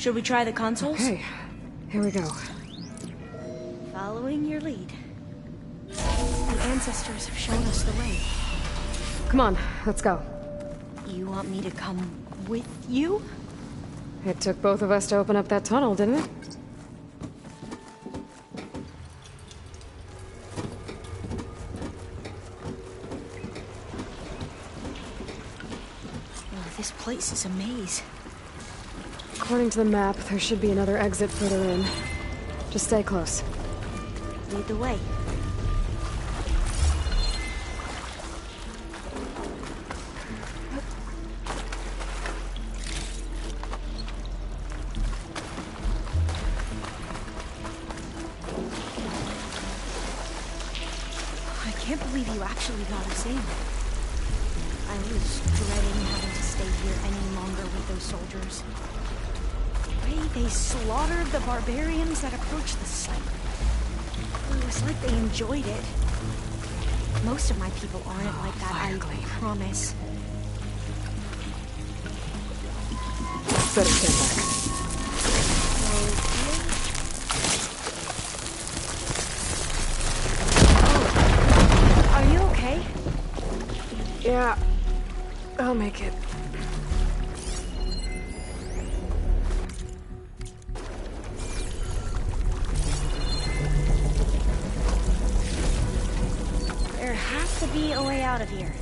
Should we try the consoles? Okay, here we go. Following your lead. The ancestors have shown us the way. Come on, let's go. You want me to come with you? It took both of us to open up that tunnel, didn't it? Oh, this place is a maze. According to the map, there should be another exit further in. Just stay close. Lead the way. I can't believe you actually got us in. I was dreading having to stay here any longer with those soldiers. The way they slaughtered the barbarians that approached the site. It was like they enjoyed it. Most of my people aren't like that, I promise. Better stand back. Oh, are you okay? Yeah, I'll make it. There has to be a way out of here.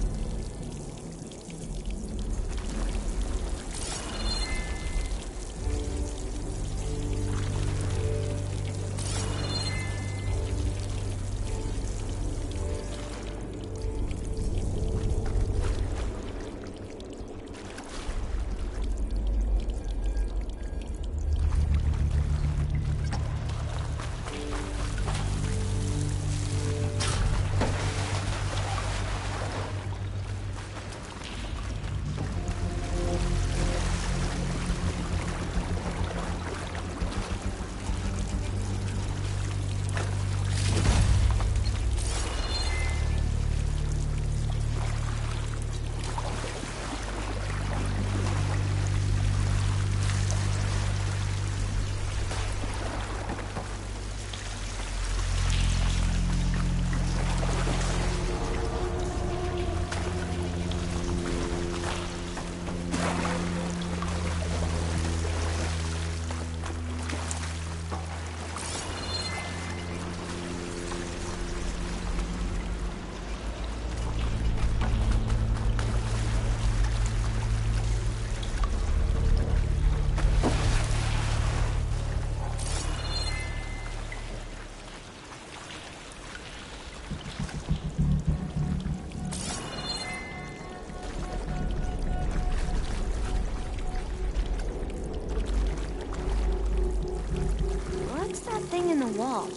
What's that thing in the wall?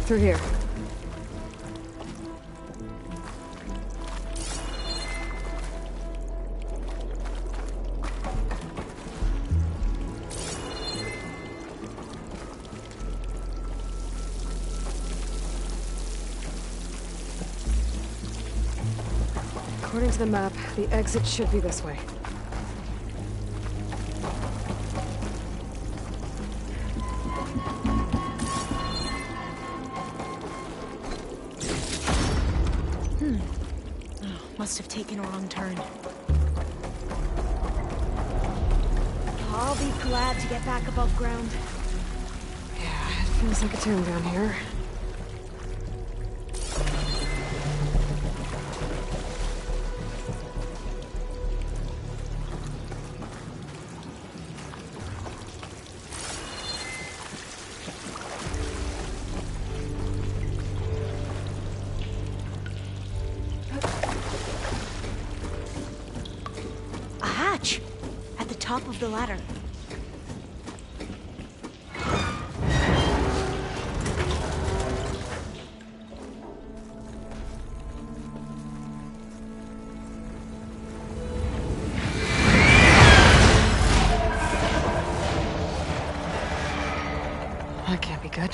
Through here. According to the map, the exit should be this way. Must have taken a wrong turn. I'll be glad to get back above ground. Yeah, it feels like a tomb down here. top of the ladder. That can't be good.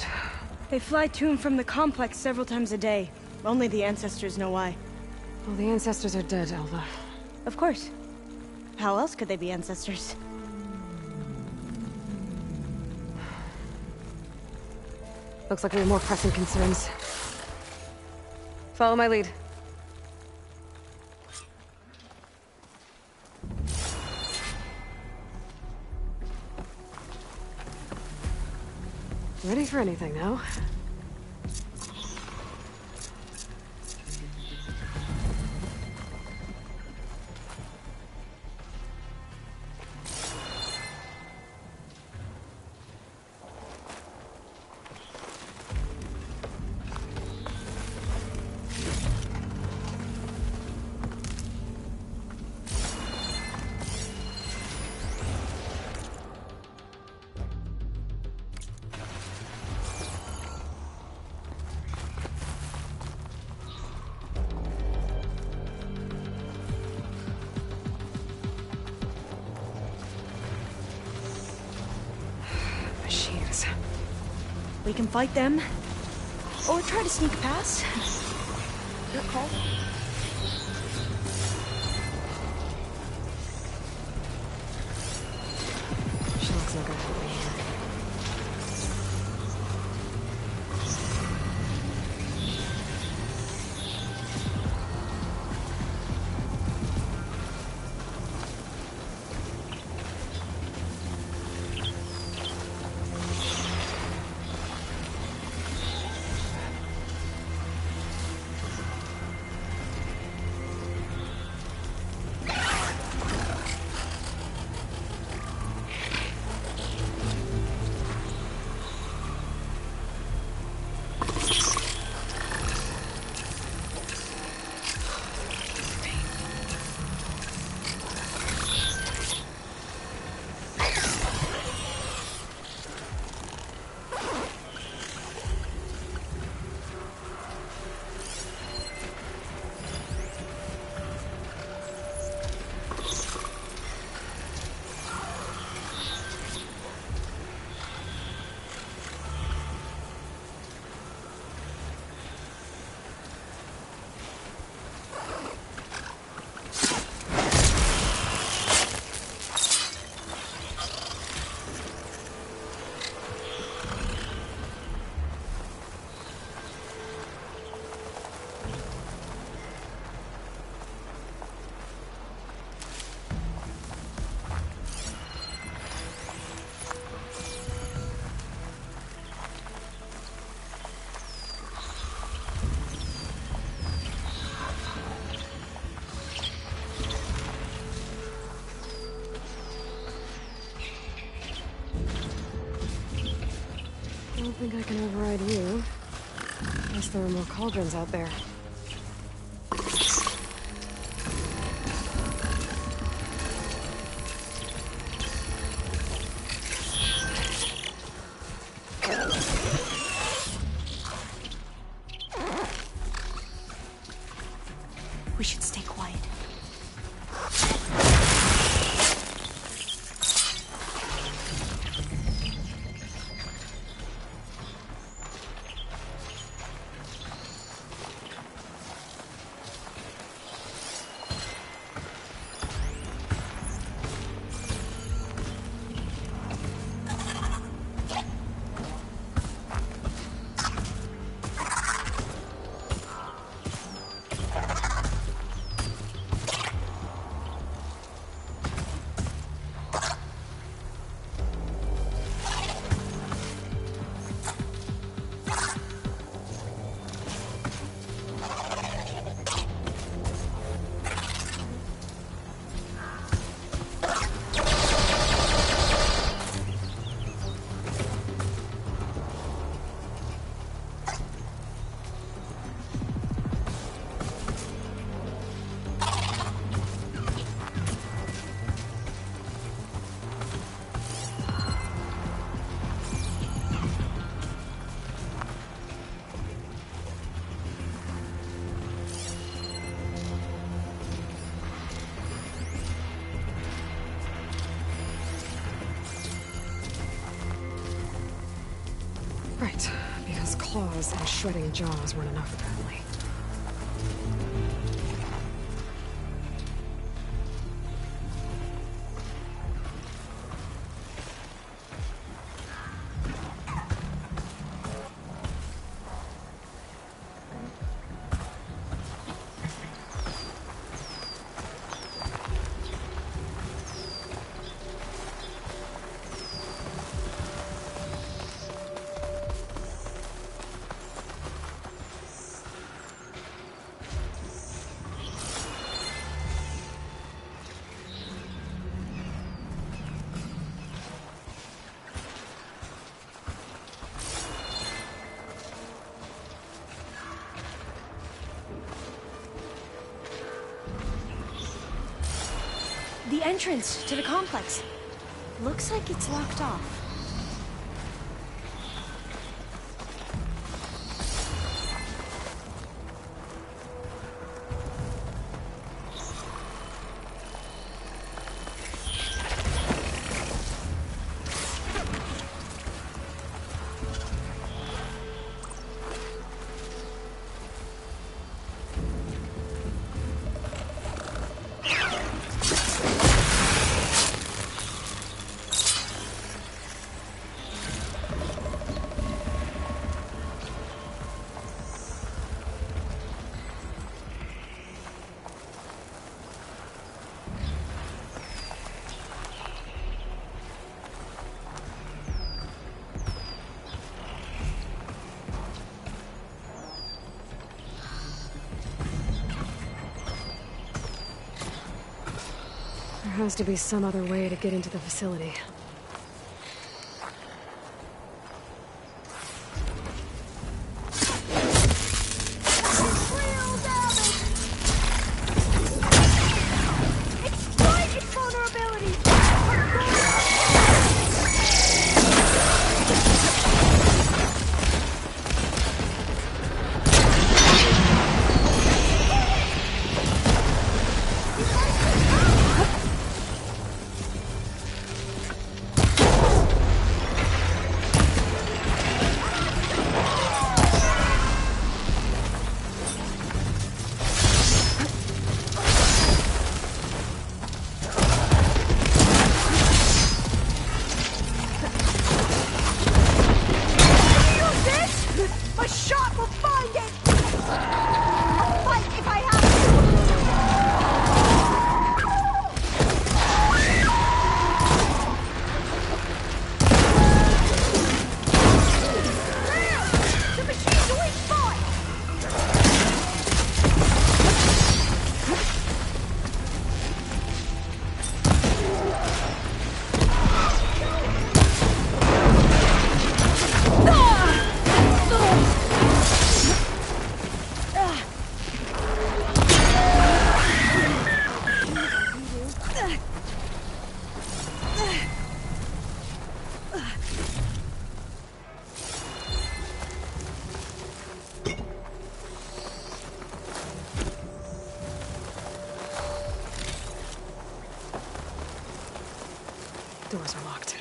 They fly to and from the complex several times a day. Only the ancestors know why. Well, the ancestors are dead, Elva. Of course. How else could they be ancestors? Looks like we have more pressing concerns. Follow my lead. Ready for anything now? We can fight them, or try to sneak past. Your call. She looks like a help me here. I don't think I can override you. Unless there are more cauldrons out there. We should stay quiet. claws and shredding jaws weren't enough, apparently. The entrance to the complex. Looks like it's locked off. There has to be some other way to get into the facility. Doors are locked.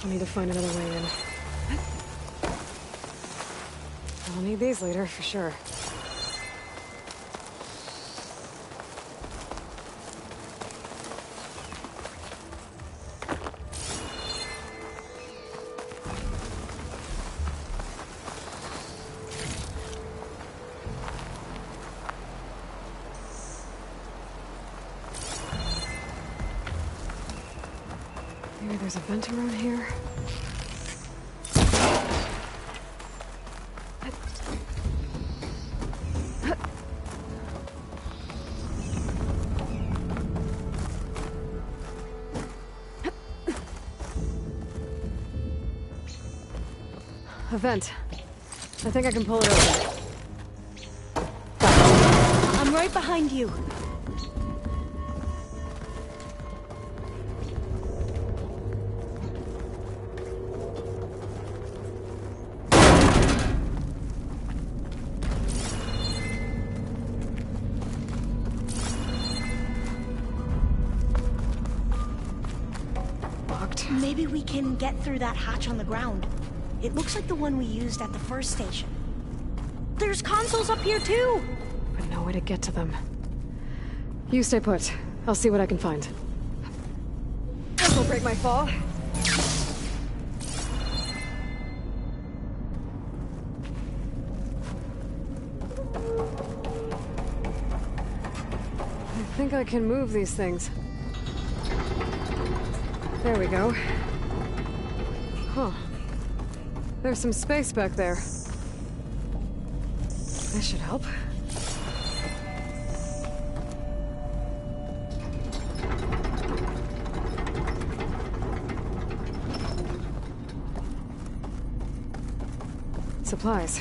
I'll need to find another way in. I'll need these later, for sure. Maybe there's a vent around here. A vent. I think I can pull it open. I'm right behind you. Locked. Maybe we can get through that hatch on the ground. It looks like the one we used at the first station. There's consoles up here too! But no way to get to them. You stay put. I'll see what I can find. This will break my fall. I think I can move these things. There we go. Huh. There's some space back there. This should help. Supplies.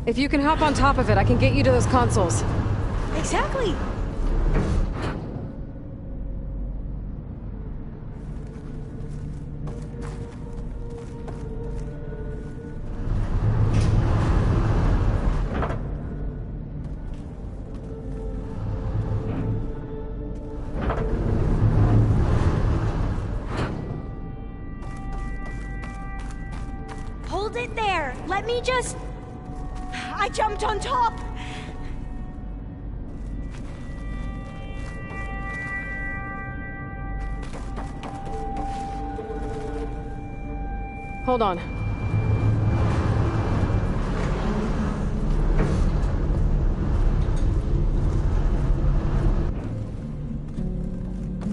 If you can hop on top of it, I can get you to those consoles. Exactly! Hold it there! Let me just... I jumped on top! Hold on.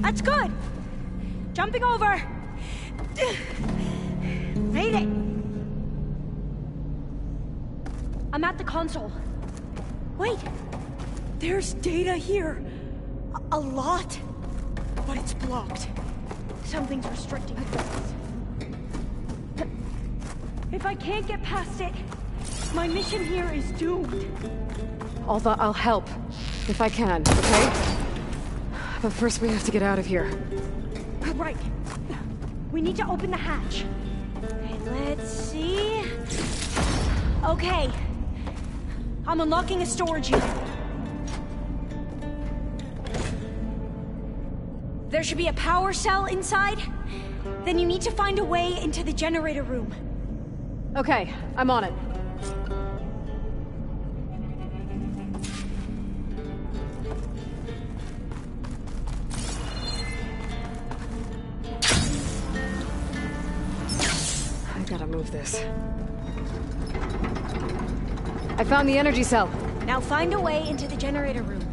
That's good! Jumping over! Made it! I'm at the console. Wait! There's data here! A lot! But it's blocked. Something's restricting access. If I can't get past it, my mission here is doomed. Although I'll help, if I can, okay? But first we have to get out of here. Right. We need to open the hatch. Let's see... Okay. I'm unlocking a storage unit. There should be a power cell inside. Then you need to find a way into the generator room. Okay, I'm on it. I gotta move this. I found the energy cell. Now find a way into the generator room.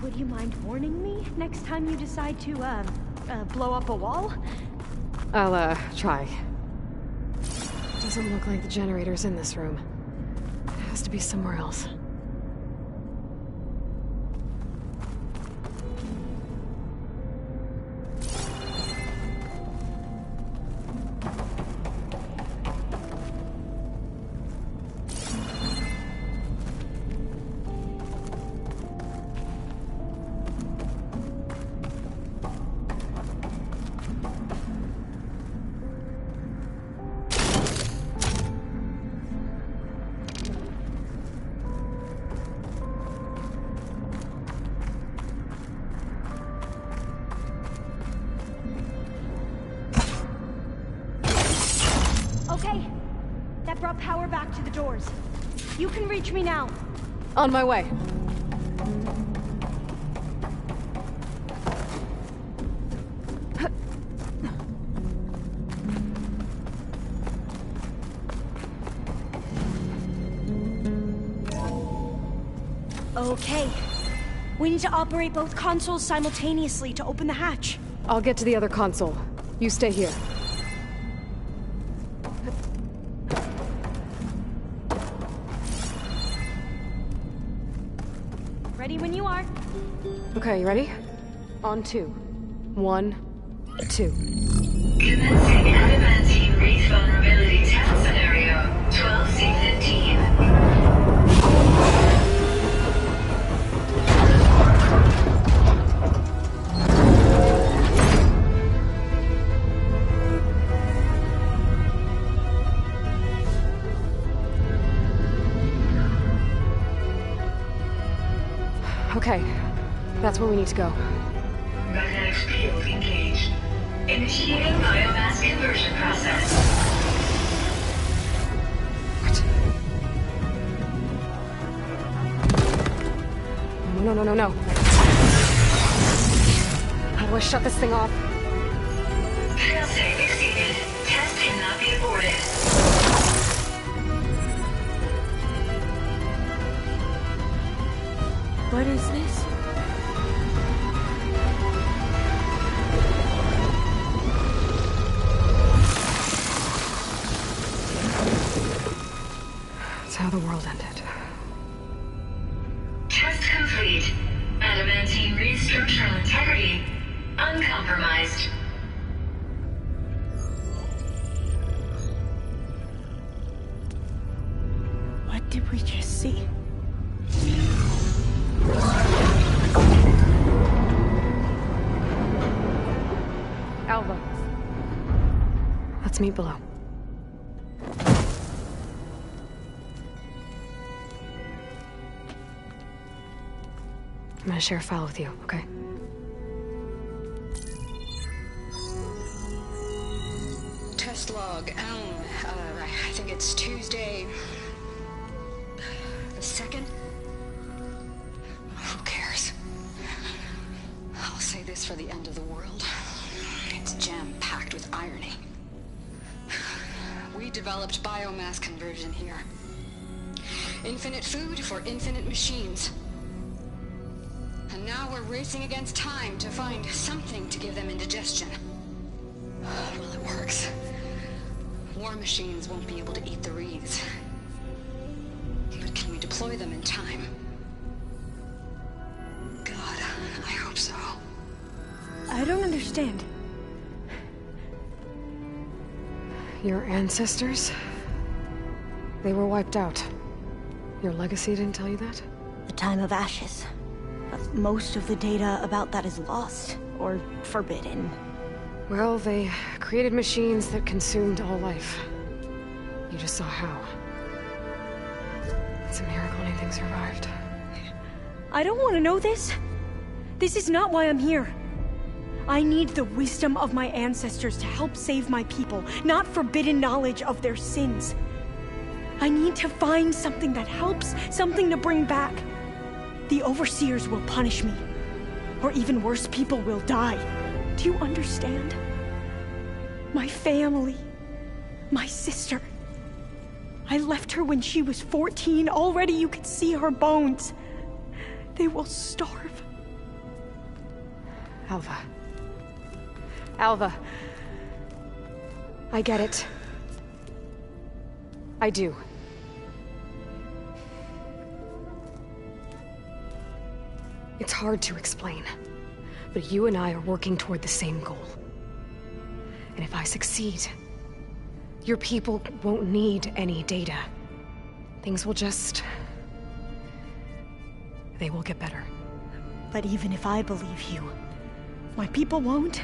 Would you mind warning me next time you decide to, blow up a wall? I'll, try. Doesn't look like the generator's in this room. It has to be somewhere else. Okay, that brought power back to the doors. You can reach me now. On my way. Okay. We need to operate both consoles simultaneously to open the hatch. I'll get to the other console. You stay here. Ready when you are. Okay, you ready? On 2. 1, 2. Commencing adamantine wreath vulnerability test scenario 12C15. Okay, that's where we need to go. Magnetic field engaged. Initiating biomass conversion process. What? No. How do I shut this thing off? Failsafe exceeded. Test cannot be aborted. What is this? It's how the world ended. Test complete. Adamantine wreath structural integrity uncompromised. What did we just see? Alva. Let's meet below. I'm gonna share a file with you, okay? Test log, I think it's Tuesday the 2nd? Who cares? I'll say this for the end of the world. It's jam-packed with irony. We developed biomass conversion here. Infinite food for infinite machines. And now we're racing against time to find something to give them indigestion. Well, it works. War machines won't be able to eat the wreaths. But can we deploy them in time? God, I hope so. I don't understand. Your ancestors? They were wiped out. Your legacy didn't tell you that? The time of ashes. But most of the data about that is lost, or forbidden. Well, they created machines that consumed all life. You just saw how. It's a miracle anything survived. I don't want to know this. This is not why I'm here. I need the wisdom of my ancestors to help save my people, not forbidden knowledge of their sins. I need to find something that helps, something to bring back. The overseers will punish me. Or even worse, people will die. Do you understand? My family. My sister. I left her when she was 14. Already you could see her bones. They will starve. Alva. Alva. I get it. I do. It's hard to explain, but you and I are working toward the same goal. And if I succeed, your people won't need any data. Things will just... they will get better. But even if I believe you, my people won't.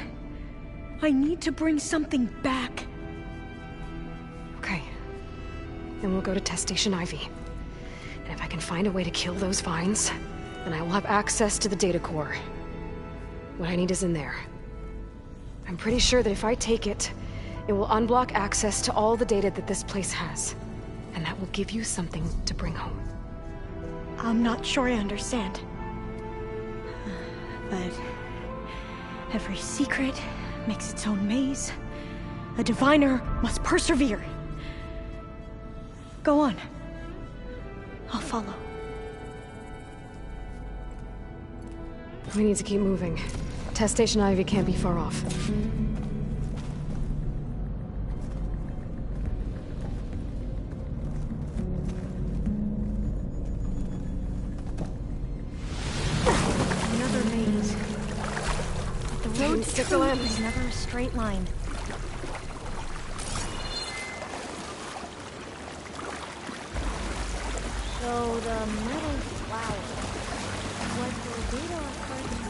I need to bring something back. Okay. Then we'll go to Test Station Ivy. And if I can find a way to kill those vines, then I will have access to the data core. What I need is in there. I'm pretty sure that if I take it, it will unblock access to all the data that this place has. And that will give you something to bring home. I'm not sure I understand. But every secret makes its own maze. A diviner must persevere. Go on. I'll follow. We need to keep moving. Test Station Ivy can't be far off. Another maze. The road to truth is never a straight line. So the metal flower, what the data referred to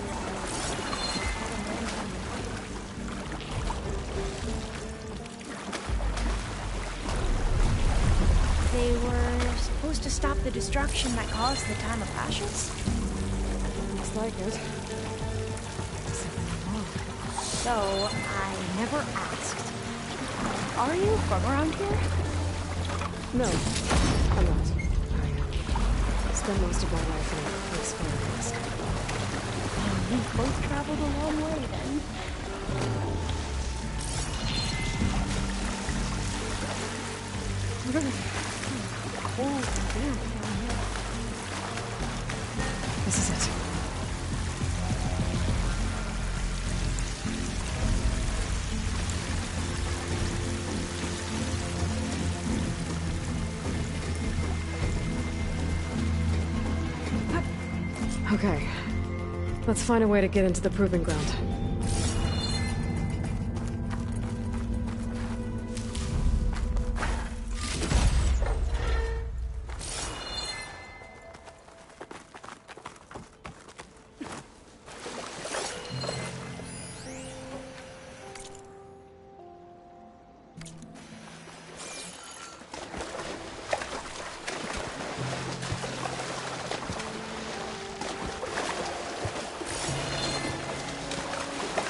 as they were supposed to stop the destruction that caused the Time of Ashes? Looks like it. So, I never asked. Are you from around here? No, I'm not. I spent most of my life in the experiments. We both traveled a long way then. Cold and damp down here. This is it. Okay. Let's find a way to get into the proving ground.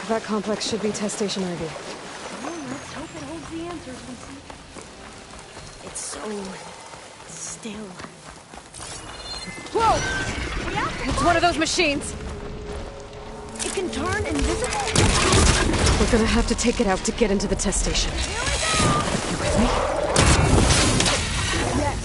That complex should be Test Station Ivy. Well, let's hope it holds the answers we seek. It's so still. Whoa! It's one of those machines! It can turn invisible? We're gonna have to take it out to get into the test station. You with me? Yes.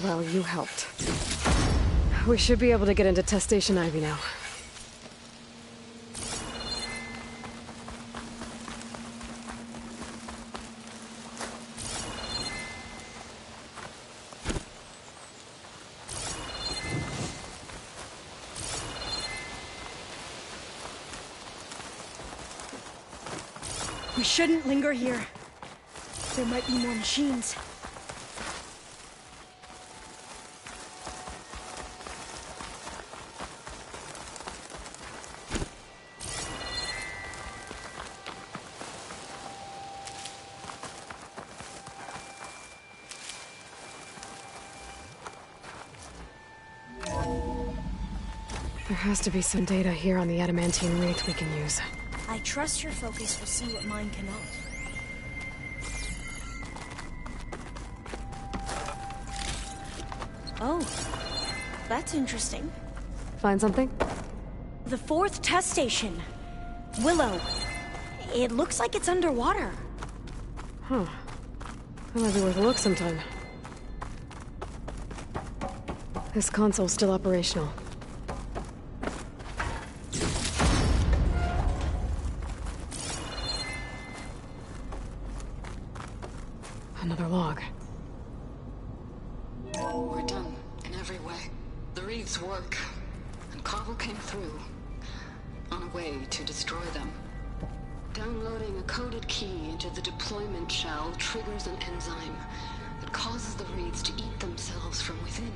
Well, you helped. We should be able to get into Test Station Ivy now. We shouldn't linger here. There might be more machines. There has to be some data here on the adamantine wraith we can use. I trust your focus will see what mine cannot. Oh, that's interesting. Find something? The 4th test station. Willow. It looks like it's underwater. Huh. That might be worth a look sometime. This console's still operational. Another log. We're done in every way. The Reeds work, and Carvel came through on a way to destroy them. Downloading a coded key into the deployment shell triggers an enzyme that causes the Reeds to eat themselves from within.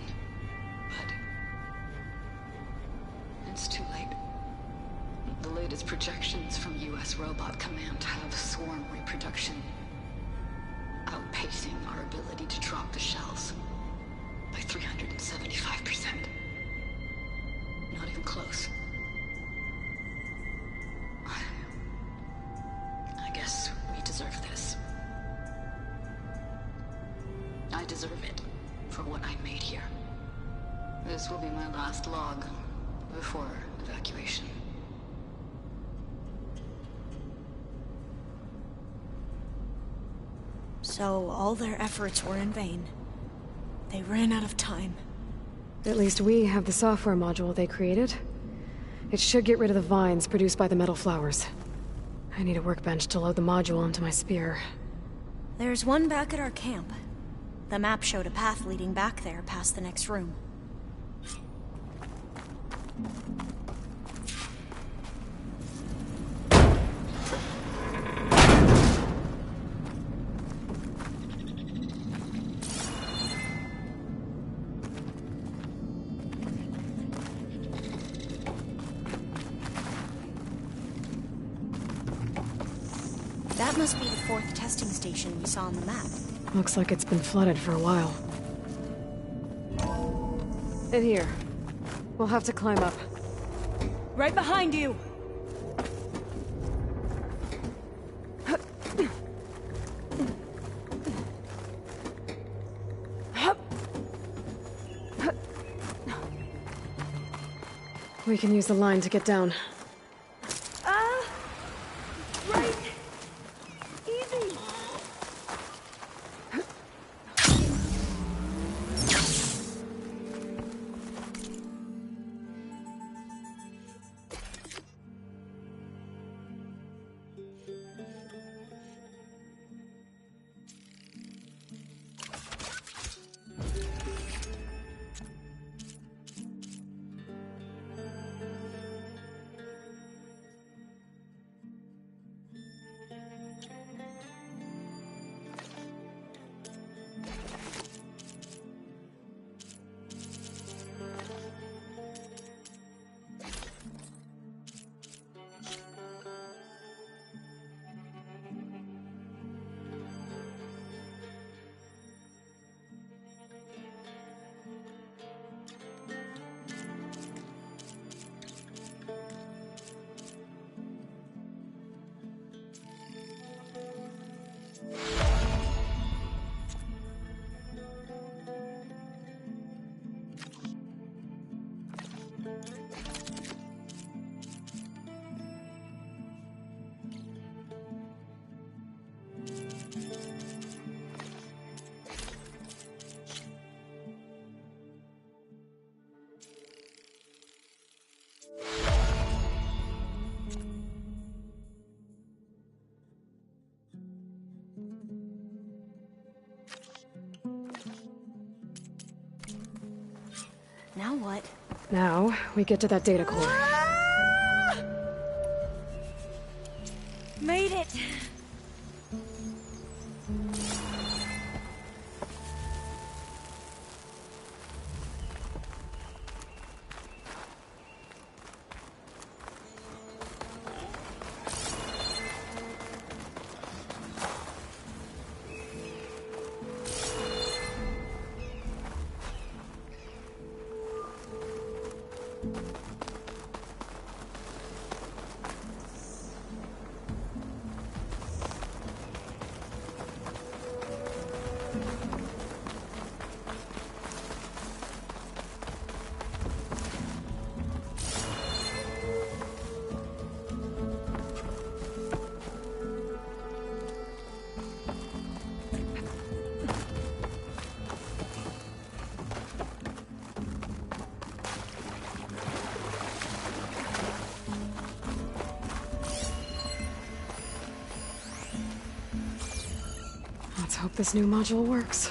But it's too late. The latest projections from US Robot Command have swarm reproduction outpacing our ability to drop the shells by 375%. Not even close. I guess we deserve this. I deserve it for what I made here. This will be my last log before evacuation. So all their efforts were in vain. They ran out of time. At least we have the software module they created. It should get rid of the vines produced by the metal flowers. I need a workbench to load the module onto my spear. There's one back at our camp. The map showed a path leading back there past the next room. That must be the 4th testing station we saw on the map. Looks like it's been flooded for a while. In here. We'll have to climb up. Right behind you! We can use the line to get down. Right! Easy! Now what? Now, we get to that data core. Ah! Made it! Let's hope this new module works.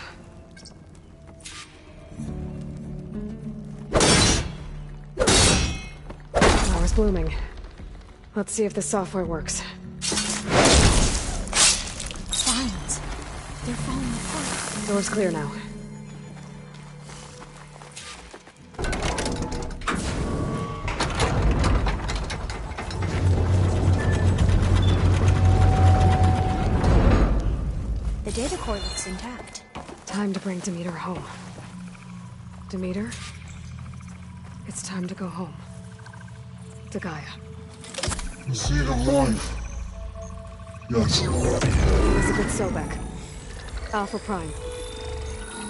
Power's blooming. Let's see if the software works. Vines. They're falling apart. Door's clear now. The data core looks intact. Time to bring Demeter home. Demeter? It's time to go home. To Gaia. The seed of life. Yes. Elizabeth Sobek. Alpha Prime.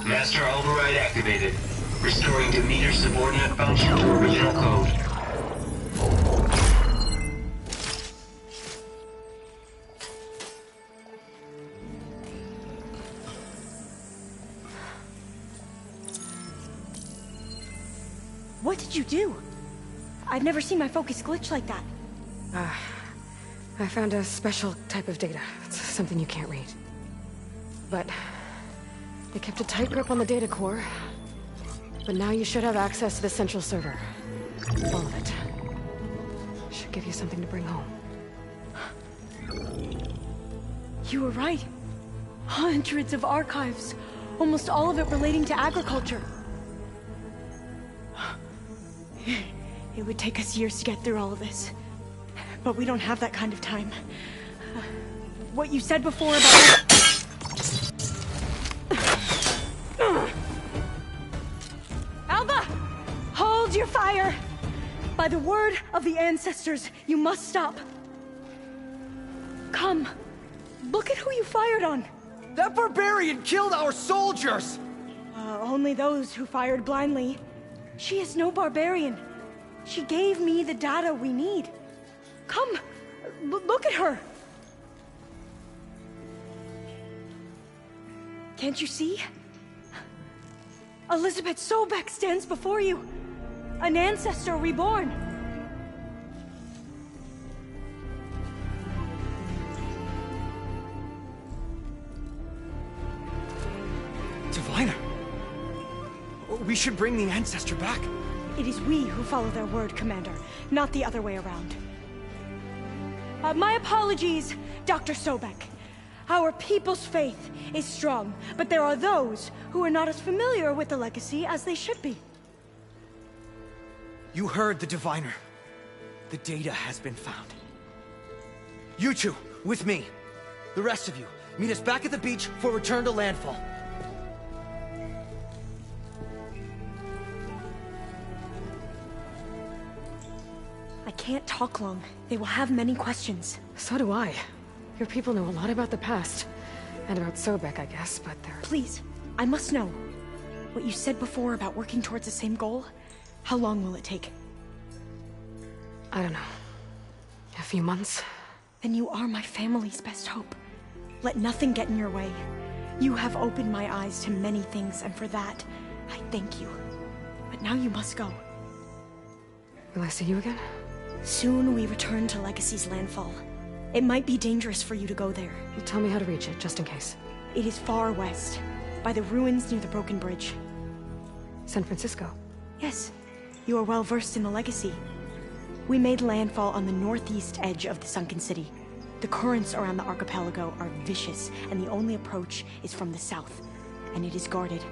Master override activated. Restoring Demeter's subordinate function to original code. What did you do? I've never seen my focus glitch like that. I found a special type of data. It's something you can't read. But they kept a tight grip on the data core. But now you should have access to the central server. All of it. Should give you something to bring home. You were right. Hundreds of archives. Almost all of it relating to agriculture. It would take us years to get through all of this. But we don't have that kind of time. What you said before about... Alba! Hold your fire! By the word of the ancestors, you must stop. Come. Look at who you fired on. That barbarian killed our soldiers! Only those who fired blindly. She is no barbarian. She gave me the data we need. Come, look at her. Can't you see? Elizabeth Sobek stands before you. An ancestor reborn. Diviner! We should bring the ancestor back. It is we who follow their word, Commander, not the other way around. My apologies, Dr. Sobek. Our people's faith is strong, but there are those who are not as familiar with the legacy as they should be. You heard the diviner. The data has been found. You two, with me. The rest of you, meet us back at the beach for return to landfall. I can't talk long. They will have many questions. So do I. Your people know a lot about the past. And about Sobek, I guess, but they're... Please, I must know. What you said before about working towards the same goal, how long will it take? I don't know. A few months? Then you are my family's best hope. Let nothing get in your way. You have opened my eyes to many things, and for that, I thank you. But now you must go. Will I see you again? Soon we return to Legacy's landfall. It might be dangerous for you to go there. You tell me how to reach it, just in case. It is far west, by the ruins near the broken bridge. San Francisco? Yes, you are well versed in the legacy. We made landfall on the northeast edge of the sunken city. The currents around the archipelago are vicious, and the only approach is from the south, and it is guarded.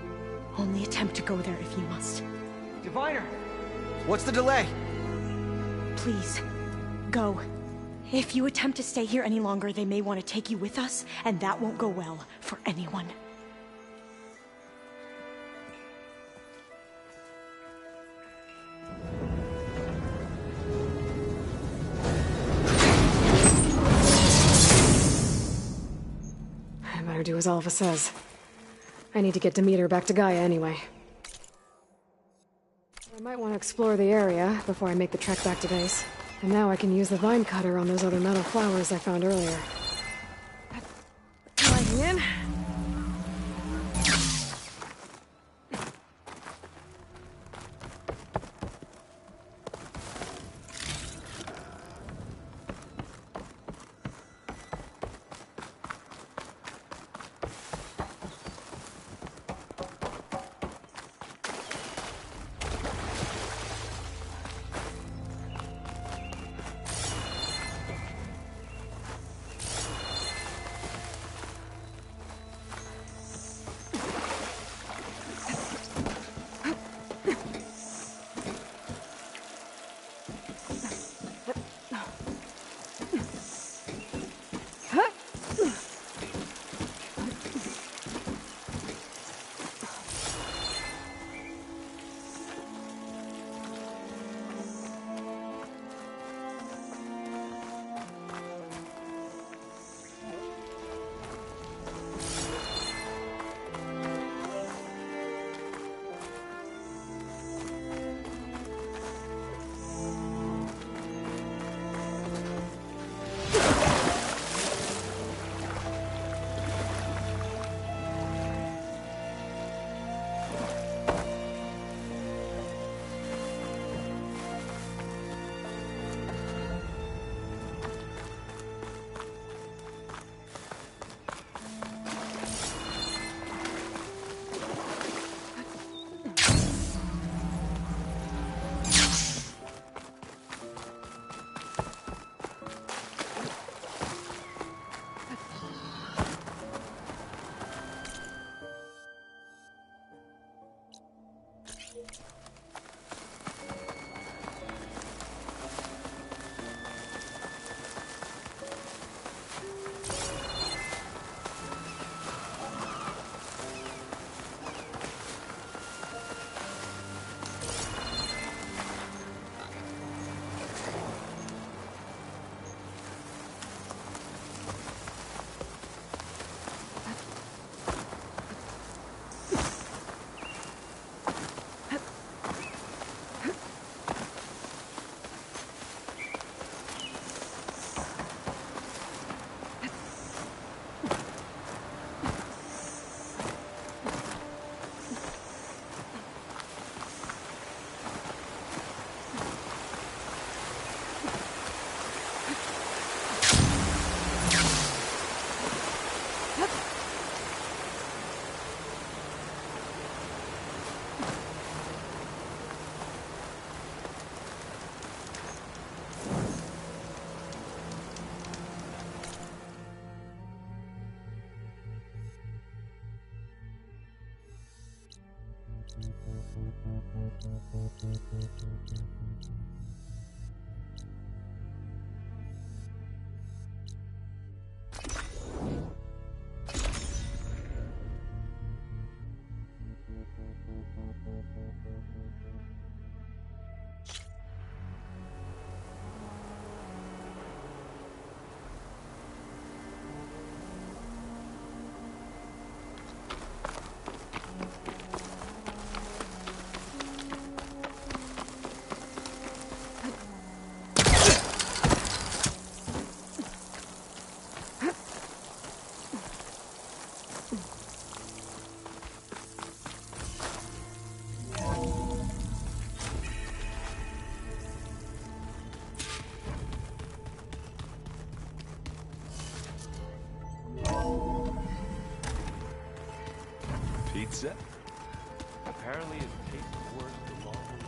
Only attempt to go there if you must. Diviner! What's the delay? Please, go. If you attempt to stay here any longer, they may want to take you with us, and that won't go well for anyone. I better do as Alva says. I need to get Demeter back to Gaia anyway. I might want to explore the area before I make the trek back to base. And now I can use the vine cutter on those other metal flowers I found earlier. Plugging in. Pizza? Apparently it tastes worse the longer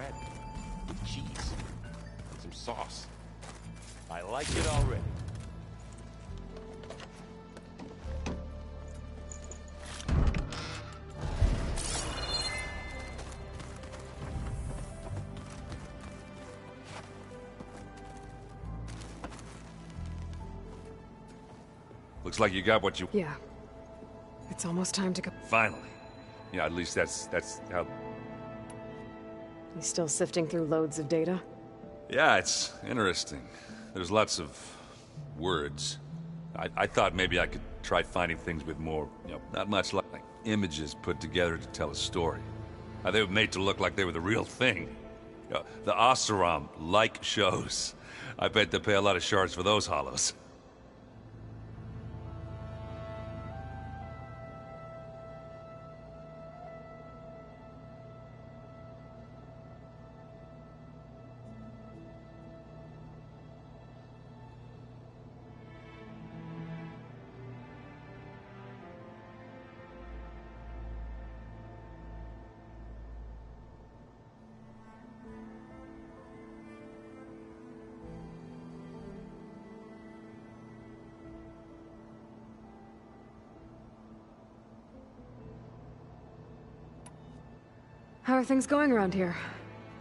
bread with cheese and some sauce. I like it already. Looks like you got what you... Yeah. It's almost time to go. Finally. Yeah, at least that's how... You still sifting through loads of data? Yeah, it's interesting. There's lots of words. I thought maybe I could try finding things with more, not much like images put together to tell a story. They were made to look like they were the real thing. The Oseram-like shows. I bet they pay a lot of shards for those hollows. How are things going around here?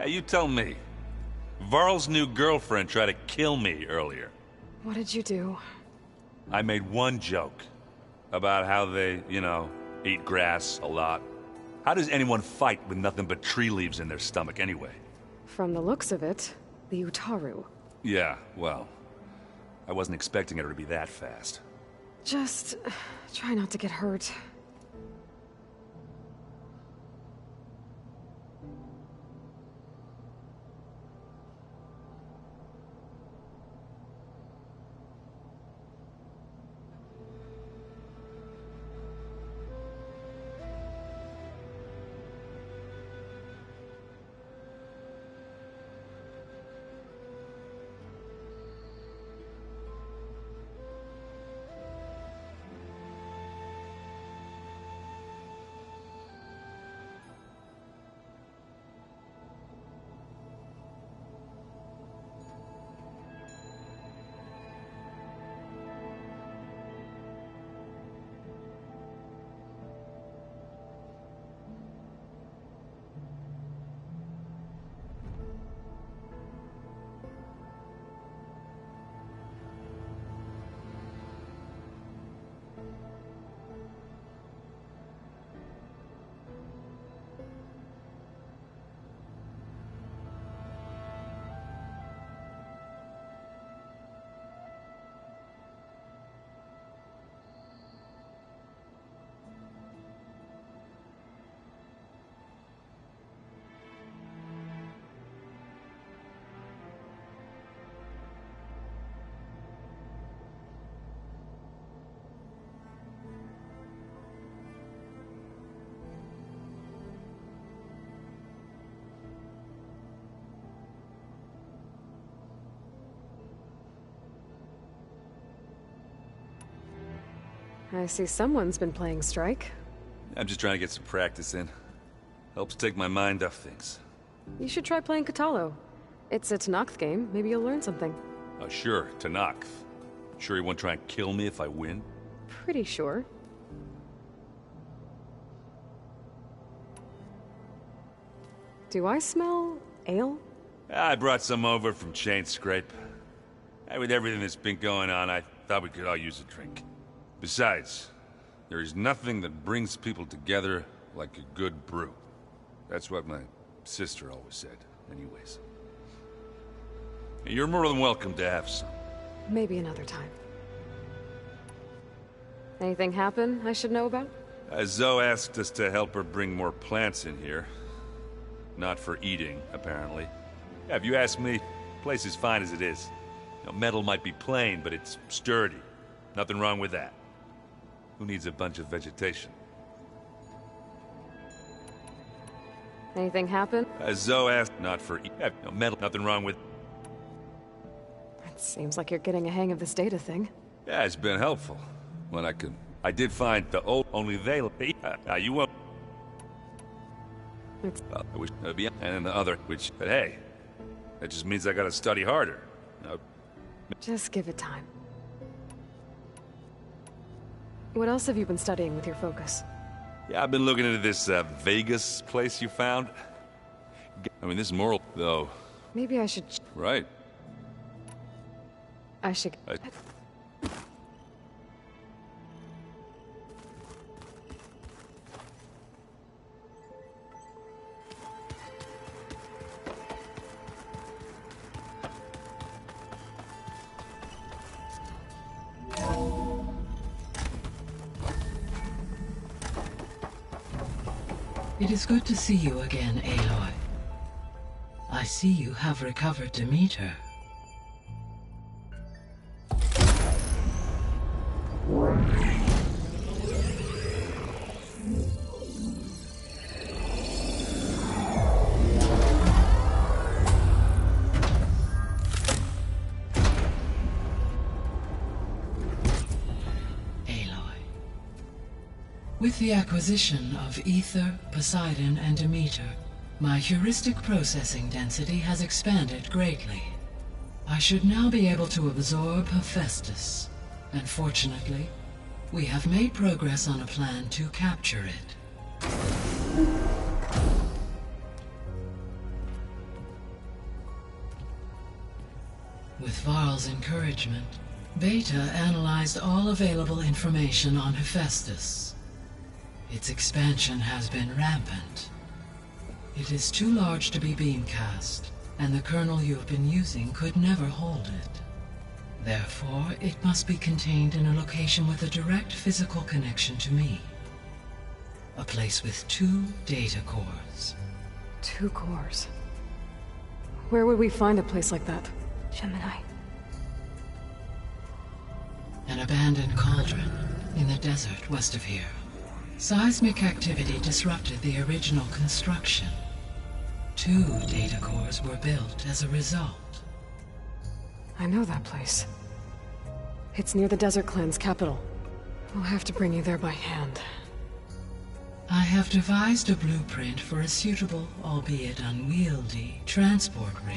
Hey, you tell me. Varl's new girlfriend tried to kill me earlier. What did you do? I made one joke about how they, eat grass a lot. How does anyone fight with nothing but tree leaves in their stomach anyway? From the looks of it, the Utaru. Yeah, well, I wasn't expecting her to be that fast. Just try not to get hurt. I see someone's been playing Strike. I'm just trying to get some practice in. Helps take my mind off things. You should try playing Katalo. It's a Tenakth game. Maybe you'll learn something. Oh, sure, Tenakth. Sure you won't try and kill me if I win? Pretty sure. Do I smell ale? I brought some over from Chain Scrape. With everything that's been going on, I thought we could all use a drink. Besides, there is nothing that brings people together like a good brew. That's what my sister always said, anyways. You're more than welcome to have some. Maybe another time. Anything happen I should know about? Zoe asked us to help her bring more plants in here. Not for eating, apparently. Yeah, if you ask me, the place is fine as it is. Metal might be plain, but it's sturdy. Nothing wrong with that. Who needs a bunch of vegetation? Anything happen? Zoe asked, not for metal. Nothing wrong with... It seems like you're getting a hang of this data thing. Yeah, it's been helpful. When I did find the old... Only they... you won't... It's... I wish I'd be... And then the other, which... But hey, that just means I gotta study harder. Just give it time. What else have you been studying with your focus? Yeah, I've been looking into this Vegas place you found. I mean, this moral, though. Maybe I should... Right. I should... It is good to see you again, Aloy. I see you have recovered Demeter. With the acquisition of Ether, Poseidon, and Demeter, my heuristic processing density has expanded greatly. I should now be able to absorb Hephaestus, and fortunately, we have made progress on a plan to capture it. With Varl's encouragement, Beta analyzed all available information on Hephaestus. Its expansion has been rampant. It is too large to be beamcast, and the kernel you have been using could never hold it. Therefore, it must be contained in a location with a direct physical connection to me. A place with 2 data cores. 2 cores? Where would we find a place like that? Gemini. An abandoned cauldron in the desert west of here. Seismic activity disrupted the original construction. 2 data cores were built as a result. I know that place. It's near the Desert Clan's capital. We'll have to bring you there by hand. I have devised a blueprint for a suitable, albeit unwieldy, transport rig.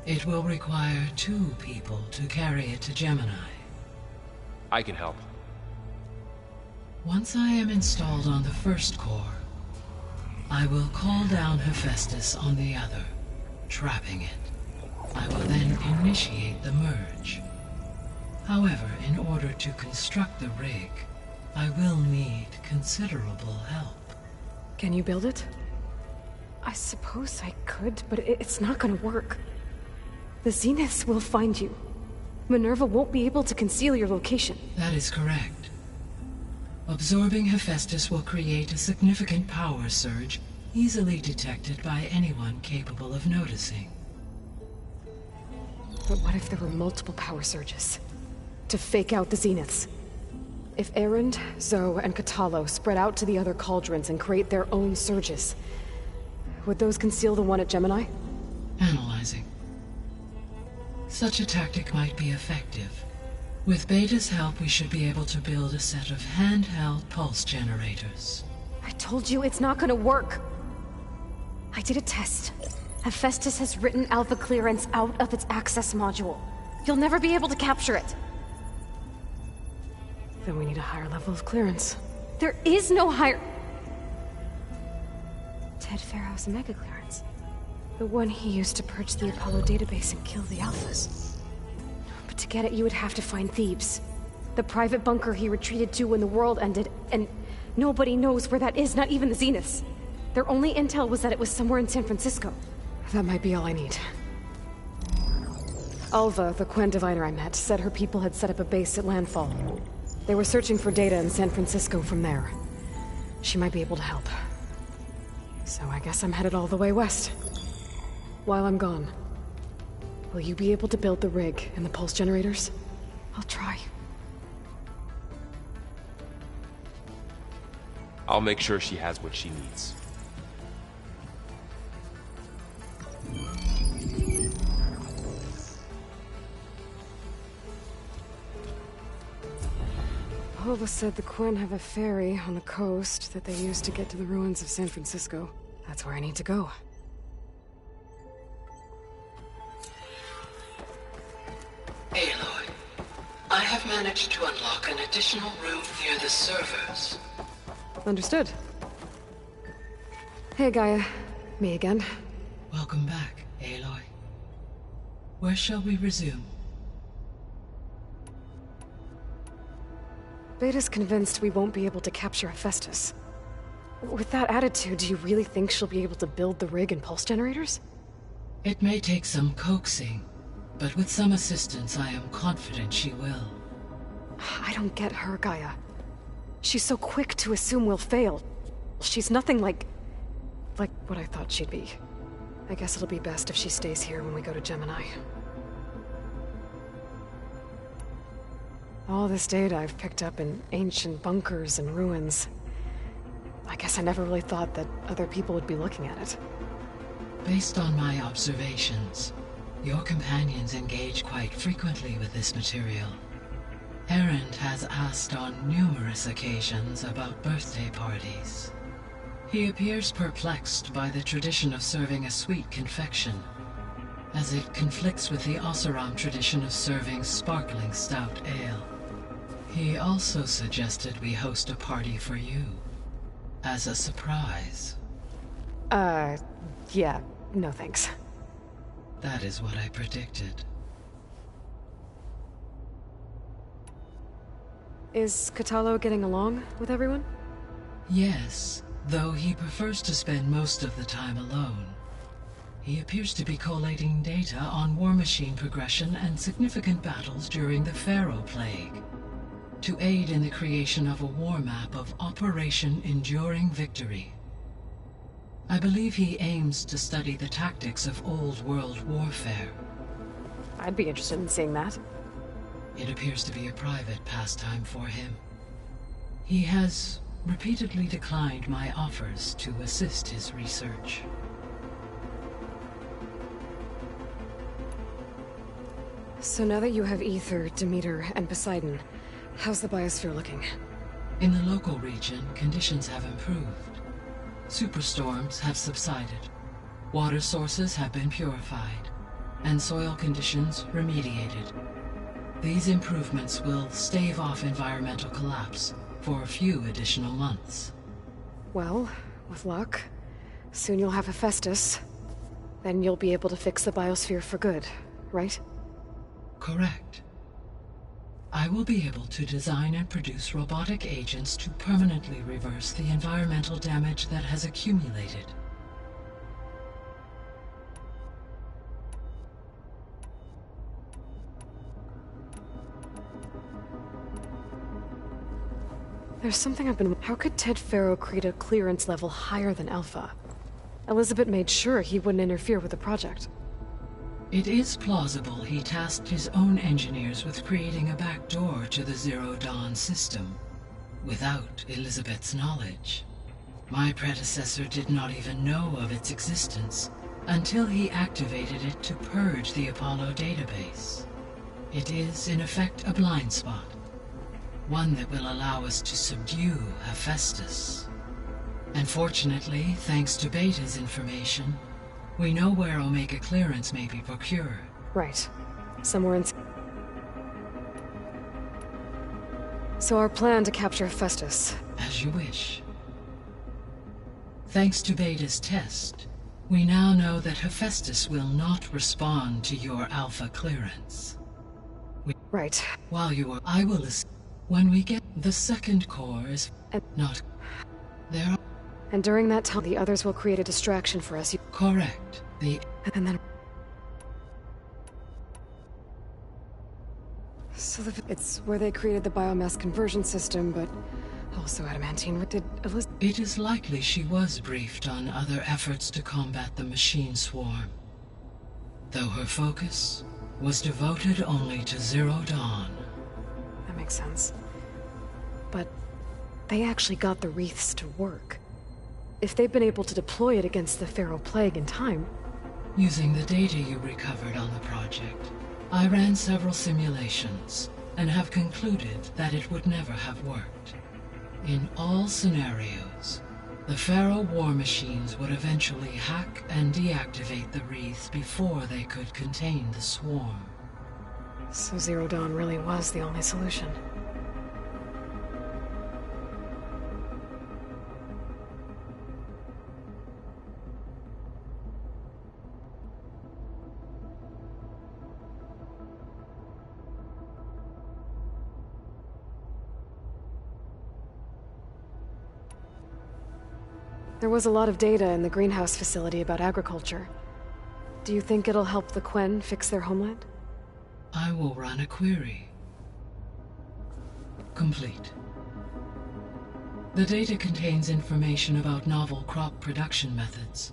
It will require 2 people to carry it to Gemini. I can help. Once I am installed on the first core, I will call down Hephaestus on the other, trapping it. I will then initiate the merge. However, in order to construct the rig, I will need considerable help. Can you build it? I suppose I could, but it's not gonna work. The Zeniths will find you. Minerva won't be able to conceal your location. That is correct. Absorbing Hephaestus will create a significant power surge, easily detected by anyone capable of noticing. But what if there were multiple power surges? To fake out the Zeniths? If Erend, Zoe, and Katalo spread out to the other cauldrons and create their own surges, would those conceal the one at Gemini? Analyzing. Such a tactic might be effective. With Beta's help, we should be able to build a set of handheld pulse generators. I told you it's not gonna work! I did a test. Hephaestus has written Alpha clearance out of its access module. You'll never be able to capture it. Then we need a higher level of clearance. There is no higher... Ted Farrow's mega clearance. The one he used to purge the Apollo database and kill the Alphas. But to get it, you would have to find Thebes. The private bunker he retreated to when the world ended, and nobody knows where that is, not even the Zeniths. Their only intel was that it was somewhere in San Francisco. That might be all I need. Alva, the Quen diviner I met, said her people had set up a base at landfall. They were searching for data in San Francisco from there. She might be able to help. So I guess I'm headed all the way west. While I'm gone, will you be able to build the rig and the pulse generators? I'll try. I'll make sure she has what she needs. Hova said the Quen have a ferry on the coast that they use to get to the ruins of San Francisco. That's where I need to go. Aloy, I have managed to unlock an additional room near the servers. Understood. Hey, Gaia. Me again. Welcome back, Aloy. Where shall we resume? Beta's convinced we won't be able to capture Hephaestus. With that attitude, do you really think she'll be able to build the rig and pulse generators? It may take some coaxing, but with some assistance, I am confident she will. I don't get her, Gaia. She's so quick to assume we'll fail. She's nothing like what I thought she'd be. I guess it'll be best if she stays here when we go to Gemini. All this data I've picked up in ancient bunkers and ruins. I guess I never really thought that other people would be looking at it. Based on my observations, your companions engage quite frequently with this material. Erend has asked on numerous occasions about birthday parties. He appears perplexed by the tradition of serving a sweet confection, as it conflicts with the Oseram tradition of serving sparkling stout ale. He also suggested we host a party for you, as a surprise. Yeah, no thanks. That is what I predicted. Is Katalo getting along with everyone? Yes, though he prefers to spend most of the time alone. He appears to be collating data on war machine progression and significant battles during the Pharaoh Plague, to aid in the creation of a war map of Operation Enduring Victory. I believe he aims to study the tactics of old world warfare. I'd be interested in seeing that. It appears to be a private pastime for him. He has repeatedly declined my offers to assist his research. So now that you have Ether, Demeter, and Poseidon, how's the biosphere looking? In the local region, conditions have improved. Superstorms have subsided, water sources have been purified, and soil conditions remediated. These improvements will stave off environmental collapse for a few additional months. Well, with luck, soon you'll have Hephaestus. Then you'll be able to fix the biosphere for good, right? Correct. I will be able to design and produce robotic agents to permanently reverse the environmental damage that has accumulated. There's something I've been... How could Ted Faro create a clearance level higher than Alpha? Elizabeth made sure he wouldn't interfere with the project. It is plausible he tasked his own engineers with creating a backdoor to the Zero Dawn system, without Elizabeth's knowledge. My predecessor did not even know of its existence until he activated it to purge the Apollo database. It is, in effect, a blind spot. One that will allow us to subdue Hephaestus. And fortunately, thanks to Beta's information, we know where Omega clearance may be procured. Right. Somewhere in... So our plan to capture Hephaestus... As you wish. Thanks to Beta's test, we now know that Hephaestus will not respond to your Alpha clearance. Right. While you are... I will... When we get... The second core is... Not... There are... And during that time, the others will create a distraction for us. Correct. And then... So it's where they created the biomass conversion system, but also adamantine. Did Elizabeth... It is likely she was briefed on other efforts to combat the machine swarm, though her focus was devoted only to Zero Dawn. That makes sense. But they actually got the wreaths to work. If they've been able to deploy it against the Pharaoh Plague in time... Using the data you recovered on the project, I ran several simulations and have concluded that it would never have worked. In all scenarios, the Pharaoh war machines would eventually hack and deactivate the wreaths before they could contain the swarm. So Zero Dawn really was the only solution. There was a lot of data in the greenhouse facility about agriculture. Do you think it'll help the Quen fix their homeland? I will run a query. Complete. The data contains information about novel crop production methods,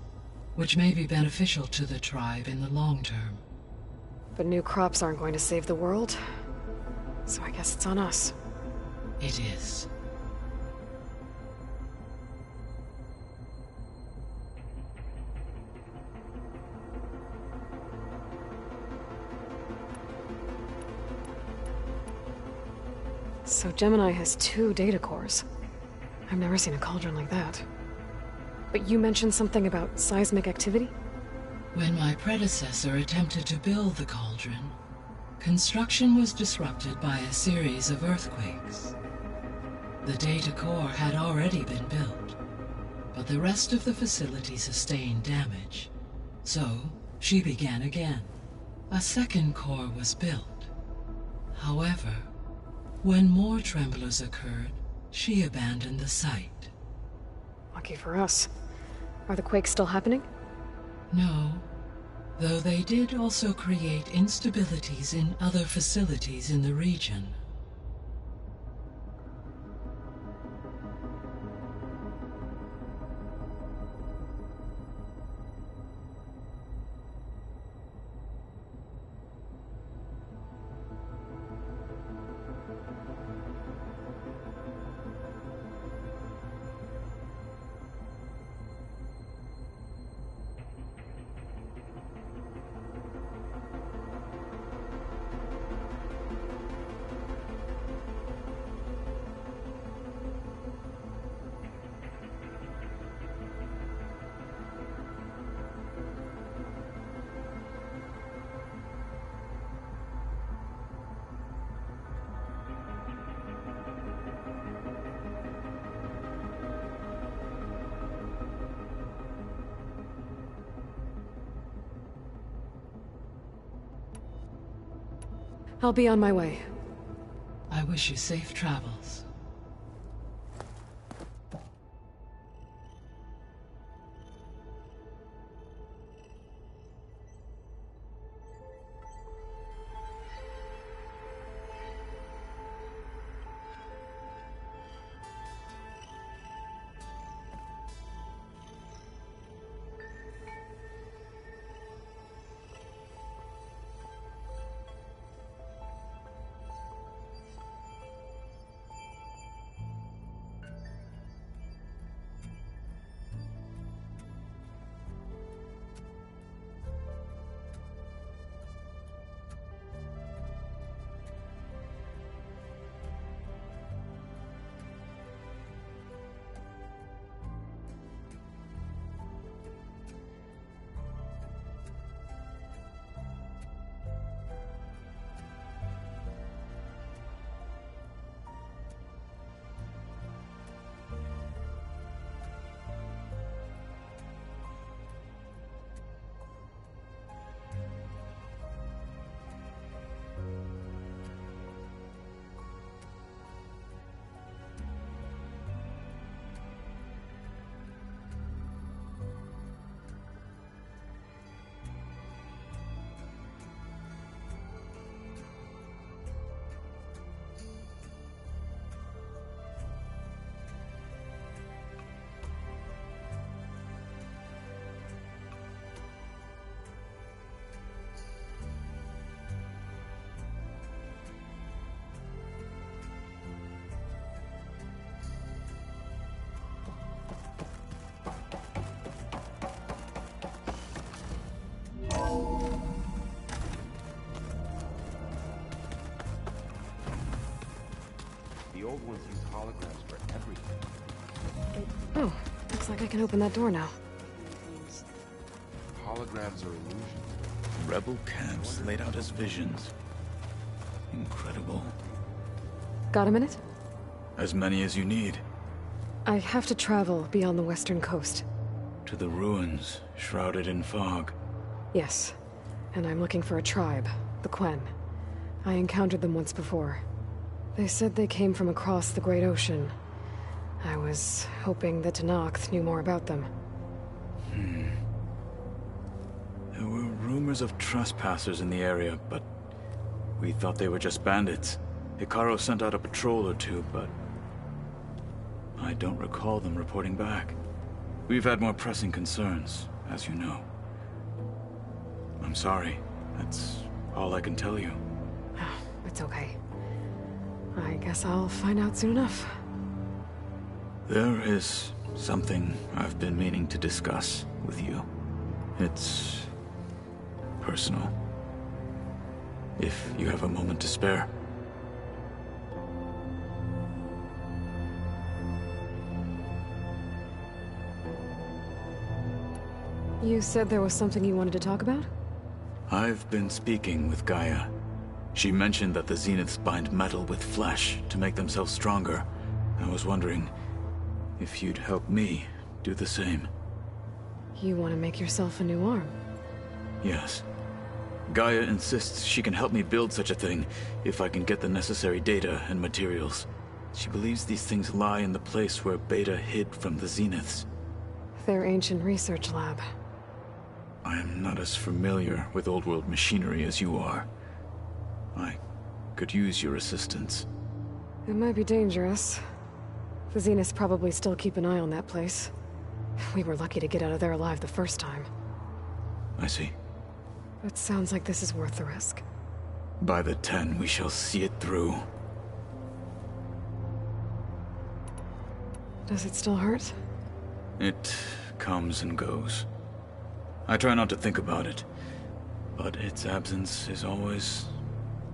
which may be beneficial to the tribe in the long term. But new crops aren't going to save the world, so I guess it's on us. It is. So Gemini has 2 data cores. I've never seen a cauldron like that. But you mentioned something about seismic activity? When my predecessor attempted to build the cauldron, construction was disrupted by a series of earthquakes. The data core had already been built, but the rest of the facility sustained damage. So, she began again. A second core was built. However, when more tremblers occurred, she abandoned the site. Lucky for us. Are the quakes still happening? No, though they did also create instabilities in other facilities in the region. I'll be on my way. I wish you safe travels. old ones used holograms for everything. Oh, looks like I can open that door now. Holograms are illusions. Rebel camps laid out as visions. Incredible. Got a minute? As many as you need. I have to travel beyond the western coast. To the ruins, shrouded in fog. Yes, and I'm looking for a tribe, the Quen. I encountered them once before. They said they came from across the Great Ocean. I was hoping that Tenakth knew more about them. There were rumors of trespassers in the area, but we thought they were just bandits. Hikaru sent out a patrol or two, but I don't recall them reporting back. We've had more pressing concerns, as you know. I'm sorry. That's all I can tell you. It's okay. I guess I'll find out soon enough. There is something I've been meaning to discuss with you. It's personal. If you have a moment to spare. You said there was something you wanted to talk about? I've been speaking with Gaia. She mentioned that the Zeniths bind metal with flesh to make themselves stronger. I was wondering if you'd help me do the same. You want to make yourself a new arm? Yes. Gaia insists she can help me build such a thing if I can get the necessary data and materials. She believes these things lie in the place where Beta hid from the Zeniths. Their ancient research lab. I am not as familiar with old world machinery as you are. I could use your assistance. It might be dangerous. The Zeniths probably still keep an eye on that place. We were lucky to get out of there alive the first time. I see. It sounds like this is worth the risk. By the 10, we shall see it through. Does it still hurt? It comes and goes. I try not to think about it, but its absence is always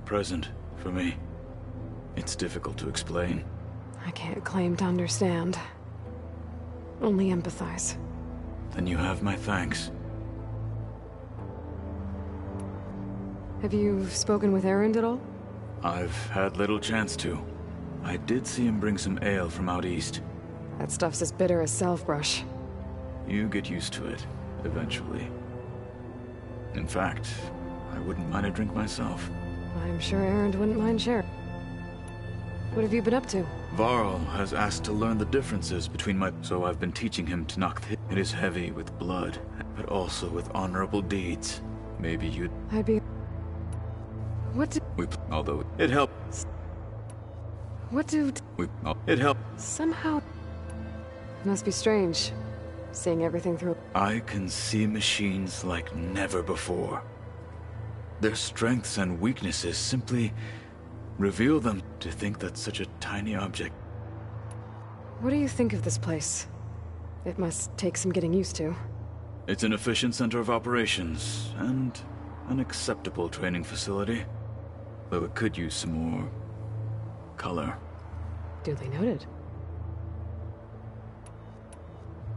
present for me. It's difficult to explain. I can't claim to understand. Only empathize. Then you have my thanks. Have you spoken with Erend at all? I've had little chance to. I did see him bring some ale from out east. That stuff's as bitter as self-brush. You get used to it, eventually. In fact, I wouldn't mind a drink myself. I'm sure Erend wouldn't mind sharing. What have you been up to? Varl has asked to learn the differences between so I've been teaching him to knock It is heavy with blood, but also with honorable deeds. Maybe you'd... I'd be... What do... Although it helped. What do... It helped. Somehow... It must be strange, seeing everything through... I can see machines like never before. Their strengths and weaknesses simply reveal them. To think that such a tiny object... What do you think of this place? It must take some getting used to. It's an efficient center of operations, and an acceptable training facility. Though it could use some more... color. Duly noted.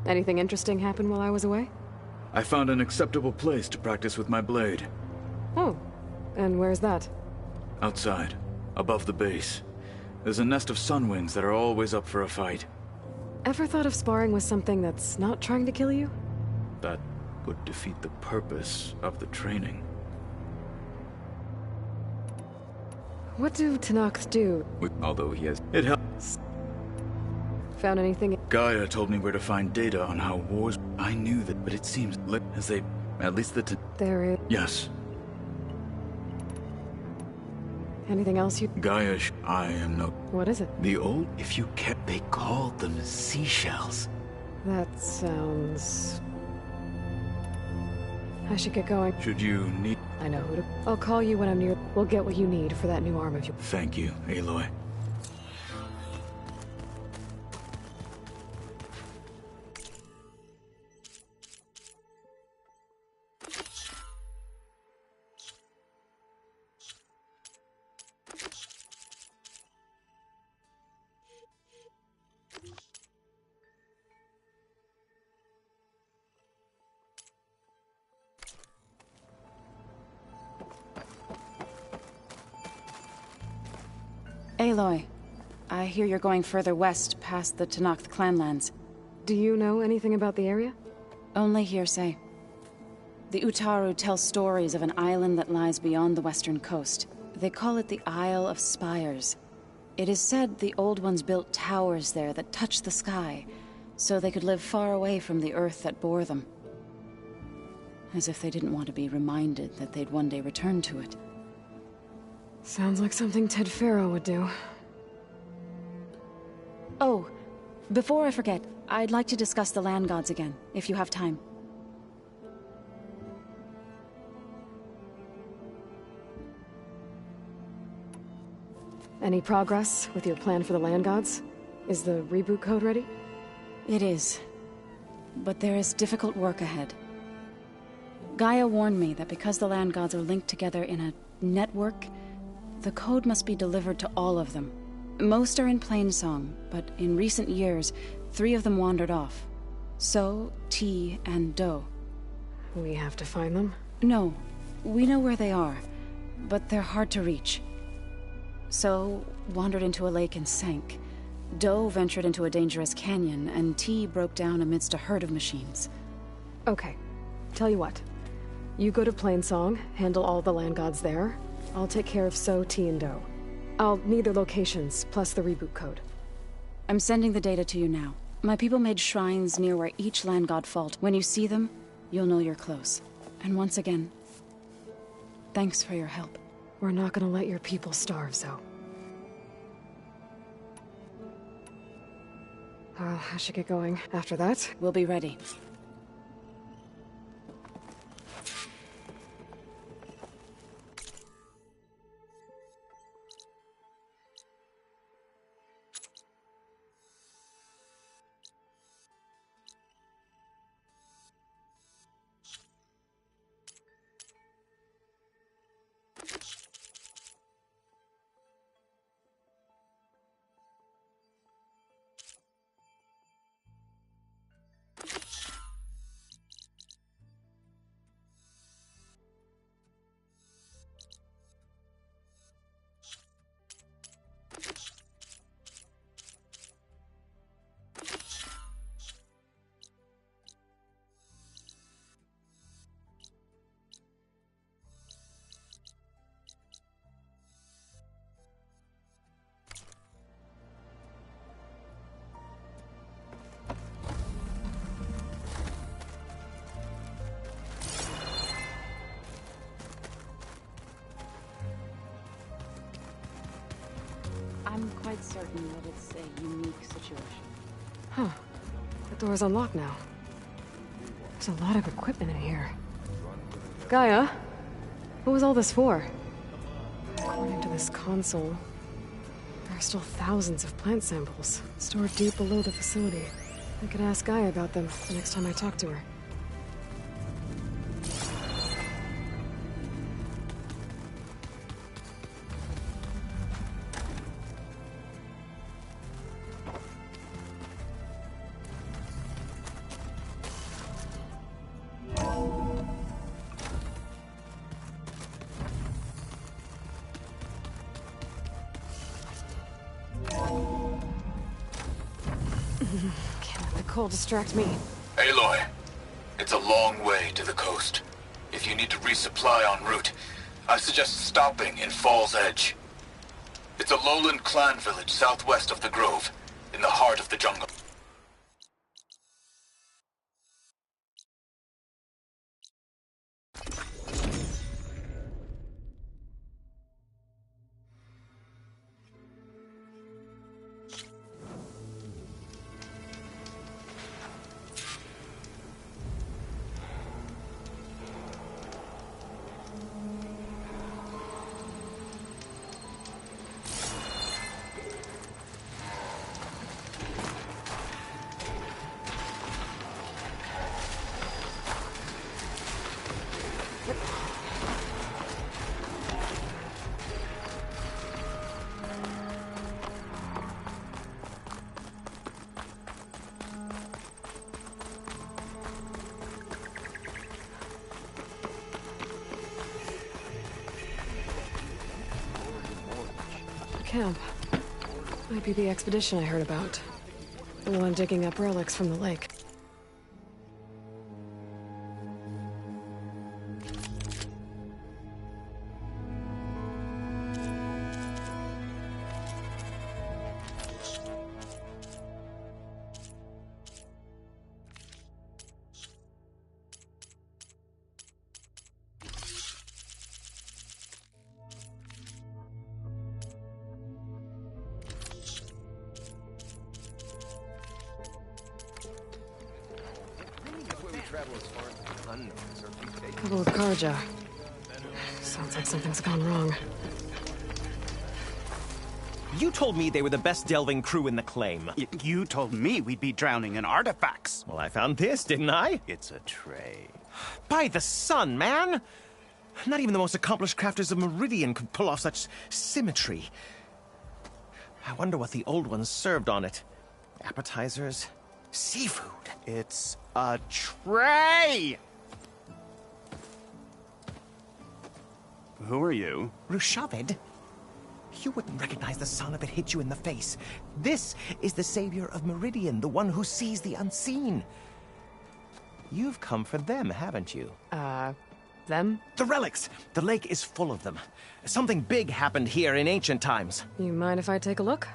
Anything interesting happen while I was away? I found an acceptable place to practice with my blade. Oh, and where's that? Outside, above the base. There's a nest of sunwings that are always up for a fight. Ever thought of sparring with something that's not trying to kill you? That would defeat the purpose of the training. What do Tenakth do? Although he has... It helps. Found anything? Gaia told me where to find data on how wars... I knew that, but it seems as they... At least the... There is... Yes. Anything else you... Gaia I am no... What is it? The old... If you kept... They called them seashells. That sounds... I should get going. Should you need... I know who to... I'll call you when I'm near... We'll get what you need for that new arm of yours. Thank you, Aloy. Aloy, I hear you're going further west past the Tenakth clanlands. Do you know anything about the area? Only hearsay. The Utaru tell stories of an island that lies beyond the western coast. They call it the Isle of Spires. It is said the Old Ones built towers there that touch the sky, so they could live far away from the earth that bore them. As if they didn't want to be reminded that they'd one day return to it. Sounds like something Ted Faro would do. Oh, before I forget, I'd like to discuss the land gods again, if you have time. Any progress with your plan for the land gods? Is the reboot code ready? It is. But there is difficult work ahead. Gaia warned me that because the land gods are linked together in a network, the code must be delivered to all of them. Most are in Plainsong, but in recent years, 3 of them wandered off. So, T, and Do. We have to find them? No. We know where they are, but they're hard to reach. So, wandered into a lake and sank. Do ventured into a dangerous canyon, and T broke down amidst a herd of machines. Okay. Tell you what. You go to Plainsong, handle all the land gods there. I'll take care of So, T, and Do. I'll need their locations, plus the reboot code. I'm sending the data to you now. My people made shrines near where each land god fought. When you see them, you'll know you're close. And once again, thanks for your help. We're not gonna let your people starve, Zo. I should get going. After that, we'll be ready. I'm quite certain that it's a unique situation. Huh. The door's unlocked now. There's a lot of equipment in here. Gaia? What was all this for? According to this console, there are still thousands of plant samples stored deep below the facility. I could ask Gaia about them the next time I talk to her. Can't let the cold distract me. Aloy, it's a long way to the coast. If you need to resupply en route, I suggest stopping in Fall's Edge. It's a lowland clan village southwest of the Grove, in the heart of the jungle. Camp. Might be the expedition I heard about. The one digging up relics from the lake. Couple of Karja. Sounds like something's gone wrong. You told me they were the best delving crew in the claim. You told me we'd be drowning in artifacts. Well, I found this, didn't I? It's a tray. By the sun, man! Not even the most accomplished crafters of Meridian could pull off such symmetry. I wonder what the old ones served on it. Appetizers? Seafood? It's a tray! Who are you? Rushavid? You wouldn't recognize the son if it hit you in the face. This is the savior of Meridian, the one who sees the unseen. You've come for them, haven't you? Them? The relics! The lake is full of them. Something big happened here in ancient times. You mind if I take a look?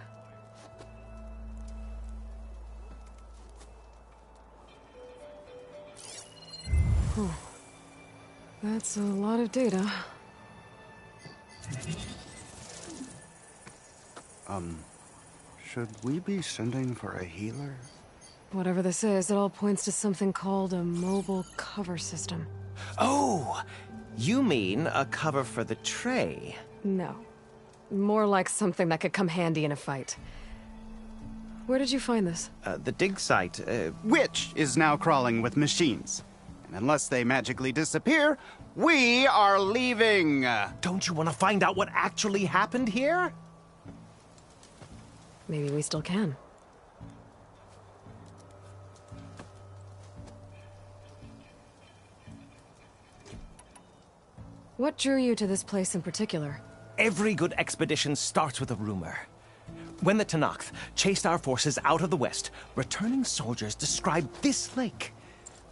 That's a lot of data. Should we be sending for a healer? Whatever this is, it all points to something called a mobile cover system. Oh! You mean a cover for the tray? No. More like something that could come handy in a fight. Where did you find this? The dig site, Which is now crawling with machines. And unless they magically disappear, we are leaving! Don't you want to find out what actually happened here? Maybe we still can. What drew you to this place in particular? Every good expedition starts with a rumor. When the Tenakth chased our forces out of the west, returning soldiers described this lake,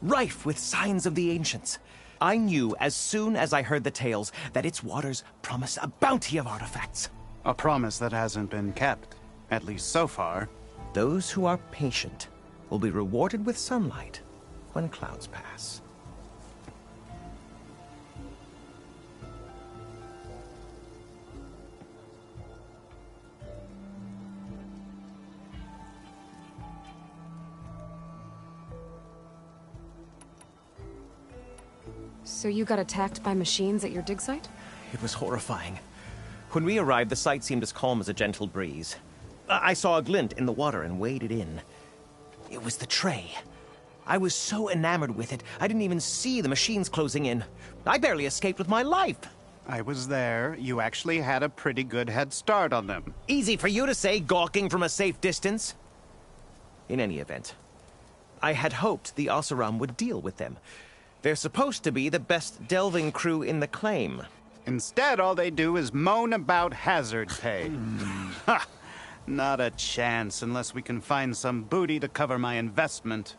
rife with signs of the ancients. I knew as soon as I heard the tales that its waters promised a bounty of artifacts. A promise that hasn't been kept, at least so far. Those who are patient will be rewarded with sunlight when clouds pass. So you got attacked by machines at your dig site? It was horrifying. When we arrived, the site seemed as calm as a gentle breeze. I saw a glint in the water and waded in. It was the tray. I was so enamored with it, I didn't even see the machines closing in. I barely escaped with my life. I was there. You actually had a pretty good head start on them. Easy for you to say, gawking from a safe distance. In any event, I had hoped the Oseram would deal with them. They're supposed to be the best delving crew in the claim. Instead, all they do is moan about hazard pay. Ha! Not a chance unless we can find some booty to cover my investment.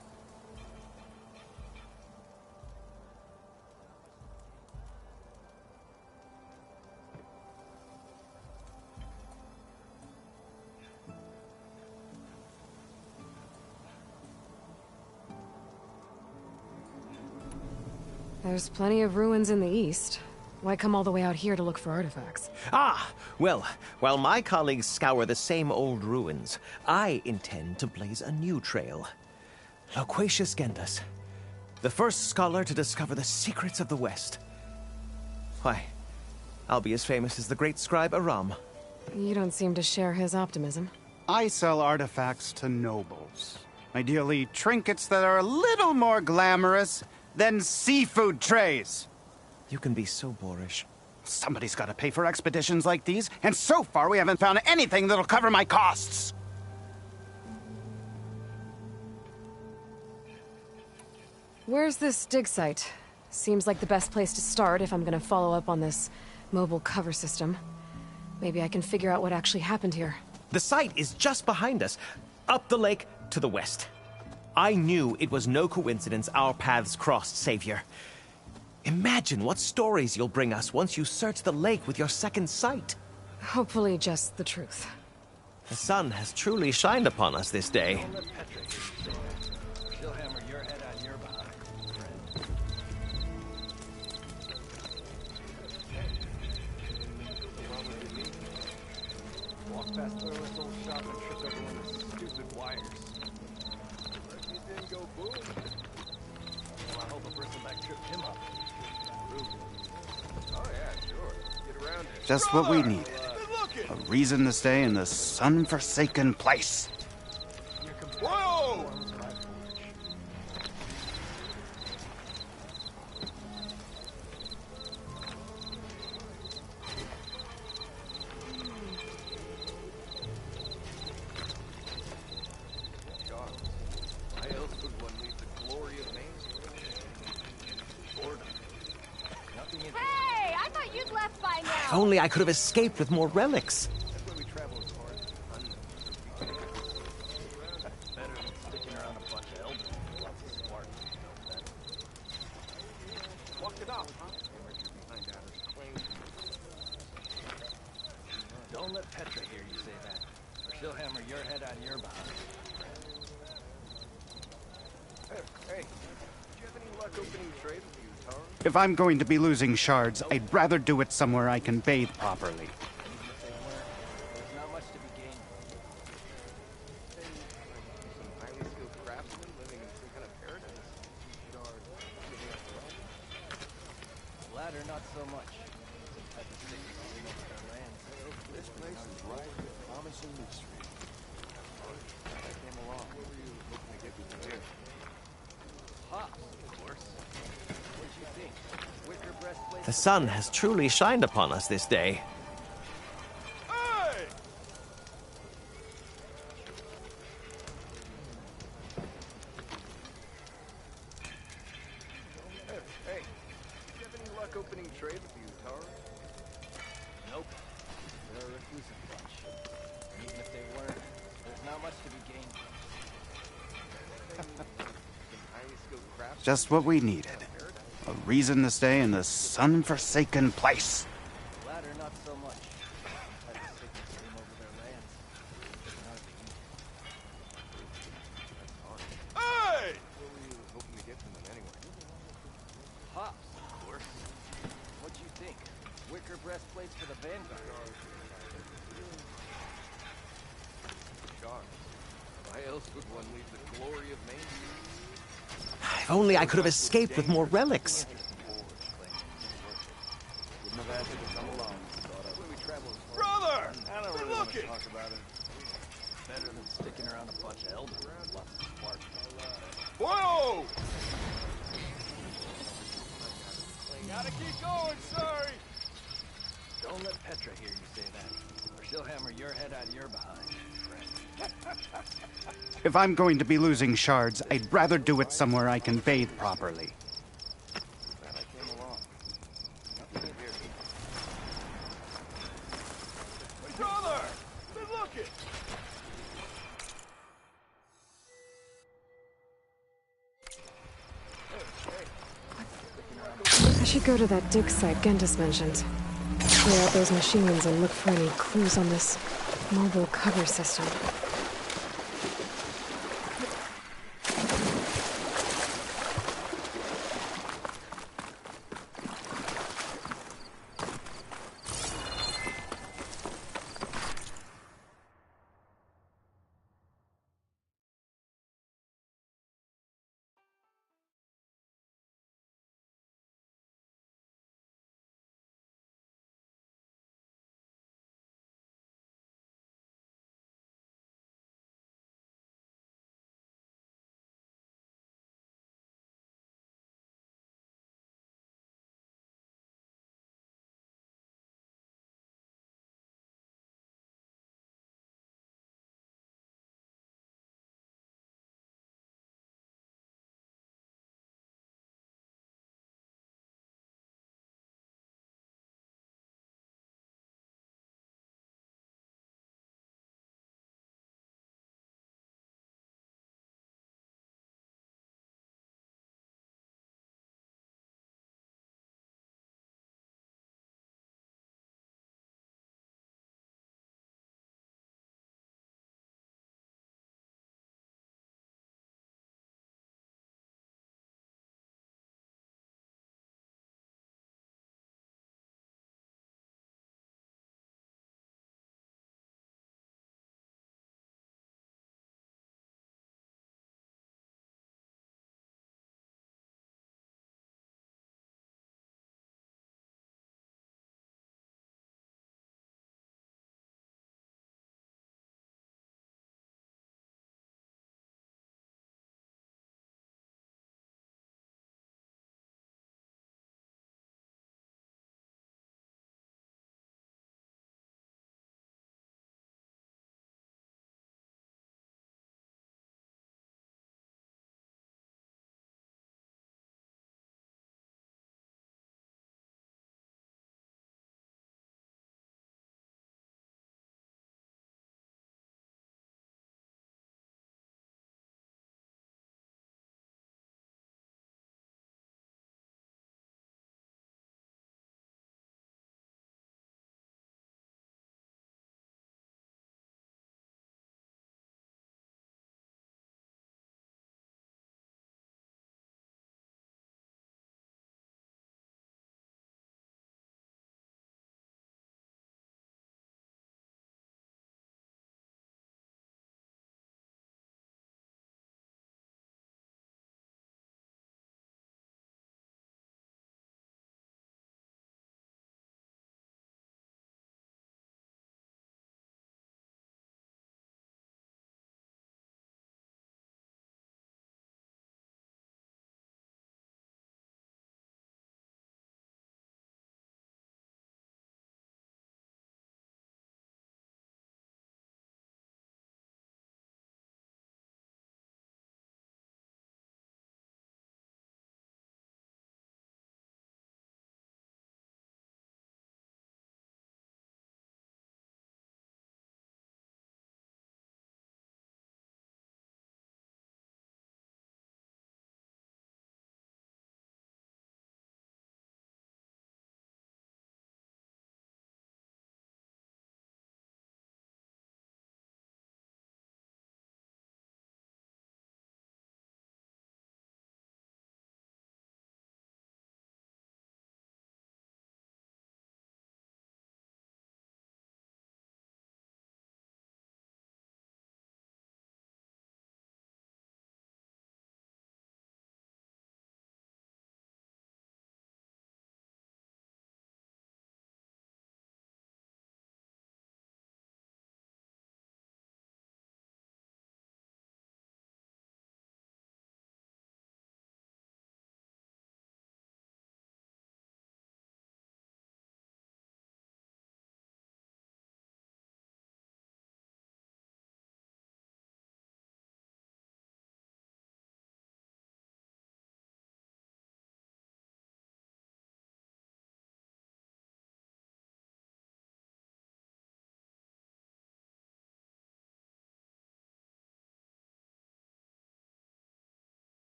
There's plenty of ruins in the east. Why come all the way out here to look for artifacts? Ah! Well, while my colleagues scour the same old ruins, I intend to blaze a new trail. Loquacious Gendas, the first scholar to discover the secrets of the West. Why, I'll be as famous as the great scribe Aram. You don't seem to share his optimism. I sell artifacts to nobles. Ideally, trinkets that are a little more glamorous than seafood trays. You can be so boorish. Somebody's got to pay for expeditions like these, and so far we haven't found anything that'll cover my costs. Where's this dig site? Seems like the best place to start if I'm gonna follow up on this mobile cover system. Maybe I can figure out what actually happened here. The site is just behind us, up the lake to the west. I knew it was no coincidence our paths crossed, Savior. Imagine what stories you'll bring us once you search the lake with your second sight. Hopefully just the truth. The sun has truly shined upon us this day. She'll hammer your head on your behind, friend. Walk past the old shop and tripped over one of the stupid wires. It didn't go boom. Well, I hope a person back tripped him up. Oh yeah, sure. Get around it. Just what we needed. A reason to stay in this sun-forsaken place. Whoa! Why else would one leave the glory of Main Street? Boredom. Nothing in Hey, I thought you'd left by now. If only I could have escaped with more relics. That's why we travel as far as unknown. Better than sticking around a bunch of elders with lots of sparks. Walked it off, huh? Behind Adam's claim. Don't let Petra hear you say that, or she'll hammer your head on your behind. Hey, did you have any luck opening trade with you, Tara? If I'm going to be losing shards, I'd rather do it somewhere I can bathe properly. Even if they were, there's not much to be gained. Some highly skilled craftsmen living in some kind of paradise. The latter, not so much. Some type of sickness all over their lands. This place is rife with promising mystery. I came along. What were you hoping to get me here? Hops, of course. What'd you think? Wicker breastplate? The sun has truly shined upon us this day. Hey! Hey, did you have any luck opening trade with you, Tara? Nope. They're a reclusive bunch. Even if they weren't, there's not much to be gained. Some highly skilled craftsmen. Just what we needed. A reason to stay in this sun-forsaken place. The latter, not so much. Some type of sickness came over their lands. Not to eat. That's hard. Hey! What were you hoping to get from them anyway? Hops, of course. What'd you think? Wicker breastplates for the Vanguard. Shards. Why else would one leave the glory of Main Street? If only I could have escaped with more relics. Brother! I don't really want to talk about it. Better than sticking around a bunch of elders with lots of sparks. Whoa! Gotta keep going, sorry! Don't let Petra hear you say that, or she'll hammer your head on your behind, friend. If I'm going to be losing shards, I'd rather do it somewhere I can bathe properly. Glad I came along. Nothing in here. Brother! Good looking! I should go to that dig site Gentis mentioned. Clear out those machines and look for any clues on this mobile cover system.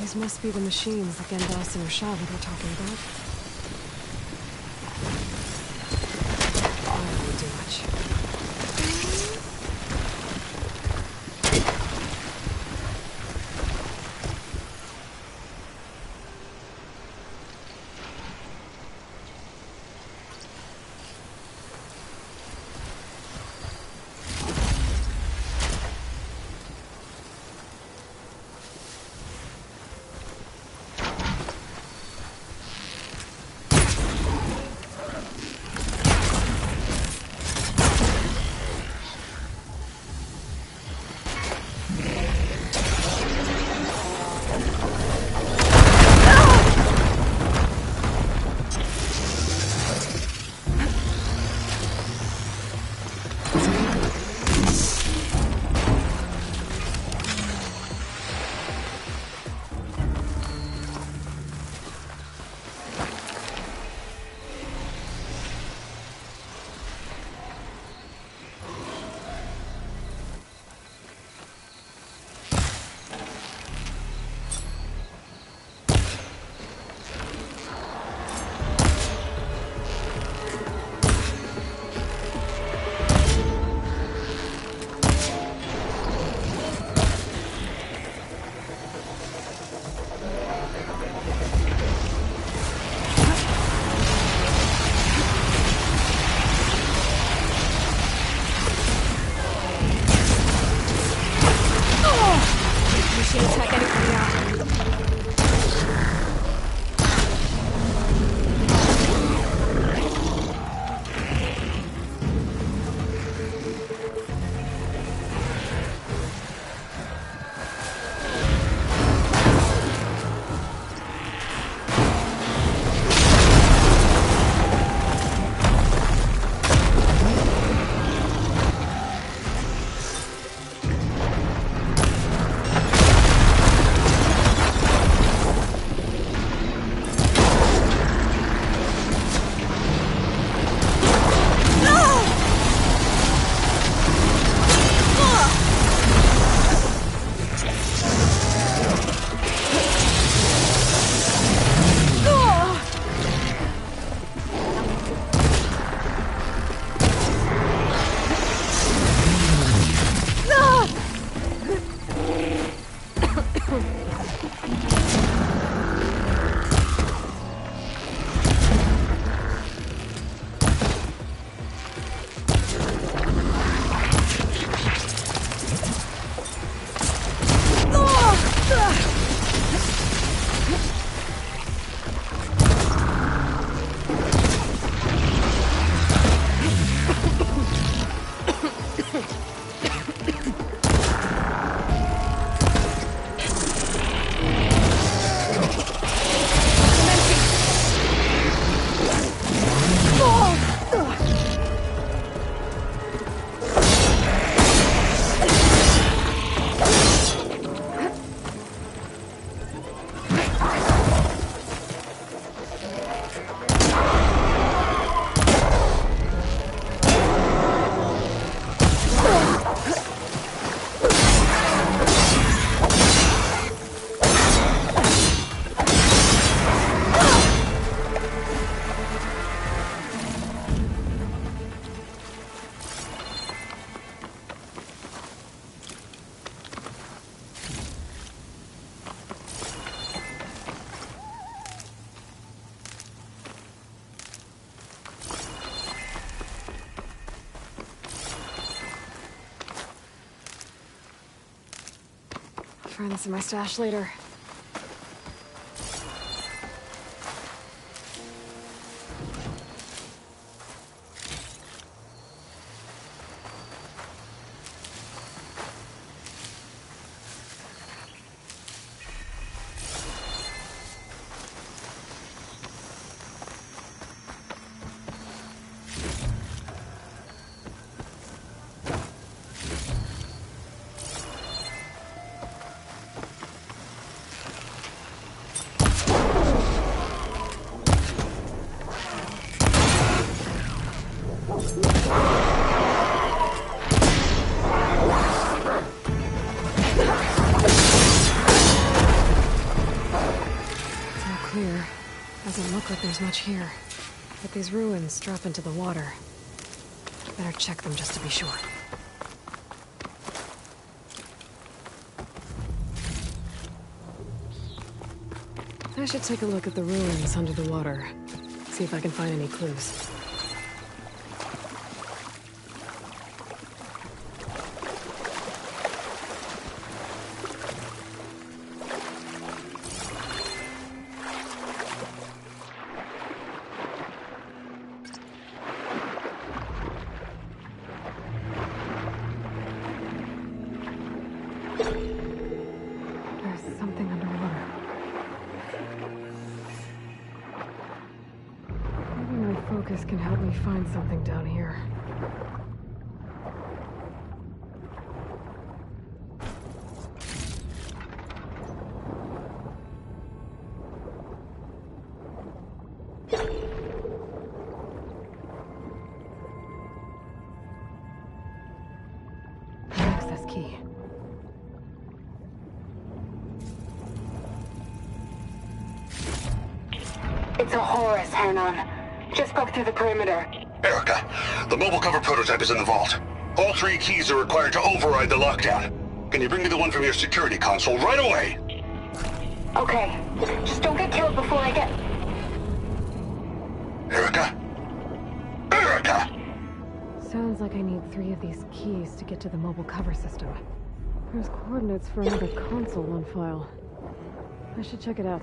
These must be the machines that Gendas and Rashad were talking about. That won't do much. Find this in my stash later. Doesn't look like there's much here. But these ruins drop into the water. Better check them just to be sure. I should take a look at the ruins under the water. See if I can find any clues. There's something underwater. Maybe my focus can help me find something down here. Access key. It's a Horus, Hernon. Just broke through the perimeter. Erica, the mobile cover prototype is in the vault. All 3 keys are required to override the lockdown. Can you bring me the one from your security console right away? Okay. Just don't get killed before I get... Erica? Erica! Sounds like I need 3 of these keys to get to the mobile cover system. There's coordinates for another console on file. I should check it out.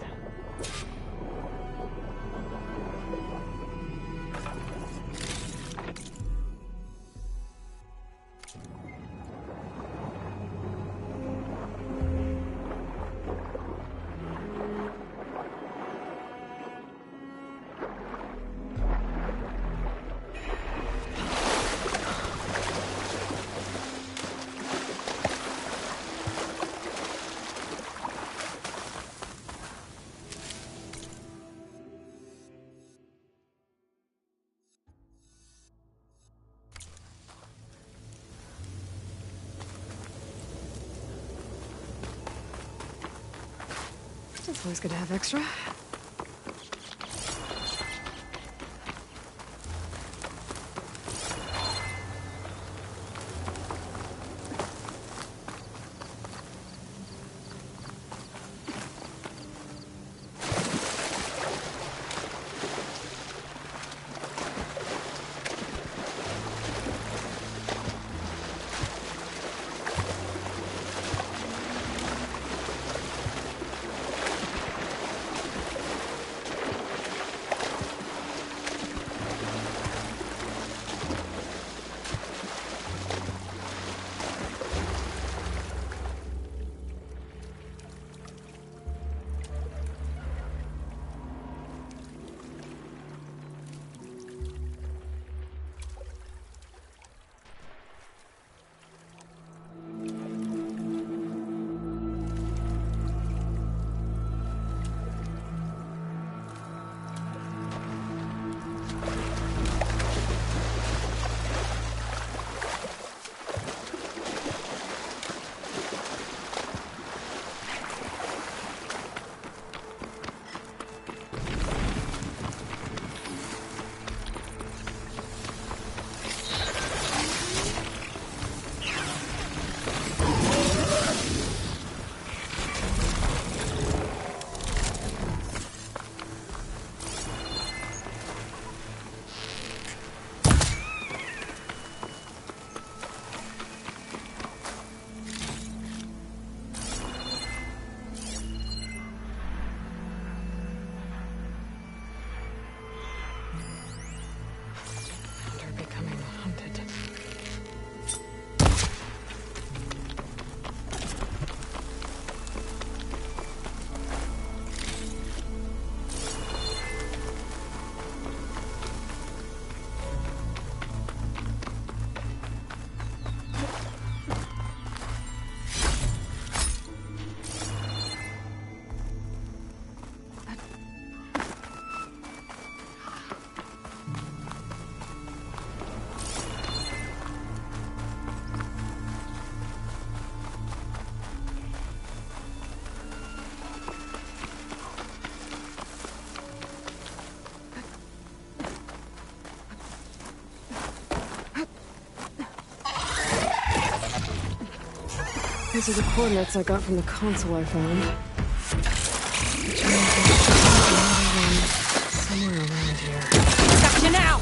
It's always good to have extra. These are the coordinates I got from the console I found. Somewhere around here. Got you now!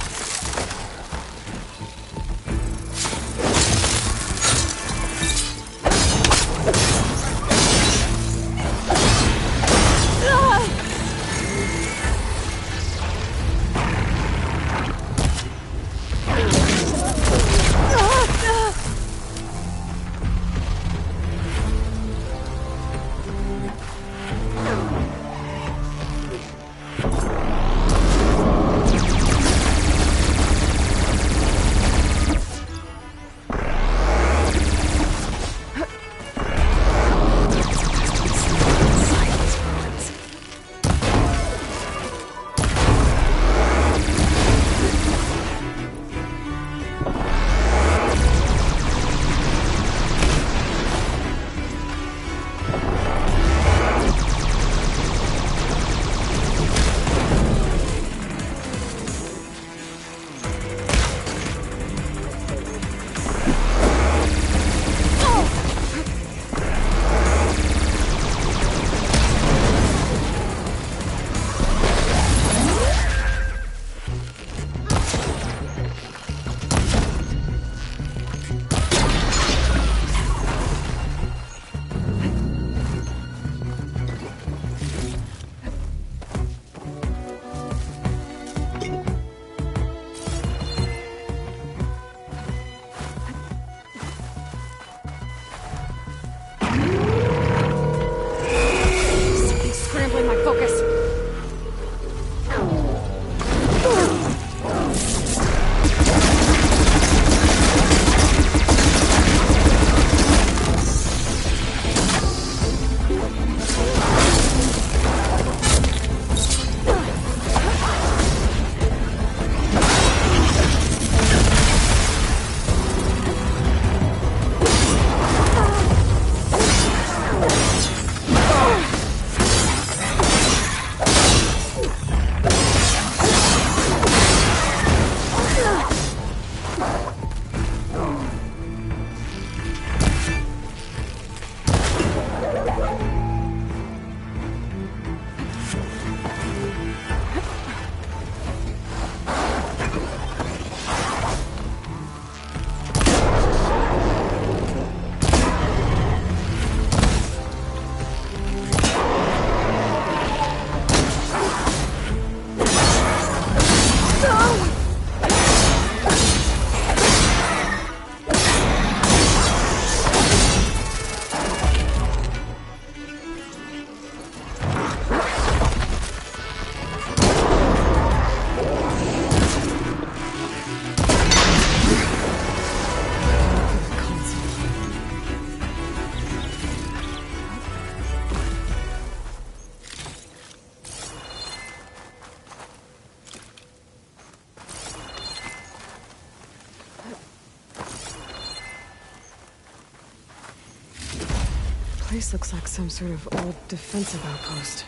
Place looks like some sort of old defensive outpost.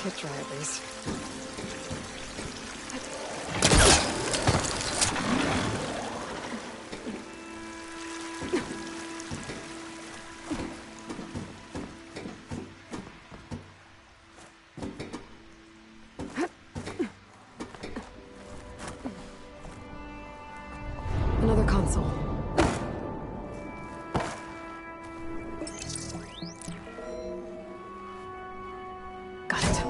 Kit dry at least. Another console. Got it.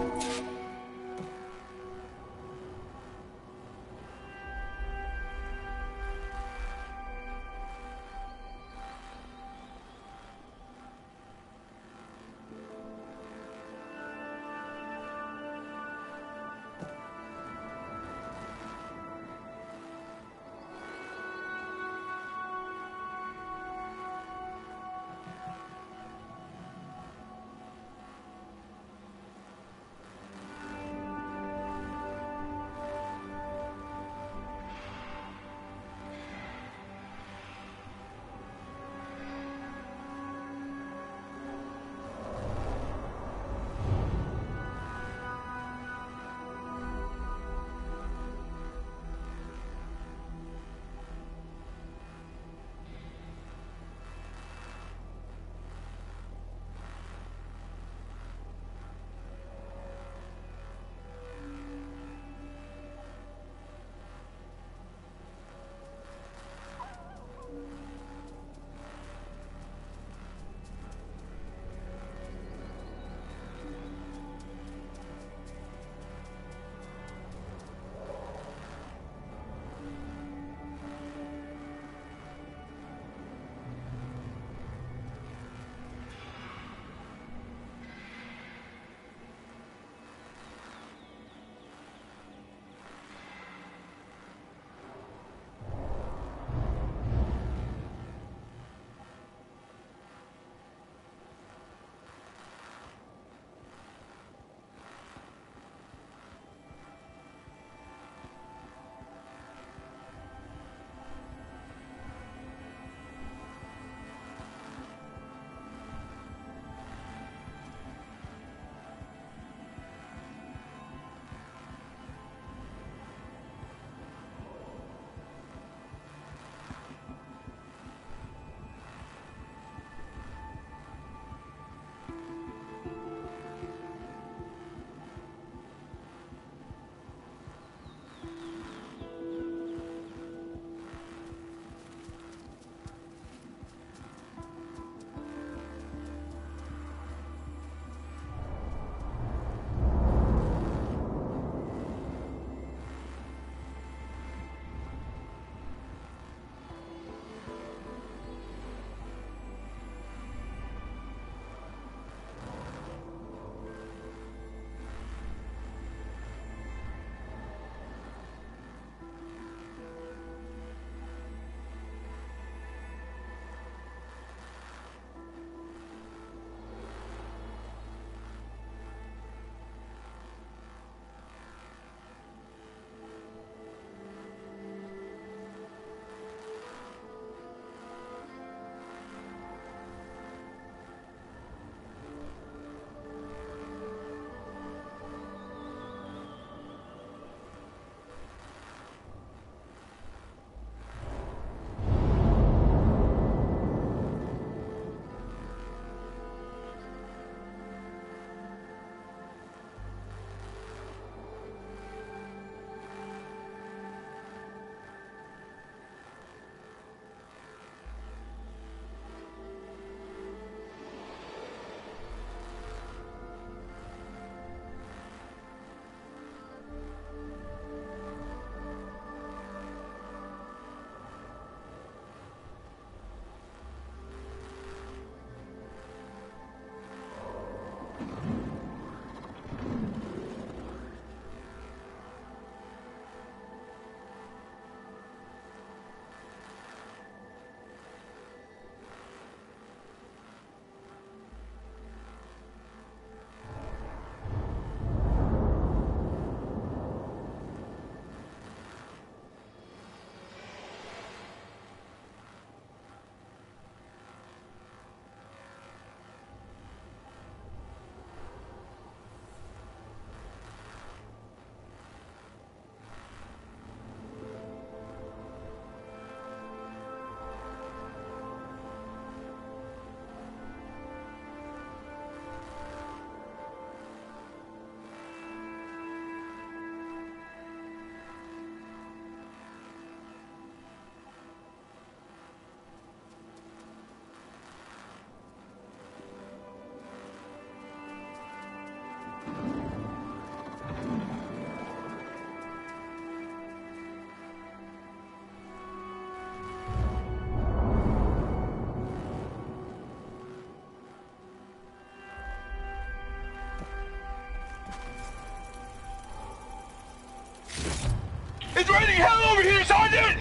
It's raining hell over here, Sergeant!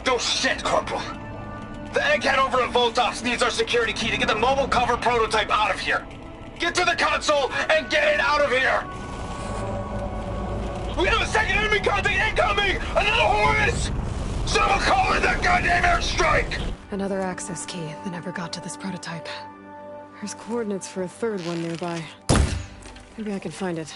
No shit, Corporal. The egghead over at Voltos needs our security key to get the mobile cover prototype out of here. Get to the console and get it out of here! We have a second enemy contact incoming! Another Horus! Someone call in that goddamn airstrike! Another access key that never got to this prototype. There's coordinates for a third one nearby. Maybe I can find it.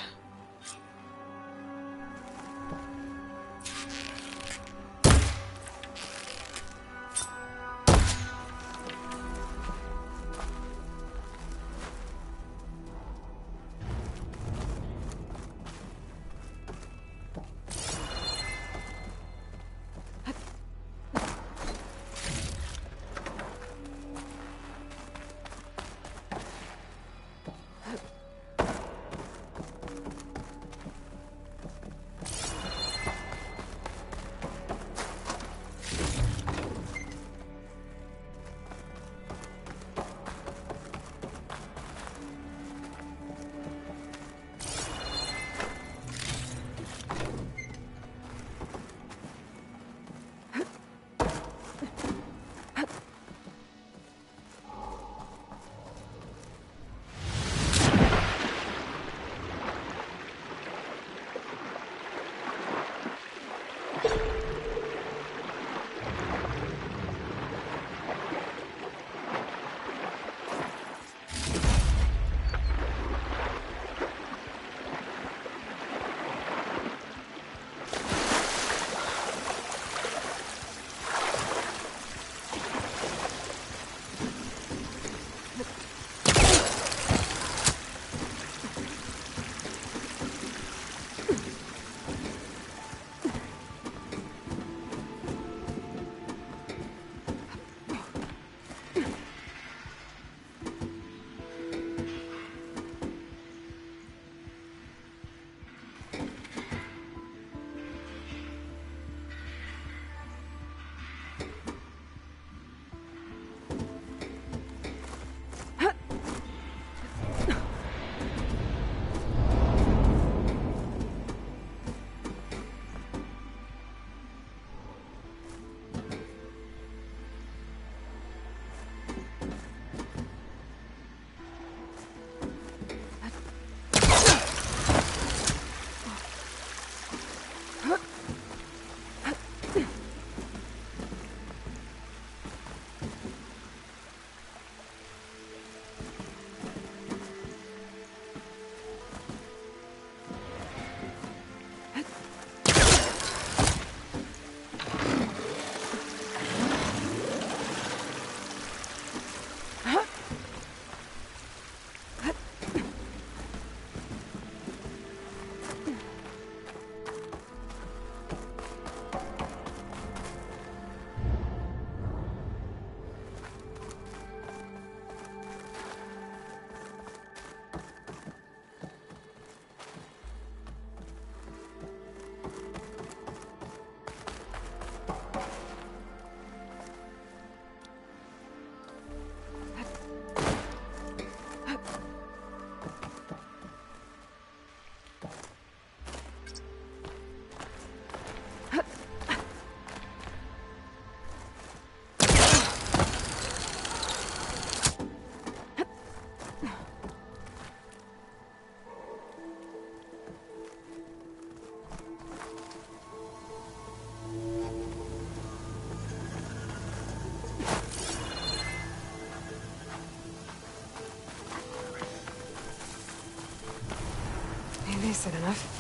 Decent enough.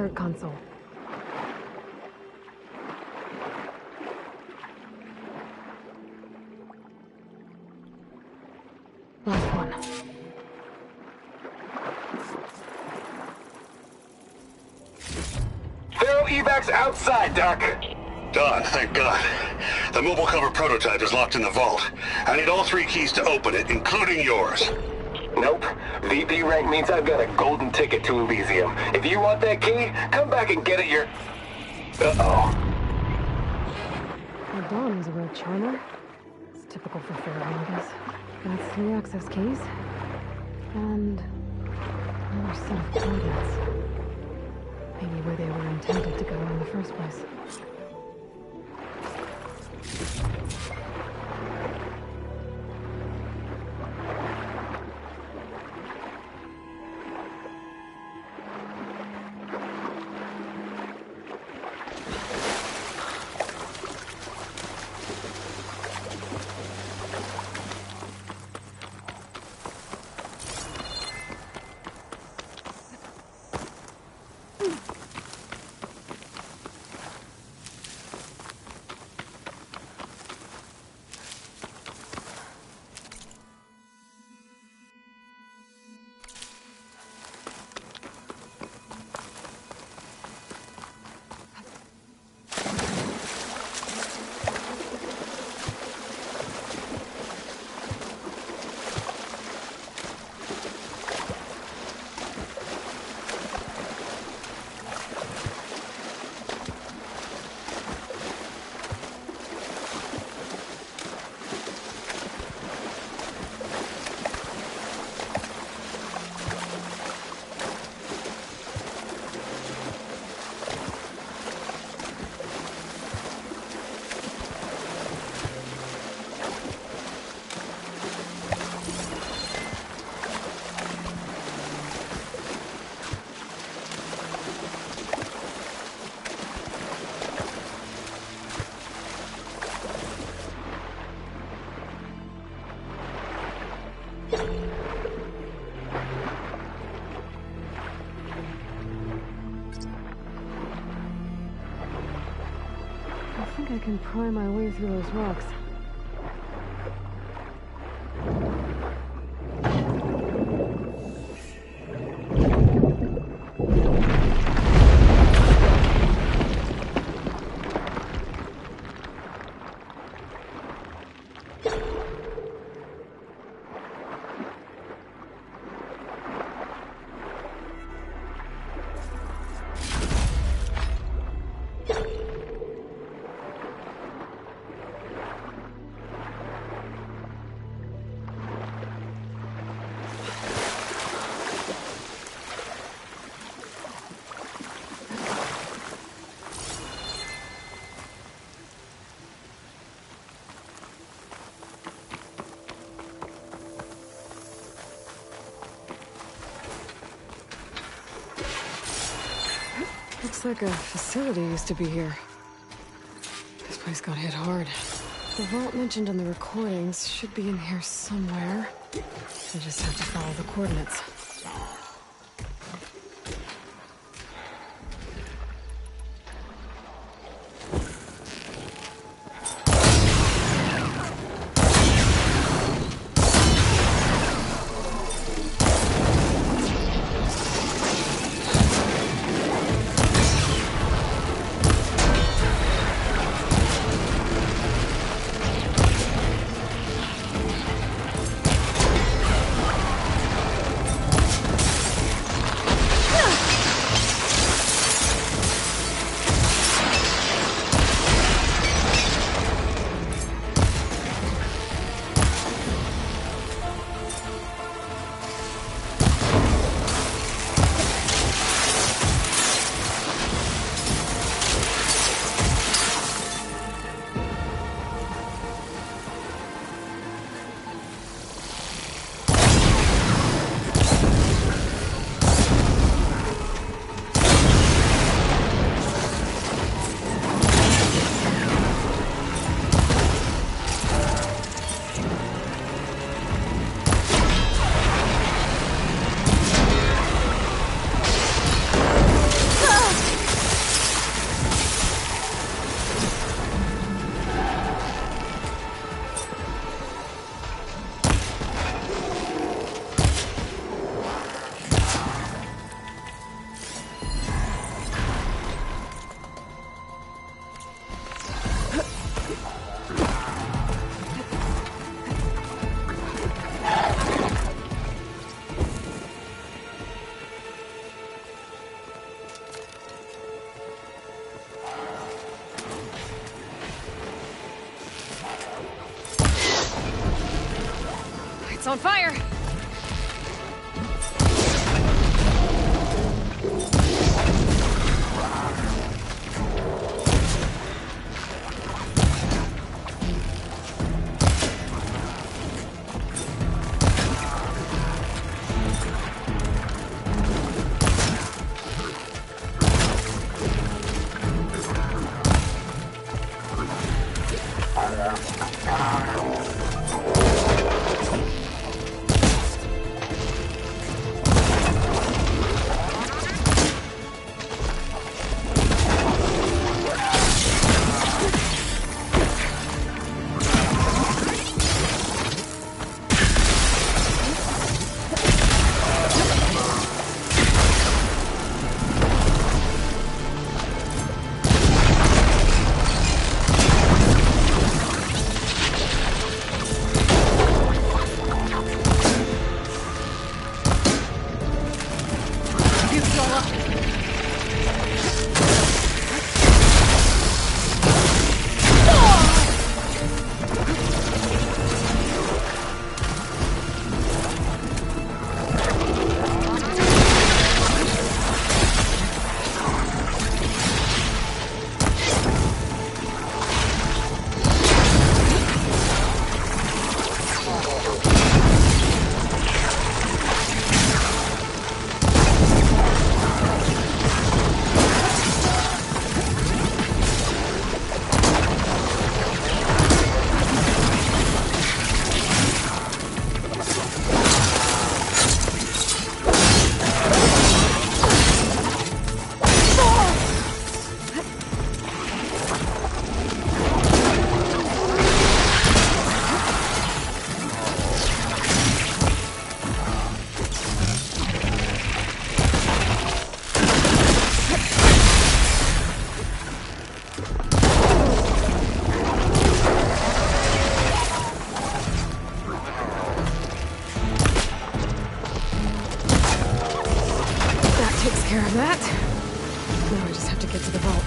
turret console. Last one. They're evacs outside, Doc. Done, thank God. The mobile cover prototype is locked in the vault. I need all 3 keys to open it, including yours. Nope. VP rank means I've got a golden ticket to Elysium. If you want that key, come back and get it Uh-oh. Well, Dawn was a real charmer. It's typical for Fairhaven, I guess. Got 3 access keys. And another set of coordinates. Maybe where they were intended to go in the first place. I think I can pry my way through those rocks. Looks like a facility used to be here. This place got hit hard. The vault mentioned on the recordings should be in here somewhere. I just have to follow the coordinates. It's on fire! Care of that. Now I just have to get to the vault.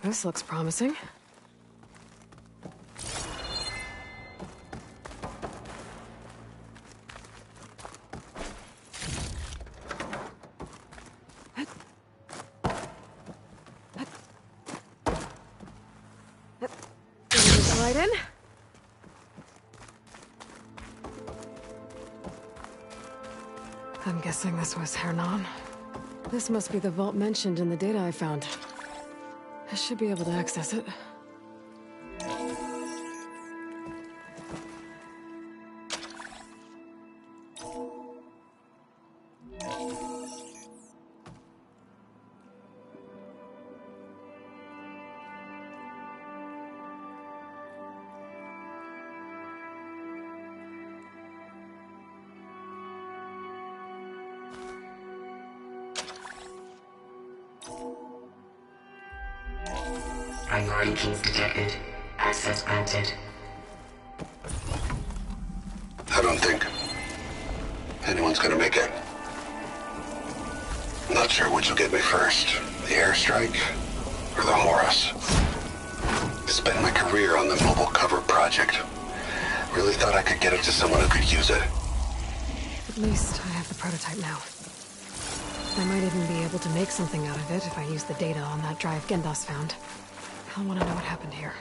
This looks promising. Right in. I'm guessing this was Hernan. This must be the vault mentioned in the data I found. I should be able to access it. Priority keys detected. Access granted. I don't think anyone's gonna make it. I'm not sure which will get me first. The airstrike or the Horus. I spent my career on the mobile cover project. Really thought I could get it to someone who could use it. At least I have the prototype now. I might even be able to make something out of it if I use the data on that drive Gendas found. I'll want to know what happened here.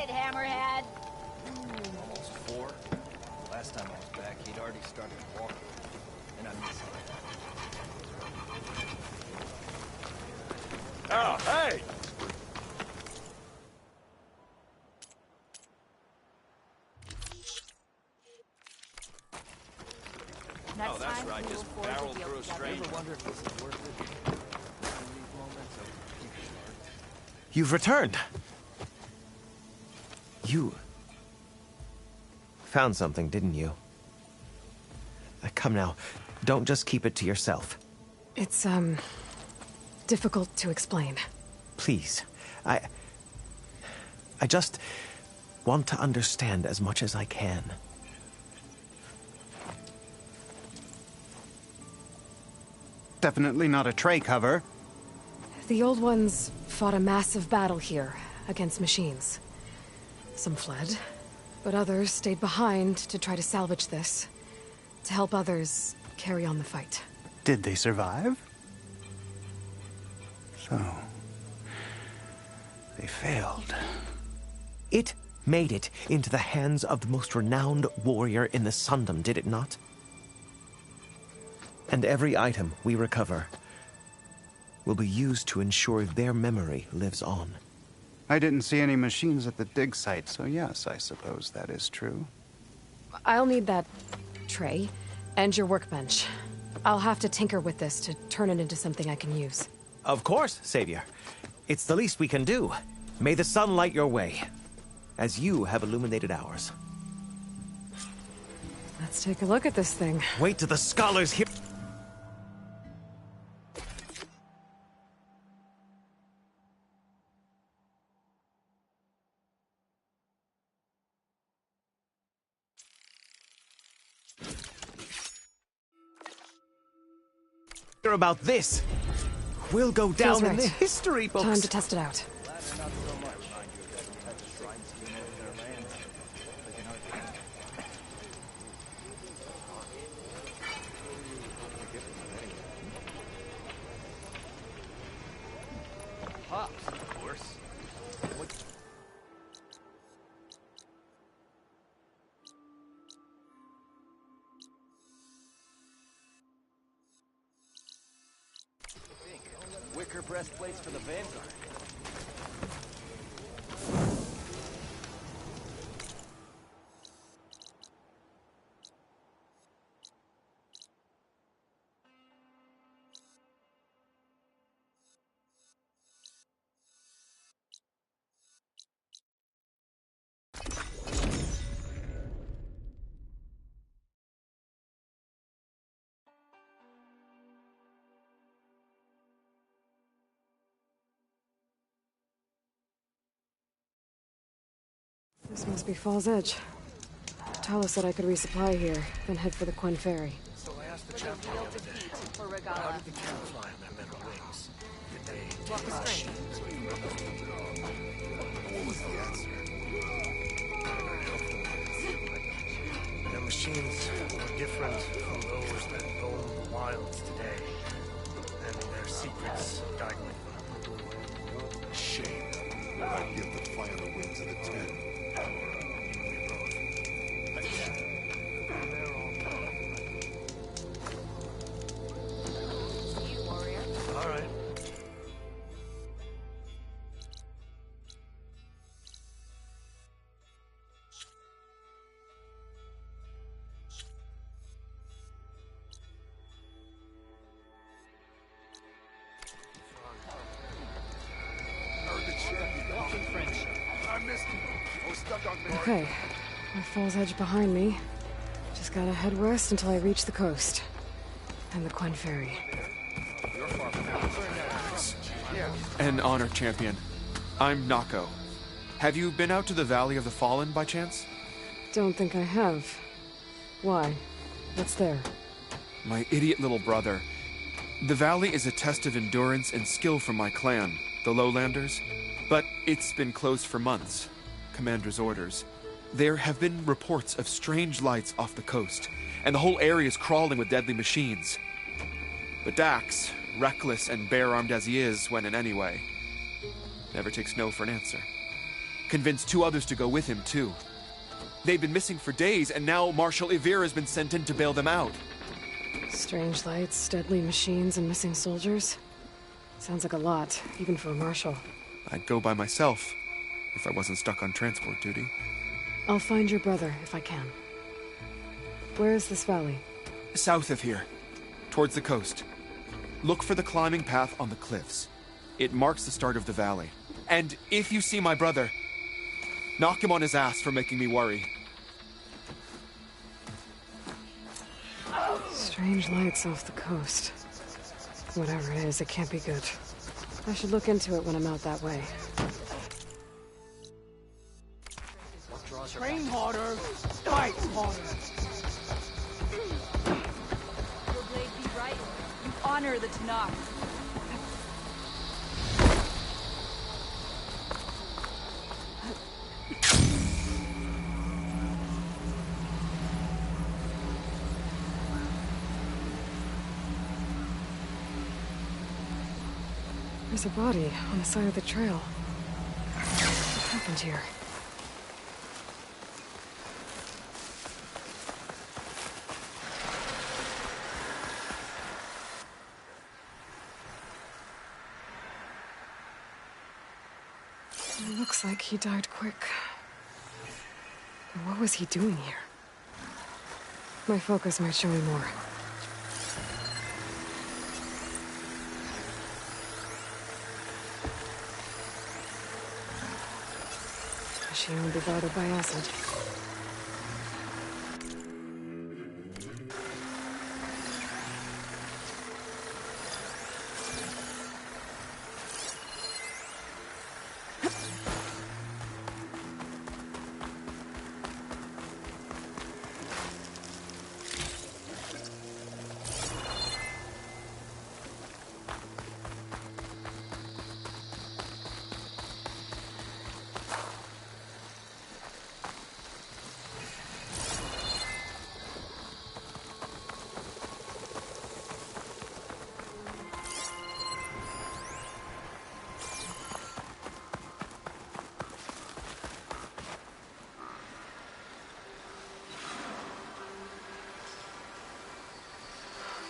it, Hammerhead. Almost 4. Last time I was back, he'd already started walking. And I missed him. Oh, hey! Next that's time, right, we will just forge a barrel deal through a together. stranger. Ever wonder if this is worth it? In these moments, I keep short. You've returned. You found something, didn't you? Come now, don't just keep it to yourself. It's, difficult to explain. Please, I just want to understand as much as I can. Definitely not a tray cover. The Old Ones fought a massive battle here against machines. Some fled, but others stayed behind to try to salvage this, to help others carry on the fight. Did they survive? So, they failed. It made it into the hands of the most renowned warrior in the Sundom, did it not? And every item we recover will be used to ensure their memory lives on. I didn't see any machines at the dig site, so yes, I suppose that is true. I'll need that tray and your workbench. I'll have to tinker with this to turn it into something I can use. Of course, Savior. It's the least we can do. May the sun light your way, as you have illuminated ours. Let's take a look at this thing. Wait till the scholars hear... about this. We'll go down Feels in right. the history books. Time to test it out. Pops, of course. Wicker breastplates for the Vanguard. This must be Fall's Edge. Tala said I could resupply here, then head for the Quen Ferry. So I asked the chaplain the other day, how did the cat fly on their metal wings? Did they Walk take us straight. machines? What was the answer? The machines were different from those that roam the wilds today. And their secrets died with them. Shame. I give the fire the wings of the 10. All right. Okay, with Fall's Edge behind me, just gotta head west until I reach the coast. And the Quen Ferry. An honor, champion. I'm Nako. Have you been out to the Valley of the Fallen by chance? Don't think I have. Why? What's there? My idiot little brother. The valley is a test of endurance and skill for my clan, the Lowlanders. But it's been closed for months. Commander's orders. There have been reports of strange lights off the coast, and the whole area is crawling with deadly machines. But Dax, reckless and bare-armed as he is, went in anyway. Never takes no for an answer. Convinced 2 others to go with him, too. They've been missing for days, and now Marshal Ivir has been sent in to bail them out. Strange lights, deadly machines, and missing soldiers. Sounds like a lot, even for a marshal. I'd go by myself, if I wasn't stuck on transport duty. I'll find your brother, if I can. Where is this valley? South of here, towards the coast. Look for the climbing path on the cliffs. It marks the start of the valley. And if you see my brother, knock him on his ass for making me worry. Strange lights off the coast. Whatever it is, it can't be good. I should look into it when I'm out that way. Train harder, fight harder. Your blade be right. You honor the Tanakh. There's a body on the side of the trail. What happened here? It looks like he died quick. But what was he doing here? My focus might show me more. She won't be bothered by acid.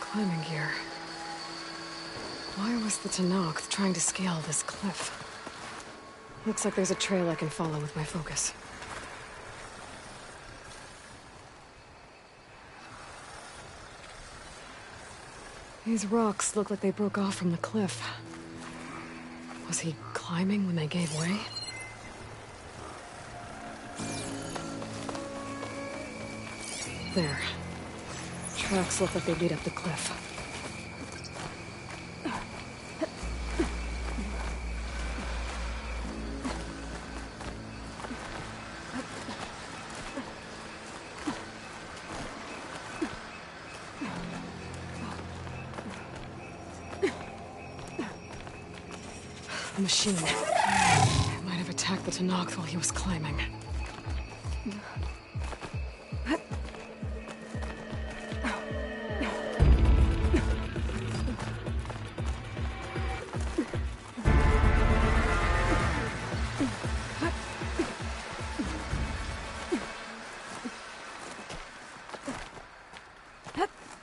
Climbing gear. Why was the Tanakh trying to scale this cliff? Looks like there's a trail I can follow with my focus. These rocks look like they broke off from the cliff. Was he climbing when they gave way? There. Tracks look like they lead up the cliff. The machine. It might have attacked the Tanakh while he was climbing.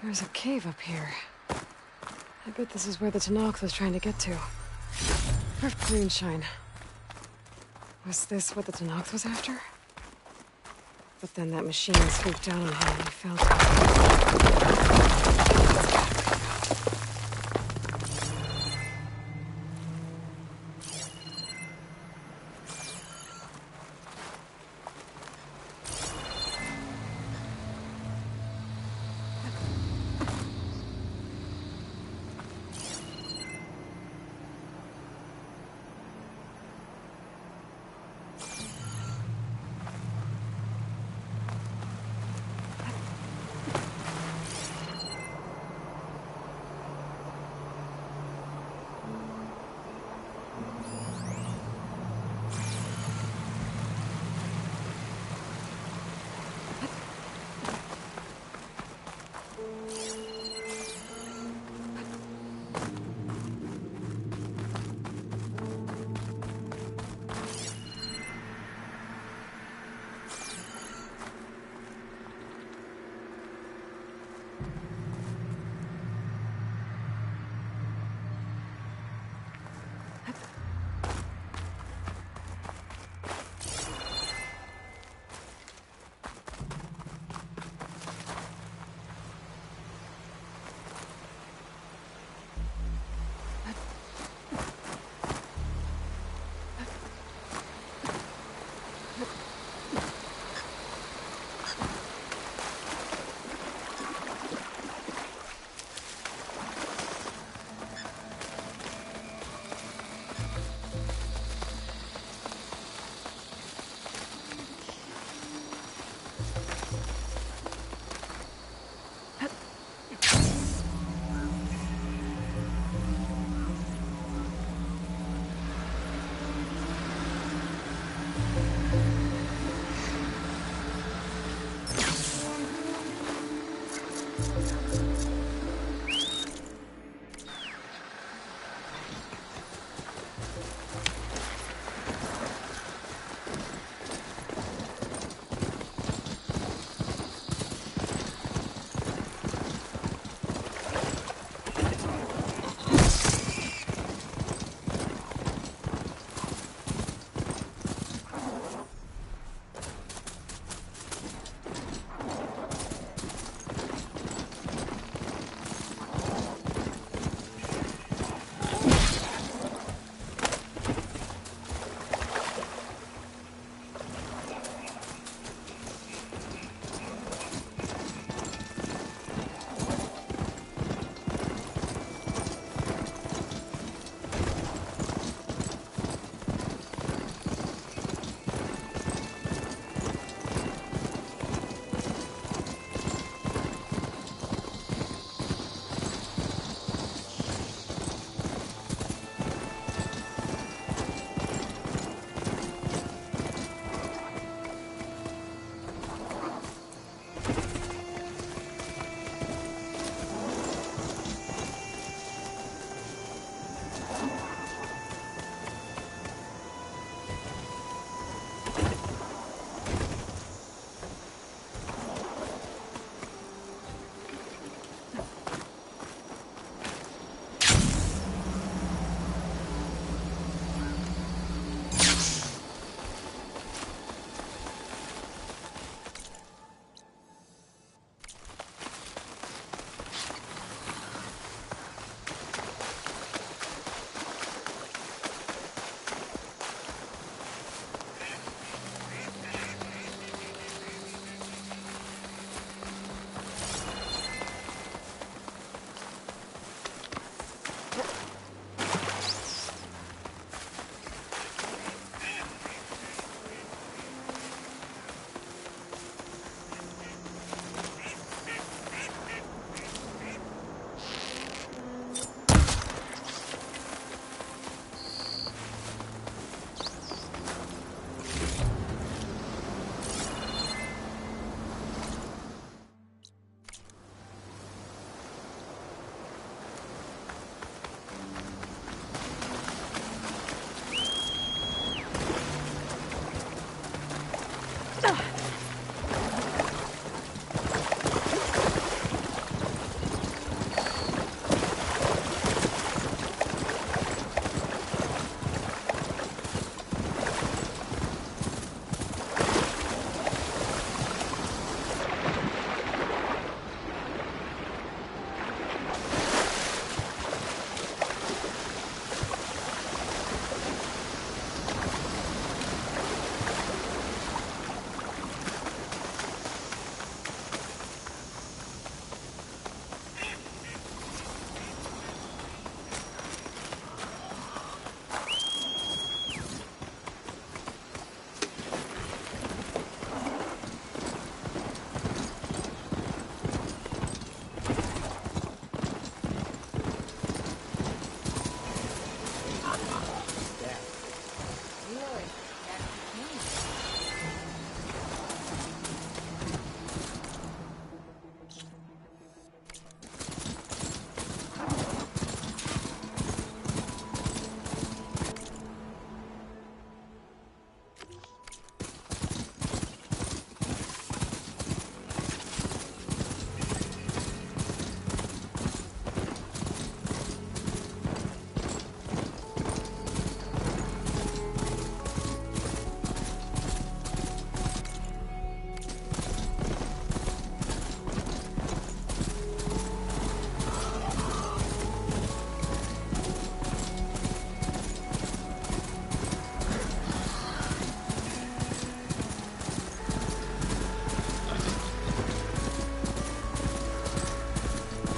There's a cave up here. I bet this is where the Tanakh was trying to get to. Perfect green shine. Was this what the Tanakh was after? But then that machine swooped down on him and he fell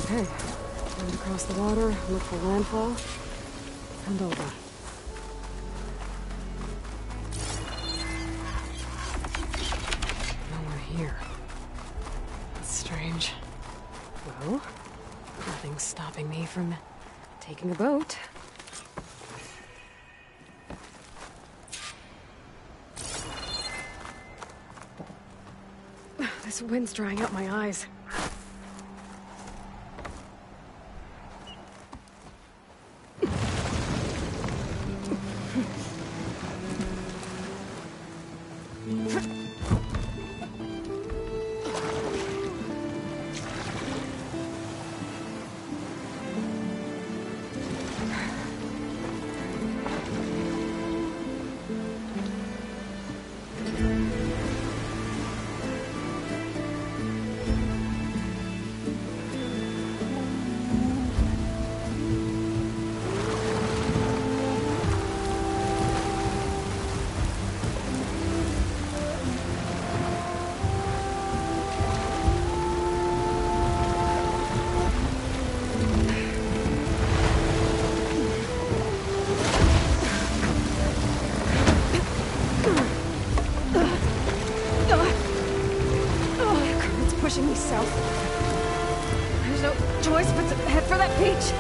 Okay, time to cross the water, look for landfall, and over. No one here. That's strange. Well, nothing's stopping me from taking a boat. This wind's drying out my eyes. pushing me south. There's no choice but to head for that beach.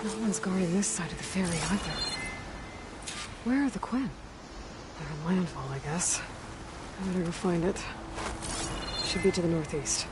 No one's guarding this side of the ferry either. Where are the Quinn? They're in landfall, I guess. I better go find it. Should be to the northeast.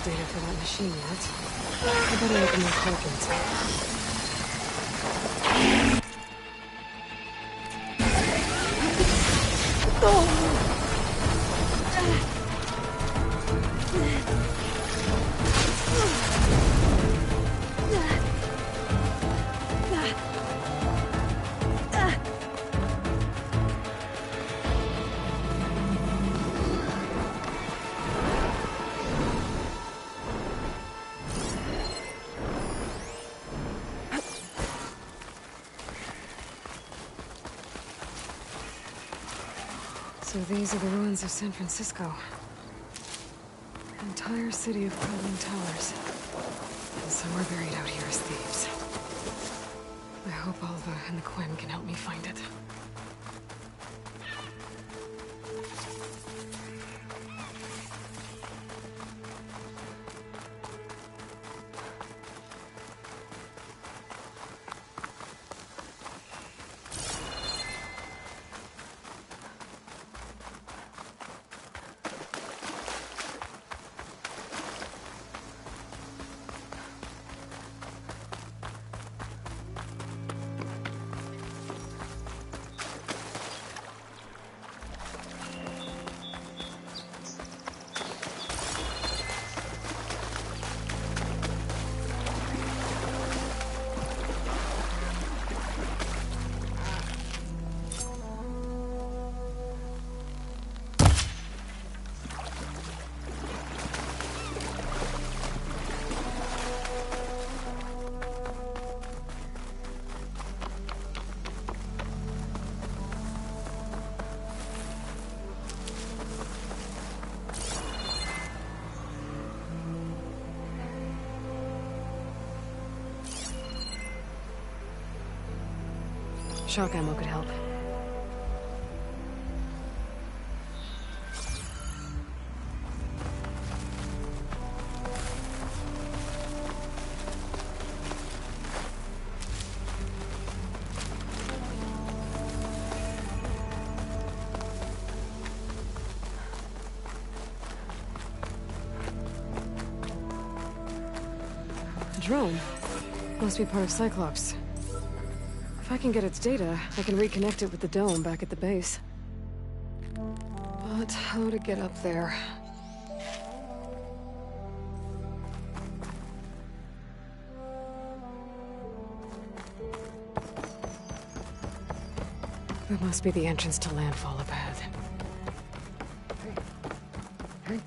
Data for that machine yet. I better open the tokens. So these are the ruins of San Francisco. An entire city of crumbling towers. And some are buried out here as thieves. I hope Alva and the Quinn can help me find it. Shock ammo could help. A drone. Must be part of Cyclops. If I can get its data, I can reconnect it with the dome back at the base. But how to get up there? That must be the entrance to landfall up ahead. Hey.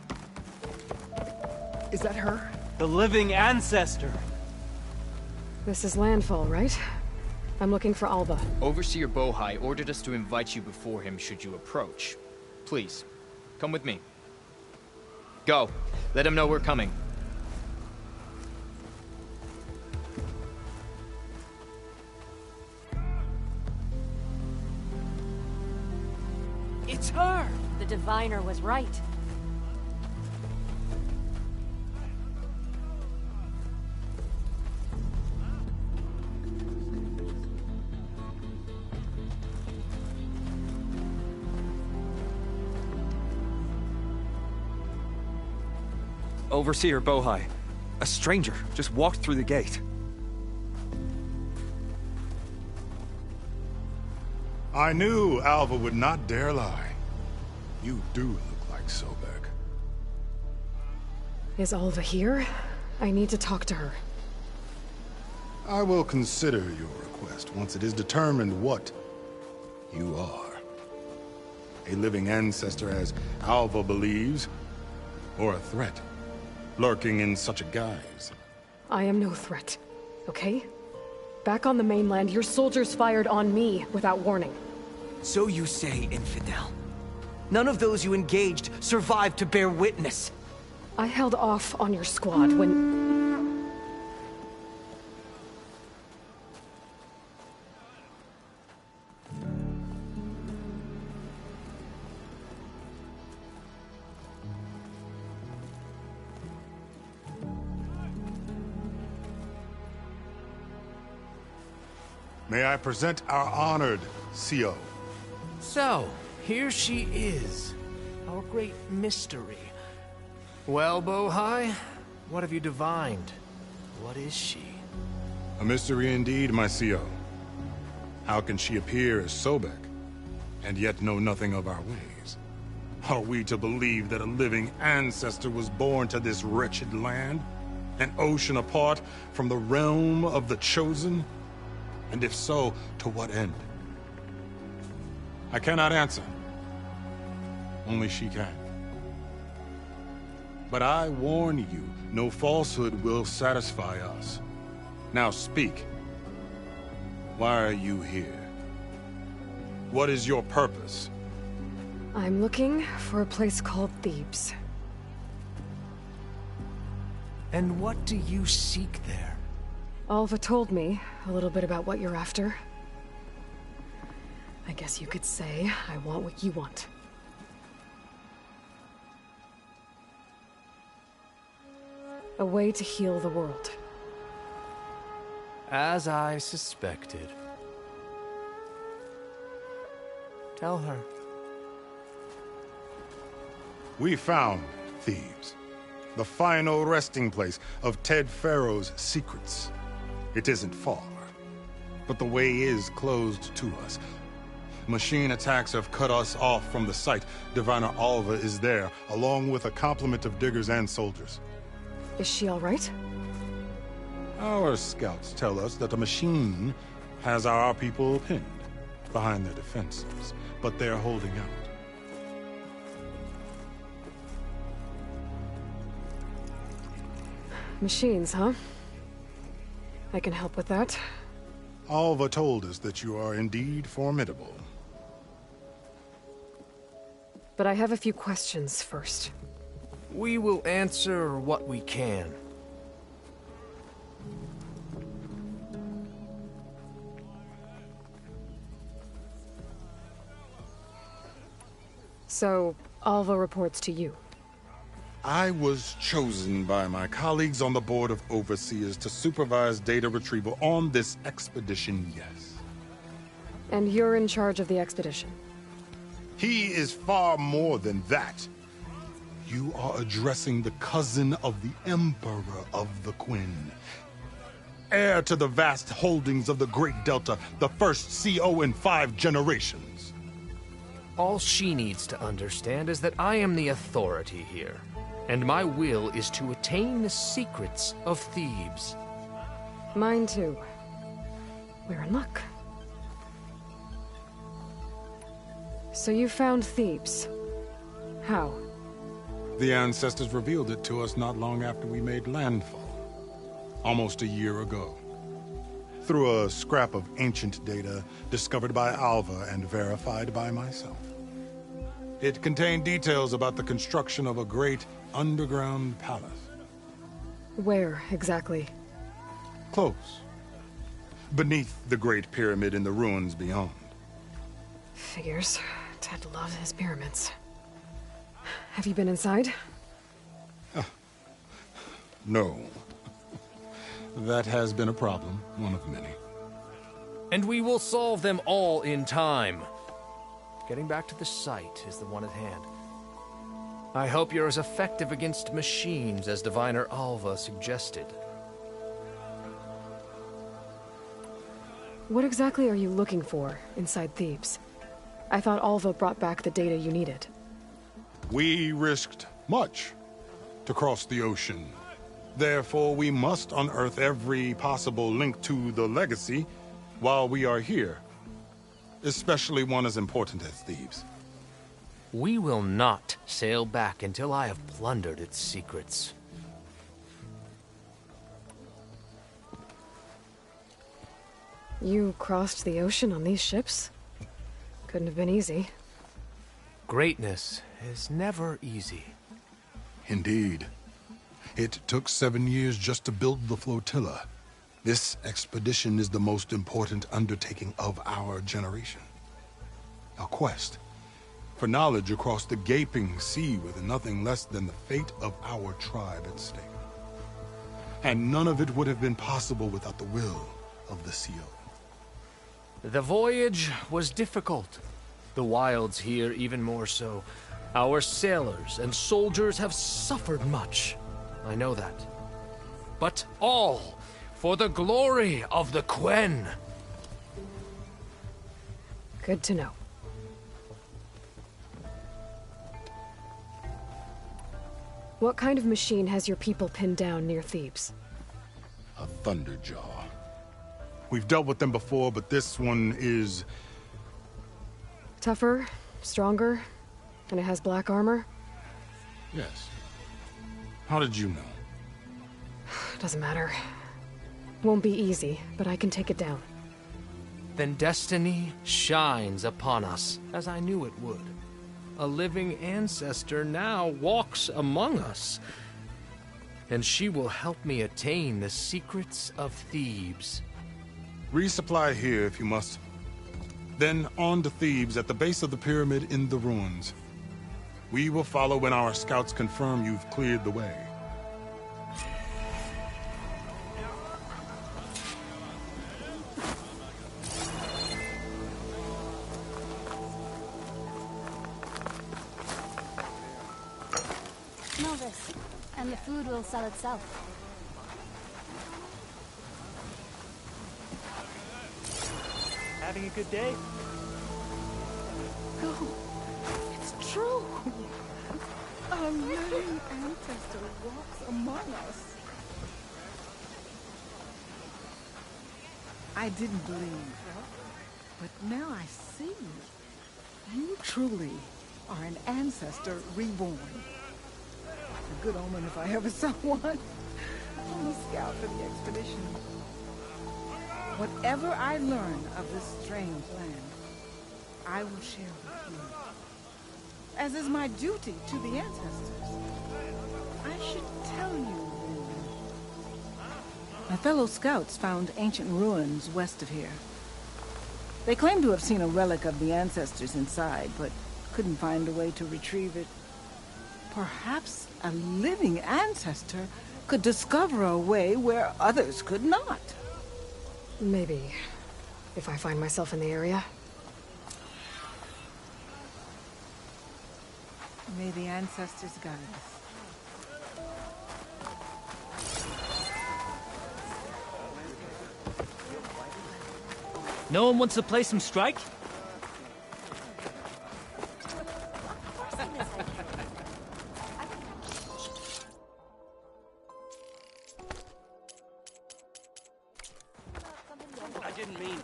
Is that her? The living ancestor! This is landfall, right? I'm looking for Alba. Overseer Bohai ordered us to invite you before him should you approach. Please, come with me. Go. Let him know we're coming. It's her! The diviner was right. Overseer Bohai. A stranger just walked through the gate. I knew Alva would not dare lie. You do look like Sobek. Is Alva here? I need to talk to her. I will consider your request once it is determined what you are. A living ancestor, as Alva believes, or a threat, lurking in such a guise. I am no threat, okay? Back on the mainland, your soldiers fired on me without warning. So you say, infidel. None of those you engaged survived to bear witness. I held off on your squad when... May I present our honored CO. So, here she is. Our great mystery. Well, Bohai, what have you divined? What is she? A mystery indeed, my CO. How can she appear as Sobek, and yet know nothing of our ways? Are we to believe that a living ancestor was born to this wretched land? An ocean apart from the realm of the Chosen? And if so, to what end? I cannot answer. Only she can. But I warn you, no falsehood will satisfy us. Now speak. Why are you here? What is your purpose? I'm looking for a place called Thebes. And what do you seek there? Alva told me a little bit about what you're after. I guess you could say I want what you want. A way to heal the world. As I suspected. Tell her. We found Thebes, the final resting place of Ted Pharaoh's secrets. It isn't far, but the way is closed to us. Machine attacks have cut us off from the site. Diviner Alva is there, along with a complement of diggers and soldiers. Is she all right? Our scouts tell us that a machine has our people pinned behind their defenses, but they're holding out. Machines, huh? I can help with that. Alva told us that you are indeed formidable. But I have a few questions first. We will answer what we can. So, Alva reports to you. I was chosen by my colleagues on the Board of Overseers to supervise data retrieval on this expedition, yes. And you're in charge of the expedition? He is far more than that. You are addressing the cousin of the Emperor of the Quinn. Heir to the vast holdings of the Great Delta, the first CO in 5 generations. All she needs to understand is that I am the authority here. And my will is to attain the secrets of Thebes. Mine too. We're in luck. So you found Thebes. How? The ancestors revealed it to us not long after we made landfall. Almost a year ago. Through a scrap of ancient data discovered by Alva and verified by myself. It contained details about the construction of a great underground palace. Where, exactly? Close. Beneath the Great Pyramid in the ruins beyond. Figures. Ted loves his pyramids. Have you been inside? No. That has been a problem, one of many. And we will solve them all in time. Getting back to the site is the one at hand. I hope you're as effective against machines as Diviner Alva suggested. What exactly are you looking for inside Thebes? I thought Alva brought back the data you needed. We risked much to cross the ocean. Therefore, we must unearth every possible link to the legacy while we are here. Especially one as important as Thebes. We will not sail back until I have plundered its secrets. You crossed the ocean on these ships? Couldn't have been easy. Greatness is never easy. Indeed. It took 7 years just to build the flotilla. This expedition is the most important undertaking of our generation. A quest for knowledge across the gaping sea with nothing less than the fate of our tribe at stake. And none of it would have been possible without the will of the CO. The voyage was difficult. The wilds here even more so. Our sailors and soldiers have suffered much. I know that. But all for the glory of the Quen. Good to know. What kind of machine has your people pinned down near Thebes? A Thunderjaw. We've dealt with them before, but this one is... Tougher, stronger, and it has black armor? Yes. How did you know? Doesn't matter. Won't be easy, but I can take it down. Then destiny shines upon us, as I knew it would. A living ancestor now walks among us. And she will help me attain the secrets of Thebes. Resupply here if you must. Then on to Thebes at the base of the pyramid in the ruins. We will follow when our scouts confirm you've cleared the way. Smell this, and the food will sell itself. Having a good day? Oh, it's true. A living ancestor walks among us. I didn't believe, but now I see. You truly are an ancestor reborn. A good omen if I ever saw one. I'm a scout for the expedition. Whatever I learn of this strange land, I will share with you. As is my duty to the ancestors. I should tell you. My fellow scouts found ancient ruins west of here. They claim to have seen a relic of the ancestors inside, but couldn't find a way to retrieve it. Perhaps a living ancestor could discover a way where others could not. Maybe. If I find myself in the area. May the ancestors guide us. No one wants to play some strike? I didn't mean...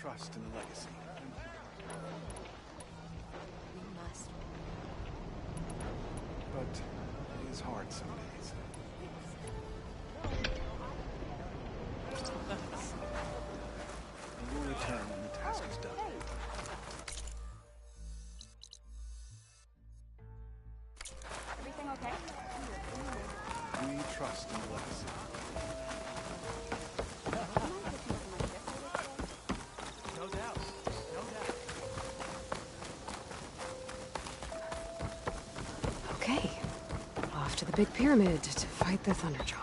trust in the legacy. We must. But it is hard some days. We will return when the task is done. Everything okay? We trust in the legacy. No doubt. No doubt. Okay. Off to the big pyramid to fight the Thunderjaw.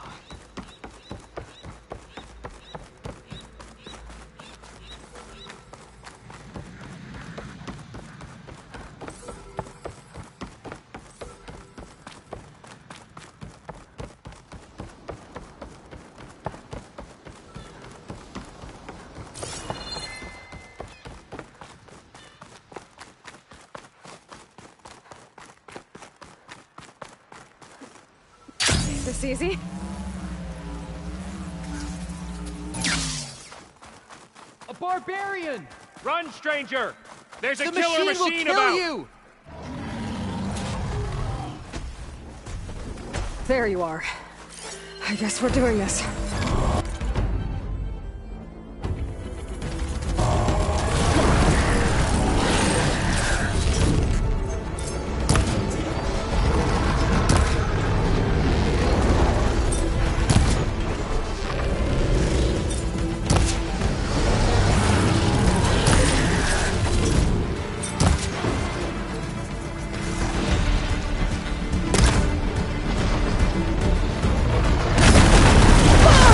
This easy? A barbarian! Run, stranger! There's a The killer machine will machine kill about! you! There you are. I guess we're doing this. Ah!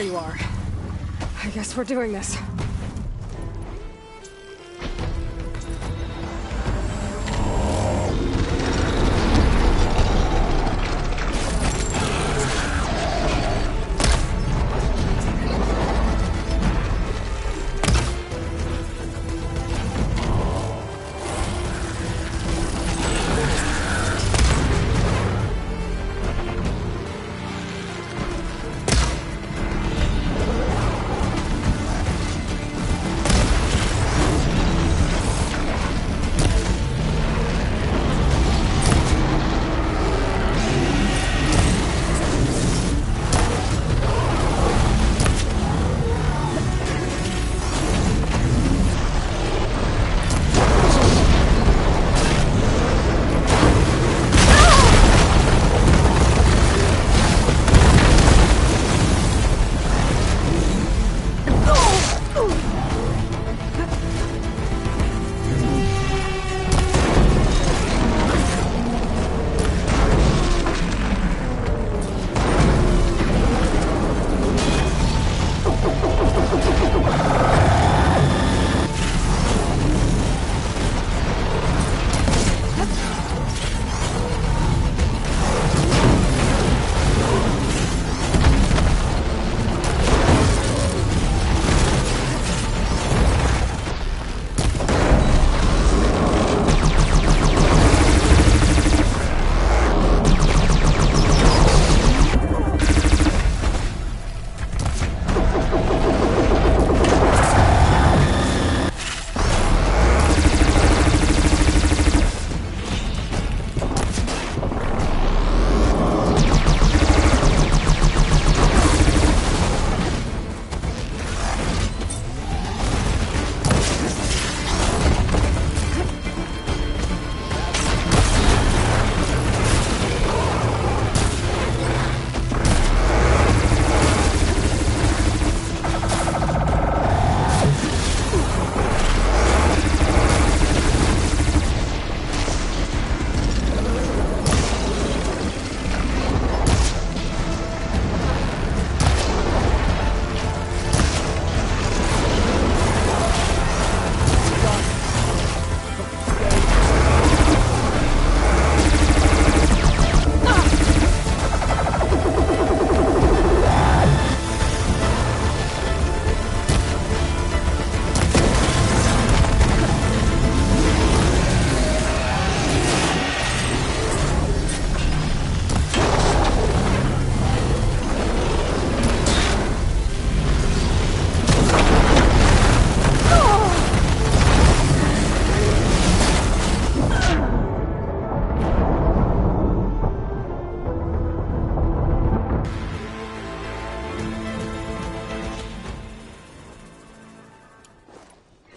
There you are. I guess we're doing this.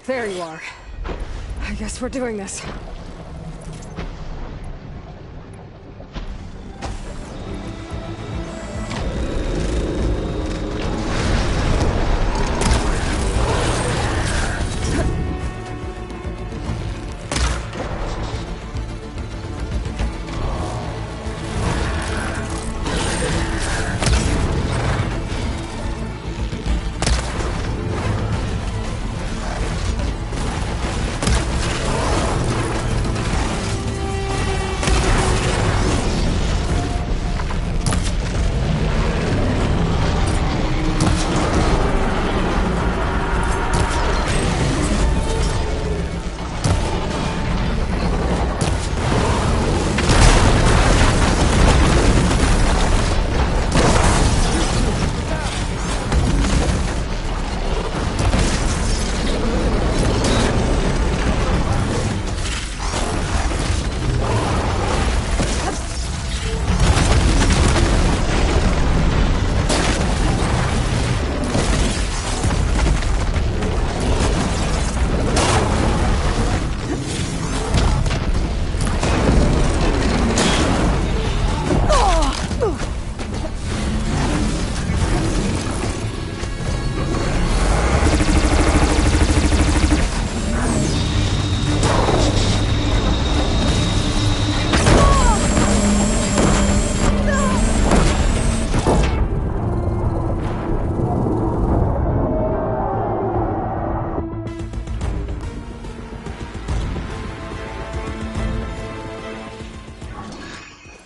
There you are. I guess we're doing this.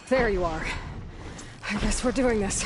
There you are. I guess we're doing this.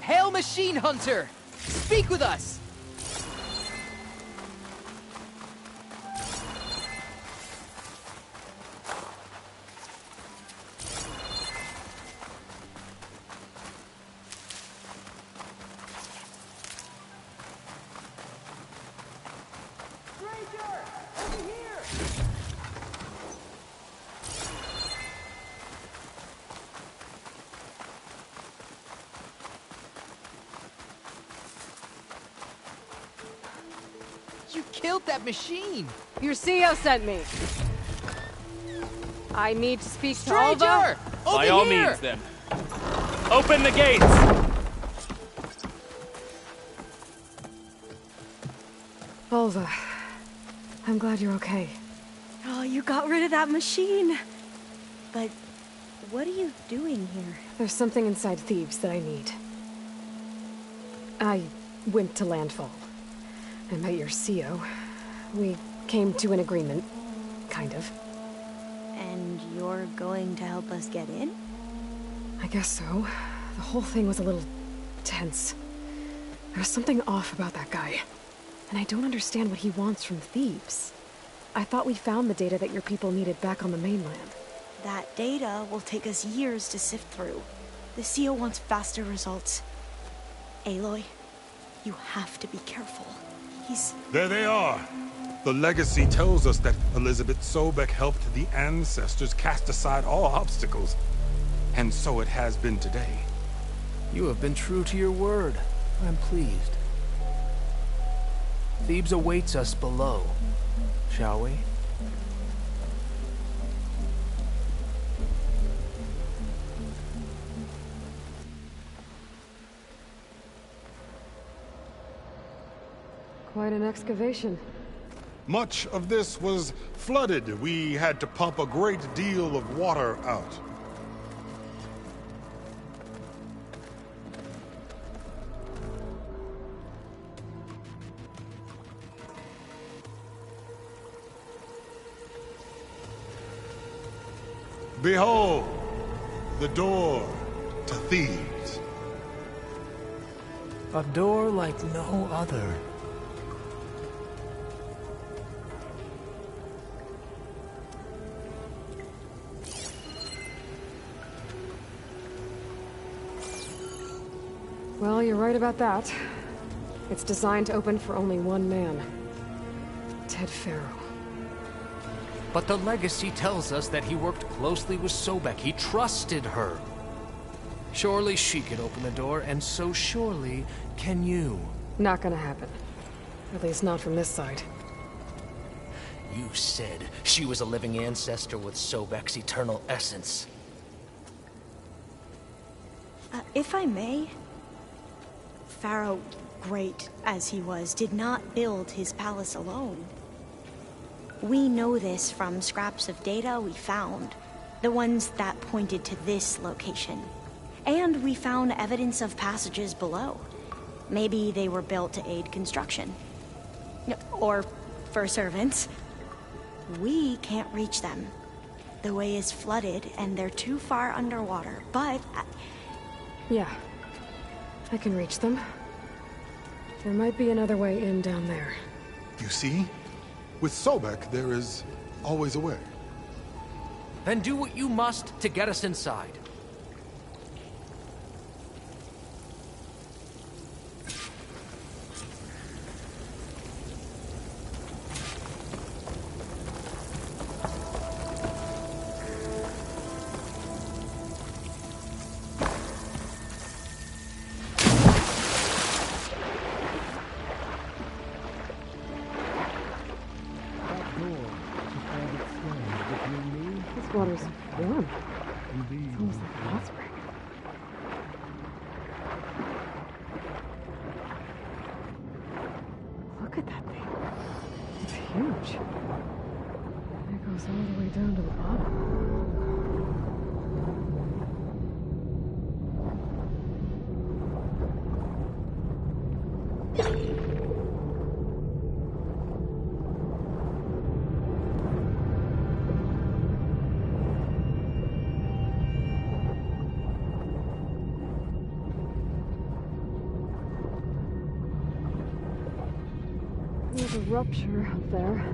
Hail, Machine Hunter! Speak with us! You killed that machine! Your CEO sent me. I need to speak to Stranger! Alva. Over By all here! means, then. Open the gates! Alva, I'm glad you're okay. Oh, you got rid of that machine. But what are you doing here? There's something inside Thebes that I need. I went to Landfall. I met your CEO. We came to an agreement. Kind of. And you're going to help us get in? I guess so. The whole thing was a little tense. There was something off about that guy. And I don't understand what he wants from Thebes. I thought we found the data that your people needed back on the mainland. That data will take us years to sift through. The CEO wants faster results. Aloy, you have to be careful. There they are. The legacy tells us that Elizabeth Sobek helped the ancestors cast aside all obstacles. And so it has been today. You have been true to your word. I'm pleased. Thebes awaits us below. Shall we? Quite an excavation. Much of this was flooded. We had to pump a great deal of water out. Behold, the door to Thebes. A door like no other. Well, you're right about that. It's designed to open for only one man. Ted Farrow. But the legacy tells us that he worked closely with Sobek. He trusted her. Surely she could open the door, and so surely can you. Not gonna happen. At least not from this side. You said she was a living ancestor with Sobek's eternal essence. If I may, Pharaoh, great as he was, did not build his palace alone. We know this from scraps of data we found, the ones that pointed to this location. And we found evidence of passages below. Maybe they were built to aid construction. Or for servants. We can't reach them. The way is flooded and they're too far underwater, but... Yeah. I can reach them. There might be another way in down there. You see? With Sobek, there is always a way. Then do what you must to get us inside. This water's warm. It's almost like a hot spring. Look at that thing. It's huge. And it goes all the way down to the bottom. a rupture up there.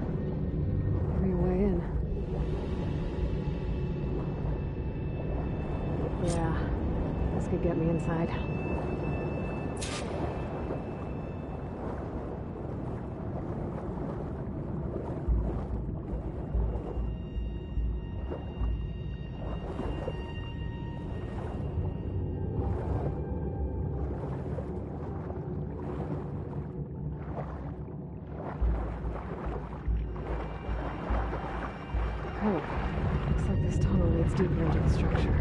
Maybe a way in. Yeah, this could get me inside. Oh, looks like this tunnel leads deeper into the structure.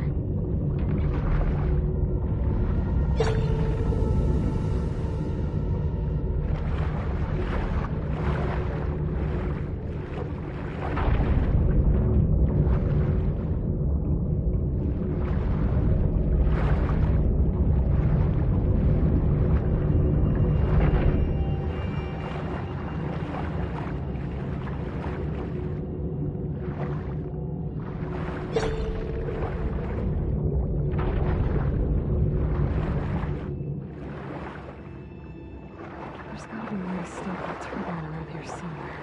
There's gotta be a way to stop the turbine around here somewhere.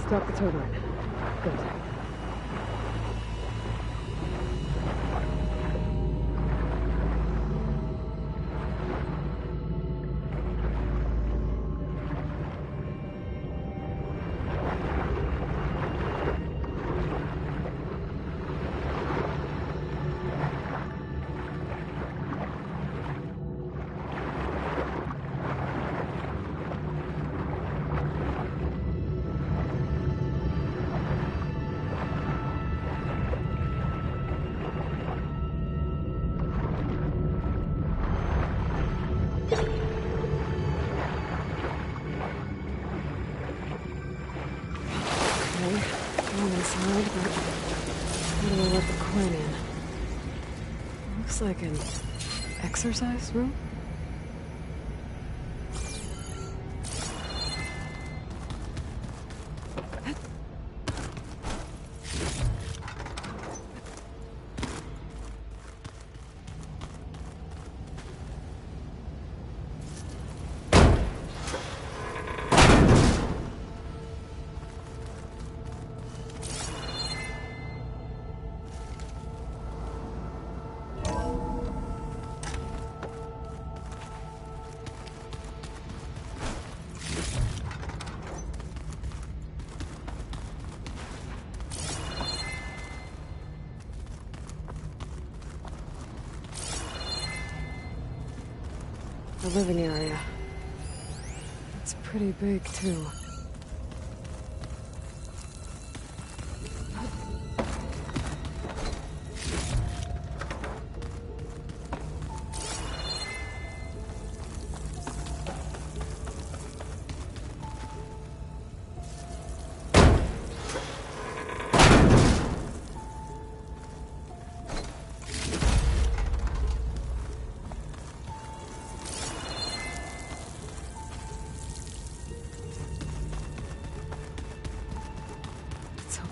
Stop the turbine. Good. Inside, but how do I let the coin in? Looks like an exercise room? The living area. It's pretty big, too.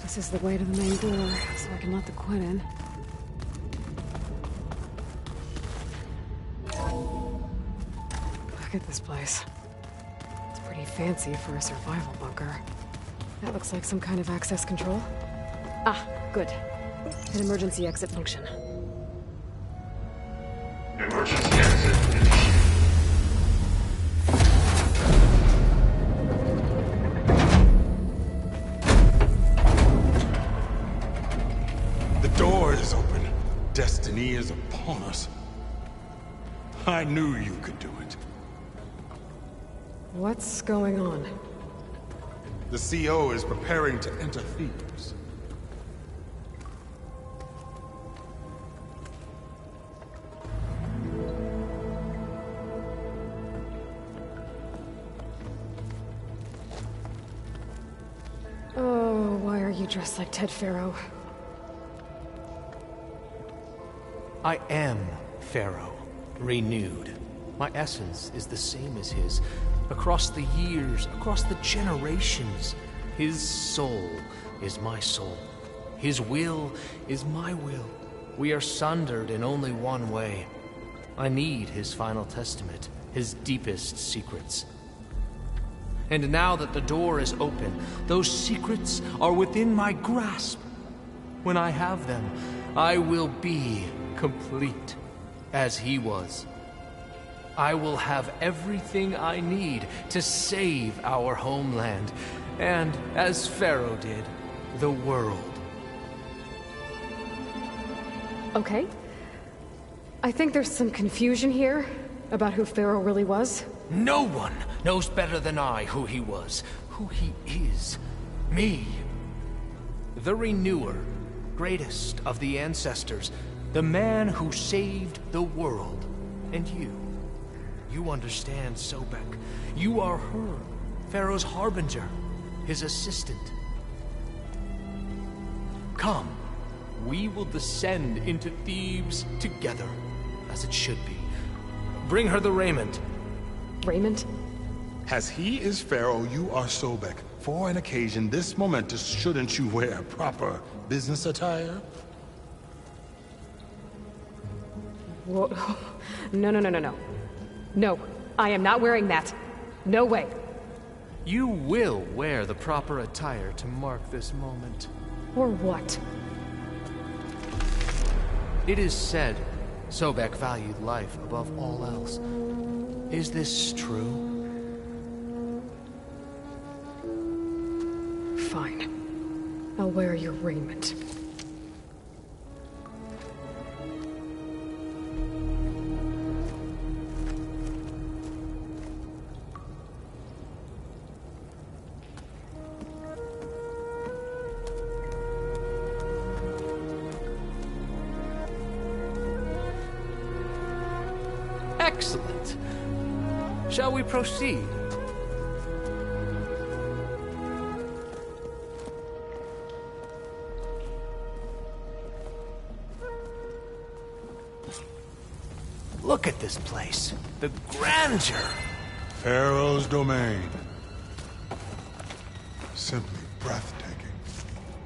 This is the way to the main door, so I can let the Quinn in. Look at this place. It's pretty fancy for a survival bunker. That looks like some kind of access control. Ah, good. An emergency exit function. Emergency exit initiated. The door is open. Destiny is upon us. I knew you could do it. What's going on? The CO is preparing to enter Thebes. Oh, why are you dressed like Ted Pharaoh? I am Pharaoh, renewed. My essence is the same as his. Across the years, across the generations, his soul is my soul. His will is my will. We are sundered in only one way. I need his final testament, his deepest secrets. And now that the door is open, those secrets are within my grasp. When I have them, I will be complete, as he was. I will have everything I need to save our homeland, and, as Pharaoh did, the world. Okay. I think there's some confusion here about who Pharaoh really was. No one knows better than I who he was, who he is. Me. The Renewer, greatest of the ancestors, the man who saved the world. And you. You understand, Sobek. You are her, Pharaoh's harbinger, his assistant. Come, we will descend into Thebes together, as it should be. Bring her the raiment. Raiment? As he is Pharaoh, you are Sobek. For an occasion this momentous, shouldn't you wear proper business attire? Whoa. No. No, I am not wearing that. No way. You will wear the proper attire to mark this moment. Or what? It is said Sobek valued life above all else. Is this true? Fine. I'll wear your raiment. Excellent. Shall we proceed? Look at this place. The grandeur. Pharaoh's domain. Simply breathtaking.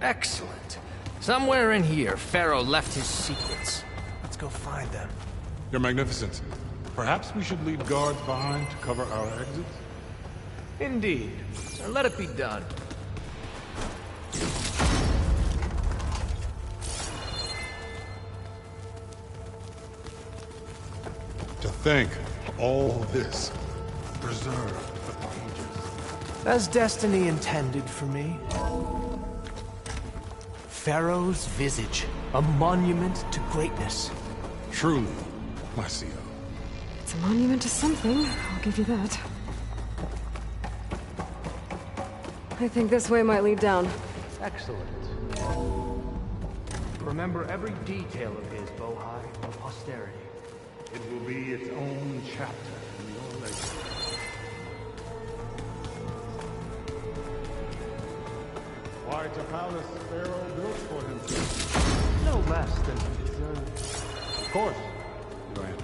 Excellent. Somewhere in here, Pharaoh left his secrets. Let's go find them. Your Magnificence, perhaps we should leave guards behind to cover our exits? Indeed. Let it be done. To think all this preserved for ages. As destiny intended for me. Pharaoh's visage, a monument to greatness. Truly, my CO. It's a monument to something, I'll give you that. I think this way might lead down. Excellent. Remember every detail of his, Bohai, for posterity. It will be its own chapter in your legacy. Quite a palace Pharaoh built for himself. No less than he deserves. Of course, Your Eminence.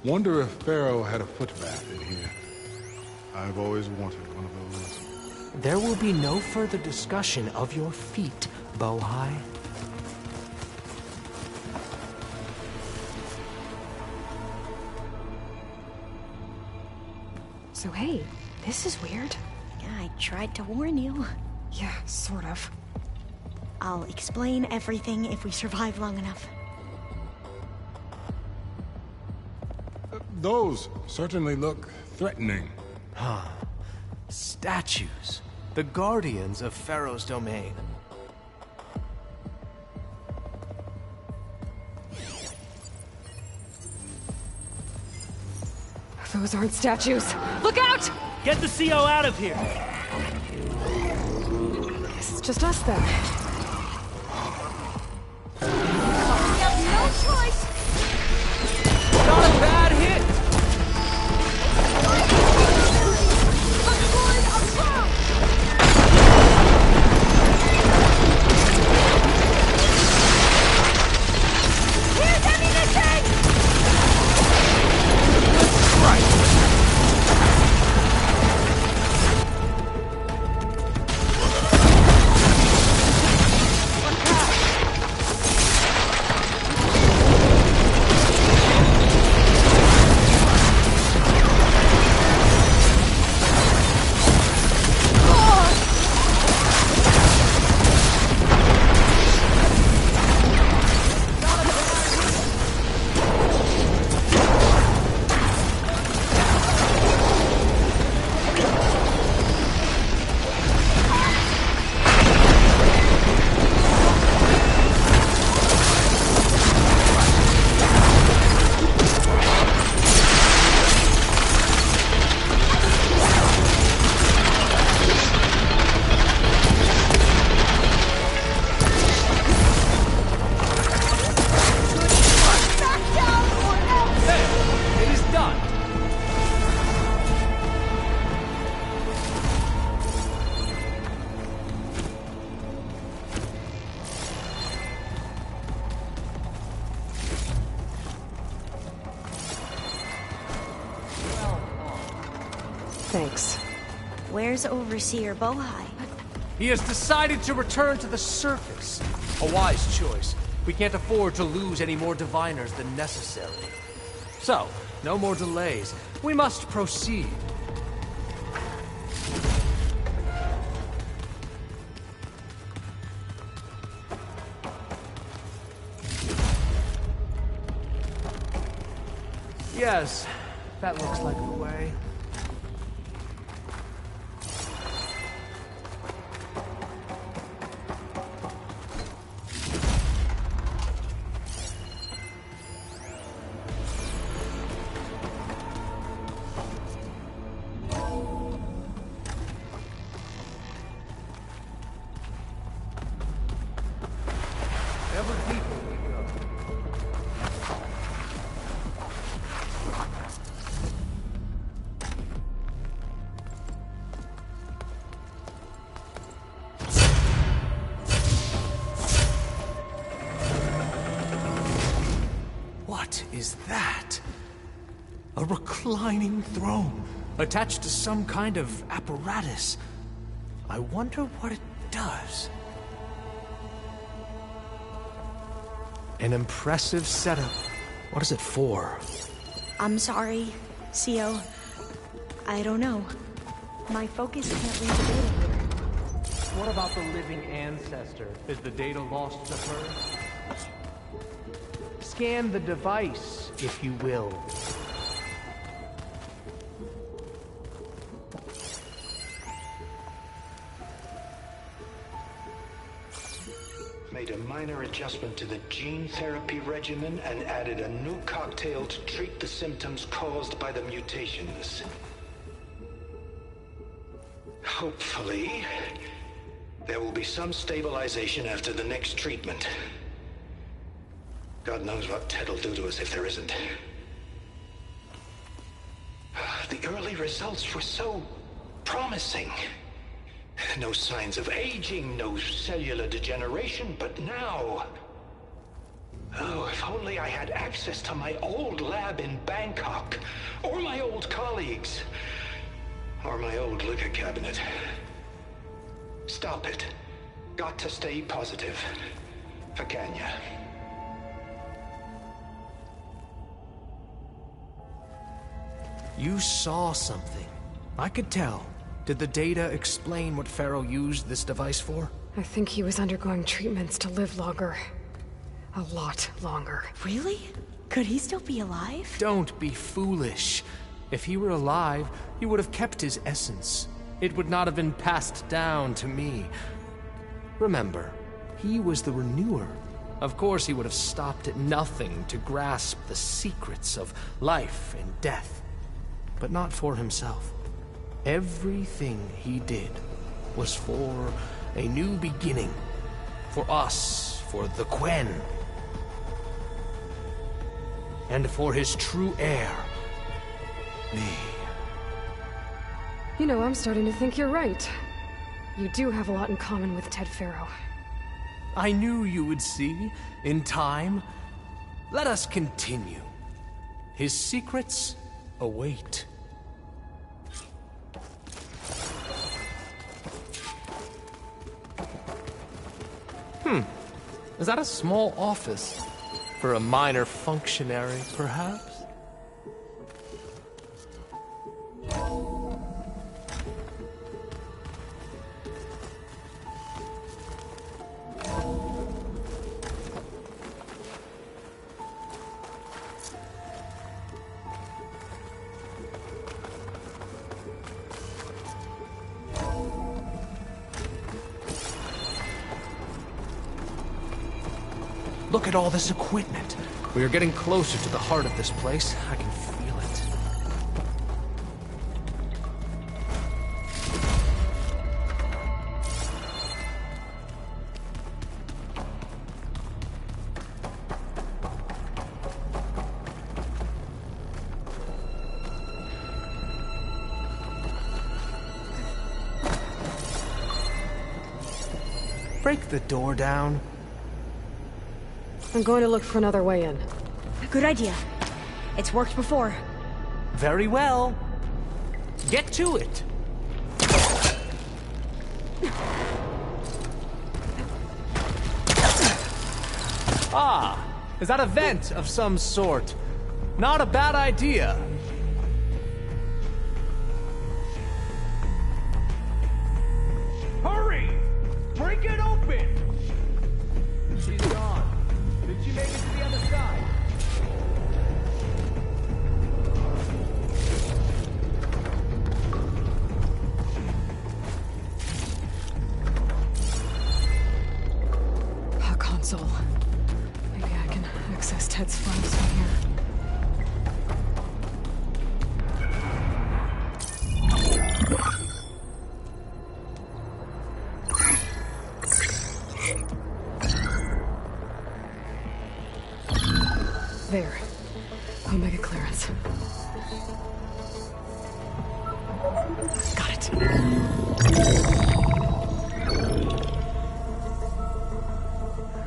Wonder if Pharaoh had a footbath in here. I've always wanted one of those. There will be no further discussion of your feet, Bohai. So hey, this is weird. Yeah, I tried to warn you. Yeah, sort of. I'll explain everything if we survive long enough. Those certainly look threatening. Huh. Statues. The guardians of Pharaoh's domain. Those aren't statues. Look out! Get the CO out of here! Guess it's just us then. We have no choice! Not a bad hit! Here's ammunition! Thanks. Where's Overseer Bohai? He has decided to return to the surface. A wise choice. We can't afford to lose any more diviners than necessary. So, no more delays. We must proceed. Yes, that looks like the way. What is that? A reclining throne, attached to some kind of apparatus. I wonder what it does. An impressive setup. What is it for? I'm sorry, CO. I don't know. My focus can't read the data here. What about the living ancestor? Is the data lost to her? Scan the device, if you will. Made a minor adjustment to the gene therapy regimen and added a new cocktail to treat the symptoms caused by the mutations. Hopefully, there will be some stabilization after the next treatment. God knows what Ted'll do to us if there isn't. The early results were so promising. No signs of aging, no cellular degeneration, but now... Oh, if only I had access to my old lab in Bangkok, or my old colleagues, or my old liquor cabinet. Stop it. Got to stay positive. For Kenya. You saw something. I could tell. Did the data explain what Pharaoh used this device for? I think he was undergoing treatments to live longer. A lot longer. Really? Could he still be alive? Don't be foolish. If he were alive, he would have kept his essence. It would not have been passed down to me. Remember, he was the renewer. Of course he would have stopped at nothing to grasp the secrets of life and death. But not for himself. Everything he did was for a new beginning. For us, for the Quen. And for his true heir, me. You know, I'm starting to think you're right. You do have a lot in common with Ted Pharaoh. I knew you would see, in time. Let us continue. His secrets await. Is that a small office? For a minor functionary, perhaps? Look at all this equipment. We are getting closer to the heart of this place. I can feel it. Break the door down. I'm going to look for another way in. Good idea. It's worked before. Very well. Get to it! Ah, is that a vent of some sort? Not a bad idea. Hurry! Break it open! She's gone. Did she make it to the other side? A console. Maybe I can access Ted's files from here. There. Omega clearance. Got it.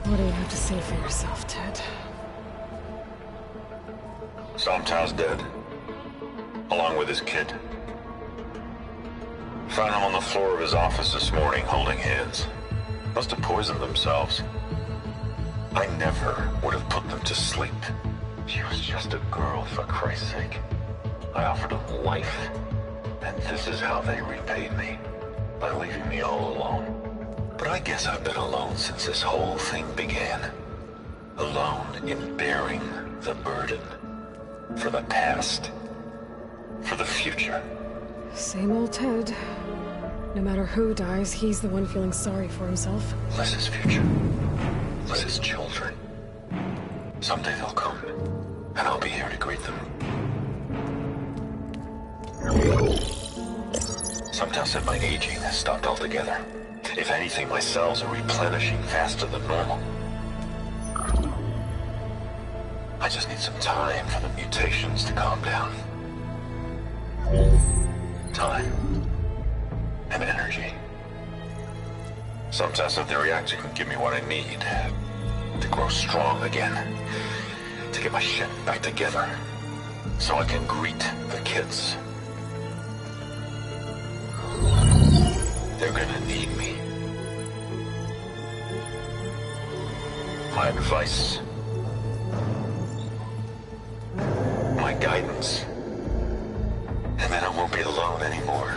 What do you have to say for yourself, Ted? Somtow's dead. Along with his kid. Found him on the floor of his office this morning, holding hands. Must have poisoned themselves. I never would have put them to sleep. She was just a girl, for Christ's sake. I offered them life, and this is how they repaid me. By leaving me all alone. But I guess I've been alone since this whole thing began. Alone in bearing the burden. For the past. For the future. Same old Ted. No matter who dies, he's the one feeling sorry for himself. Liz's future. Liz's children. Someday they'll come, and I'll be here to greet them. Sometimes said my aging has stopped altogether. If anything, my cells are replenishing faster than normal. I just need some time for the mutations to calm down. Time. And energy. Sometimes said the reactor can give me what I need. To grow strong again. To get my shit back together. So I can greet the kids. They're gonna need me. My advice. My guidance. And then I won't be alone anymore.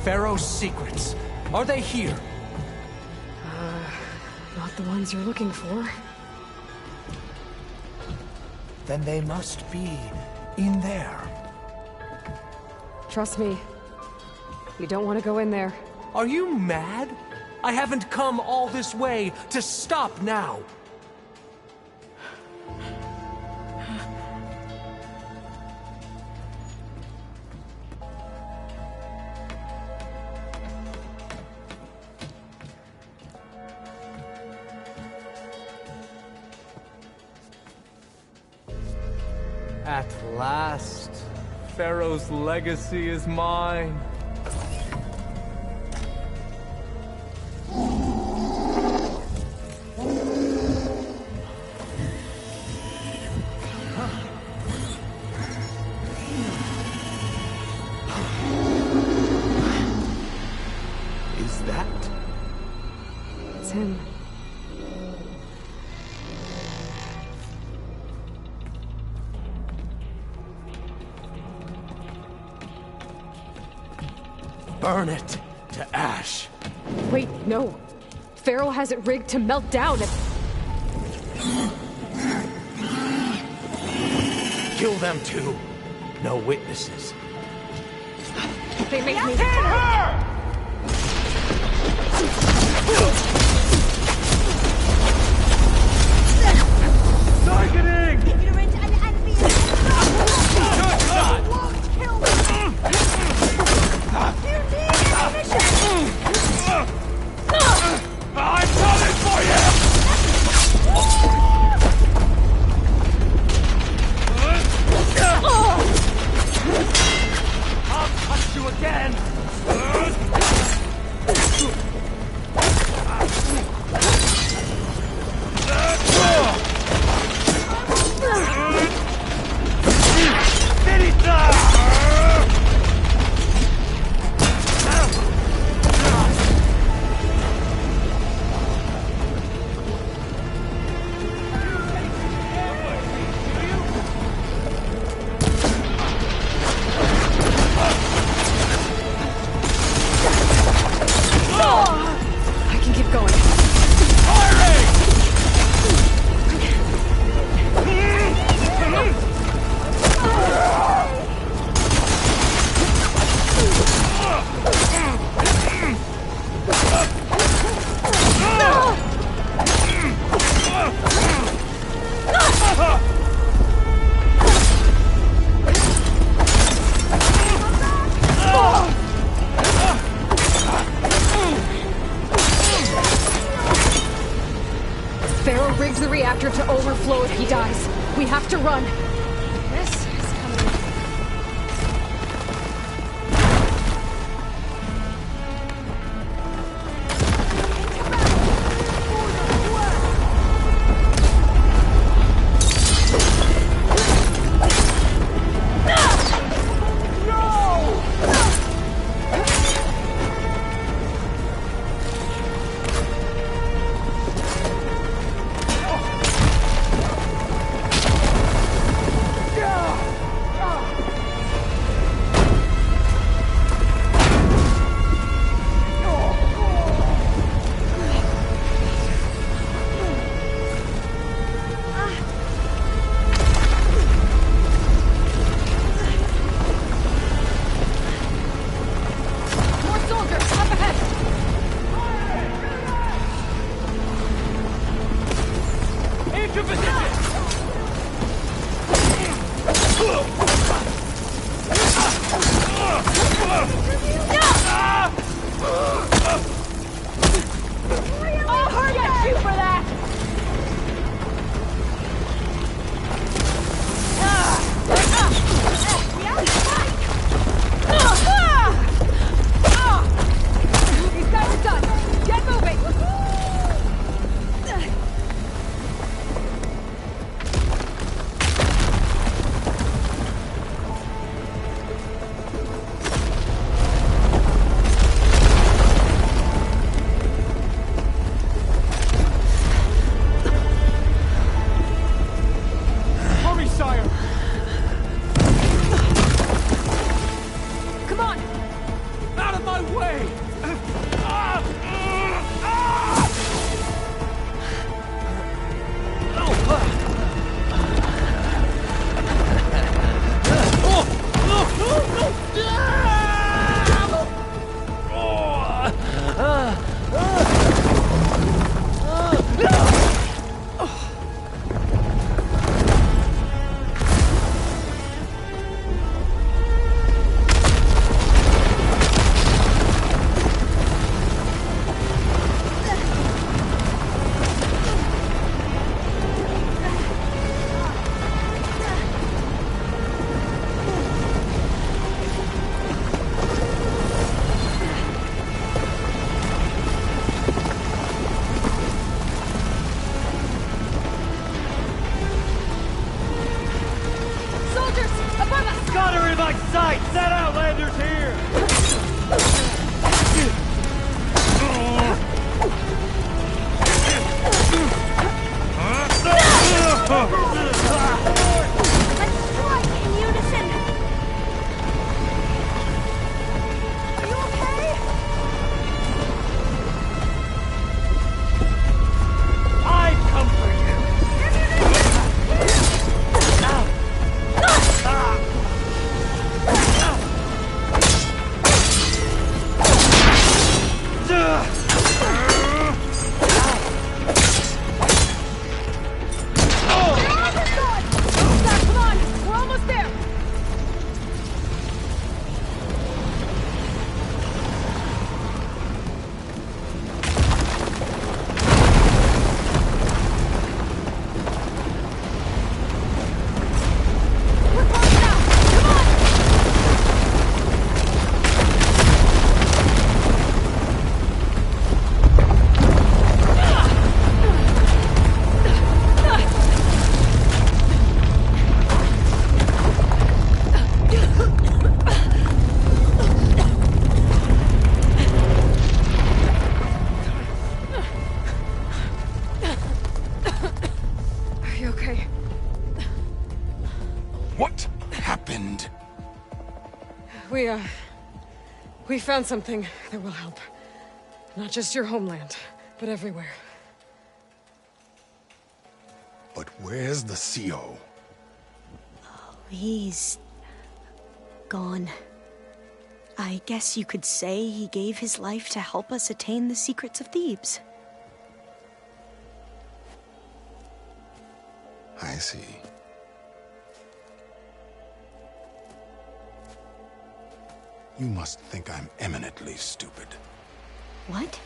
Pharaoh's secrets. Are they here? Not the ones you're looking for. Then they must be in there. Trust me. You don't want to go in there. Are you mad? I haven't come all this way to stop now. At last, Pharaoh's legacy is mine. Is that? It's him. Burn it to ash. Wait, no. Pharaoh has it rigged to melt down if... Kill them too. No witnesses. They make me... Hit her! Targeting! Ignorant and envious! Good shot! Won't kill me! You need ammunition! I'm coming for you! I'll touch you again! blow if he dies. We have to run. This is coming. We found something that will help. Not just your homeland, but everywhere. But where's the CO? Oh, he's gone. I guess you could say he gave his life to help us attain the secrets of Thebes. I see. You must think I'm eminently stupid. What?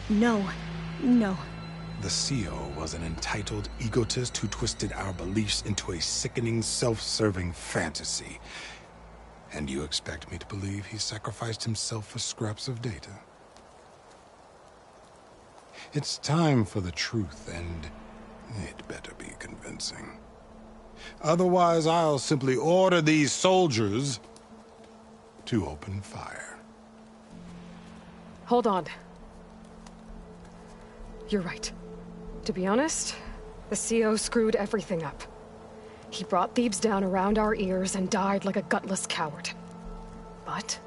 No. The CEO was an entitled egotist who twisted our beliefs into a sickening, self-serving fantasy. And you expect me to believe he sacrificed himself for scraps of data? It's time for the truth, and it better be convincing. Otherwise, I'll simply order these soldiers to open fire. Hold on. You're right. To be honest, the CO screwed everything up. He brought Thebes down around our ears and died like a gutless coward. But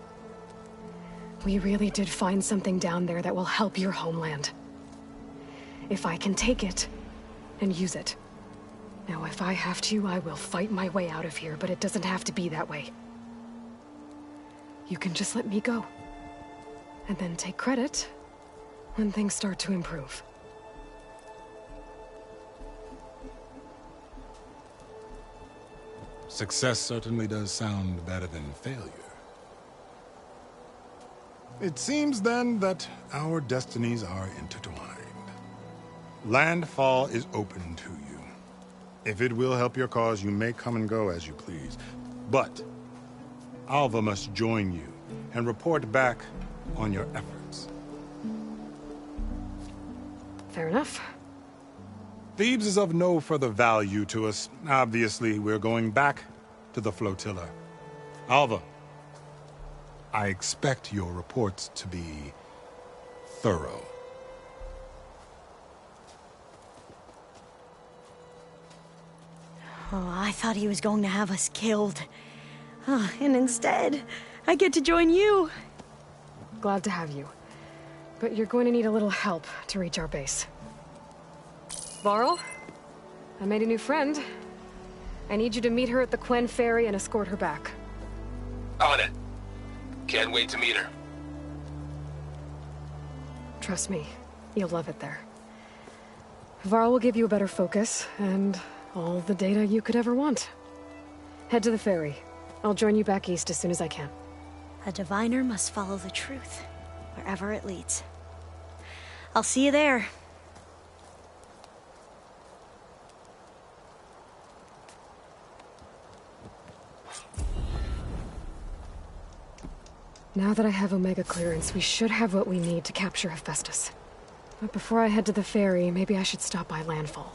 we really did find something down there that will help your homeland. If I can take it and use it. Now, if I have to, I will fight my way out of here, but it doesn't have to be that way. You can just let me go. And then take credit when things start to improve. Success certainly does sound better than failure. It seems then that our destinies are intertwined. Landfall is open to you. If it will help your cause, you may come and go as you please. But Alva must join you and report back on your efforts. Fair enough. Thebes is of no further value to us. Obviously, we're going back to the flotilla. Alva, I expect your reports to be thorough. Oh, I thought he was going to have us killed. And instead, I get to join you. Glad to have you. But you're going to need a little help to reach our base. Varl, I made a new friend. I need you to meet her at the Quen Ferry and escort her back. On it. Can't wait to meet her. Trust me, you'll love it there. Varl will give you a better focus, and all the data you could ever want. Head to the ferry. I'll join you back east as soon as I can. A diviner must follow the truth, wherever it leads. I'll see you there. Now that I have Omega clearance, we should have what we need to capture Hephaestus. But before I head to the ferry, maybe I should stop by Landfall.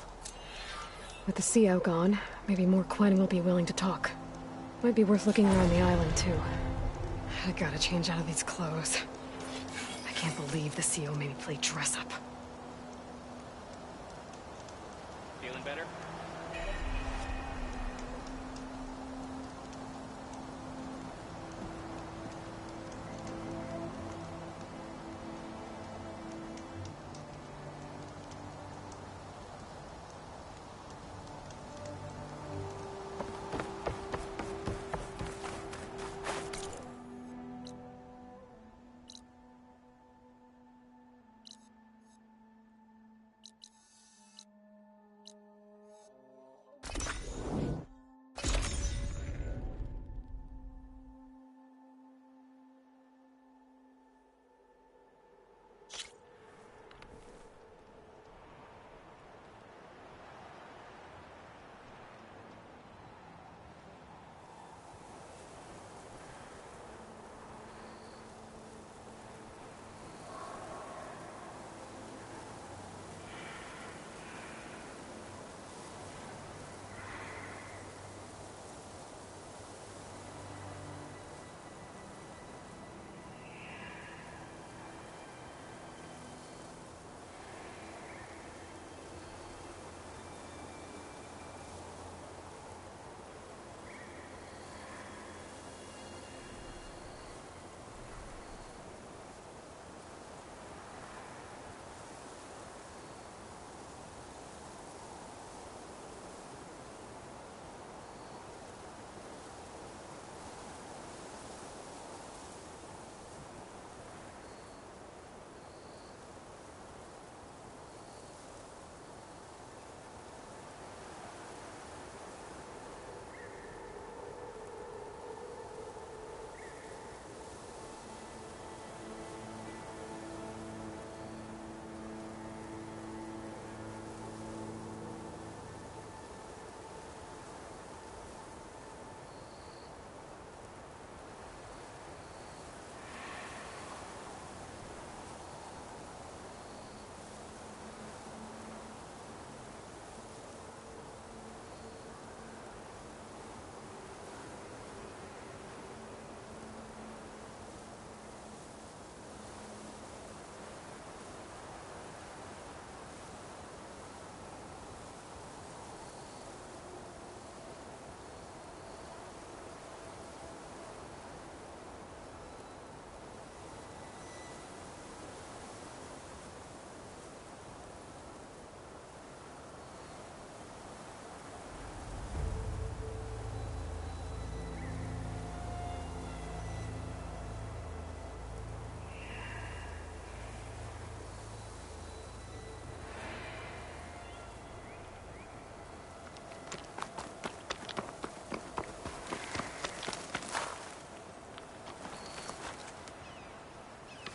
With the CO gone, maybe more Quen will be willing to talk. Might be worth looking around the island, too. I gotta change out of these clothes. I can't believe the CO made me play dress-up. Feeling better?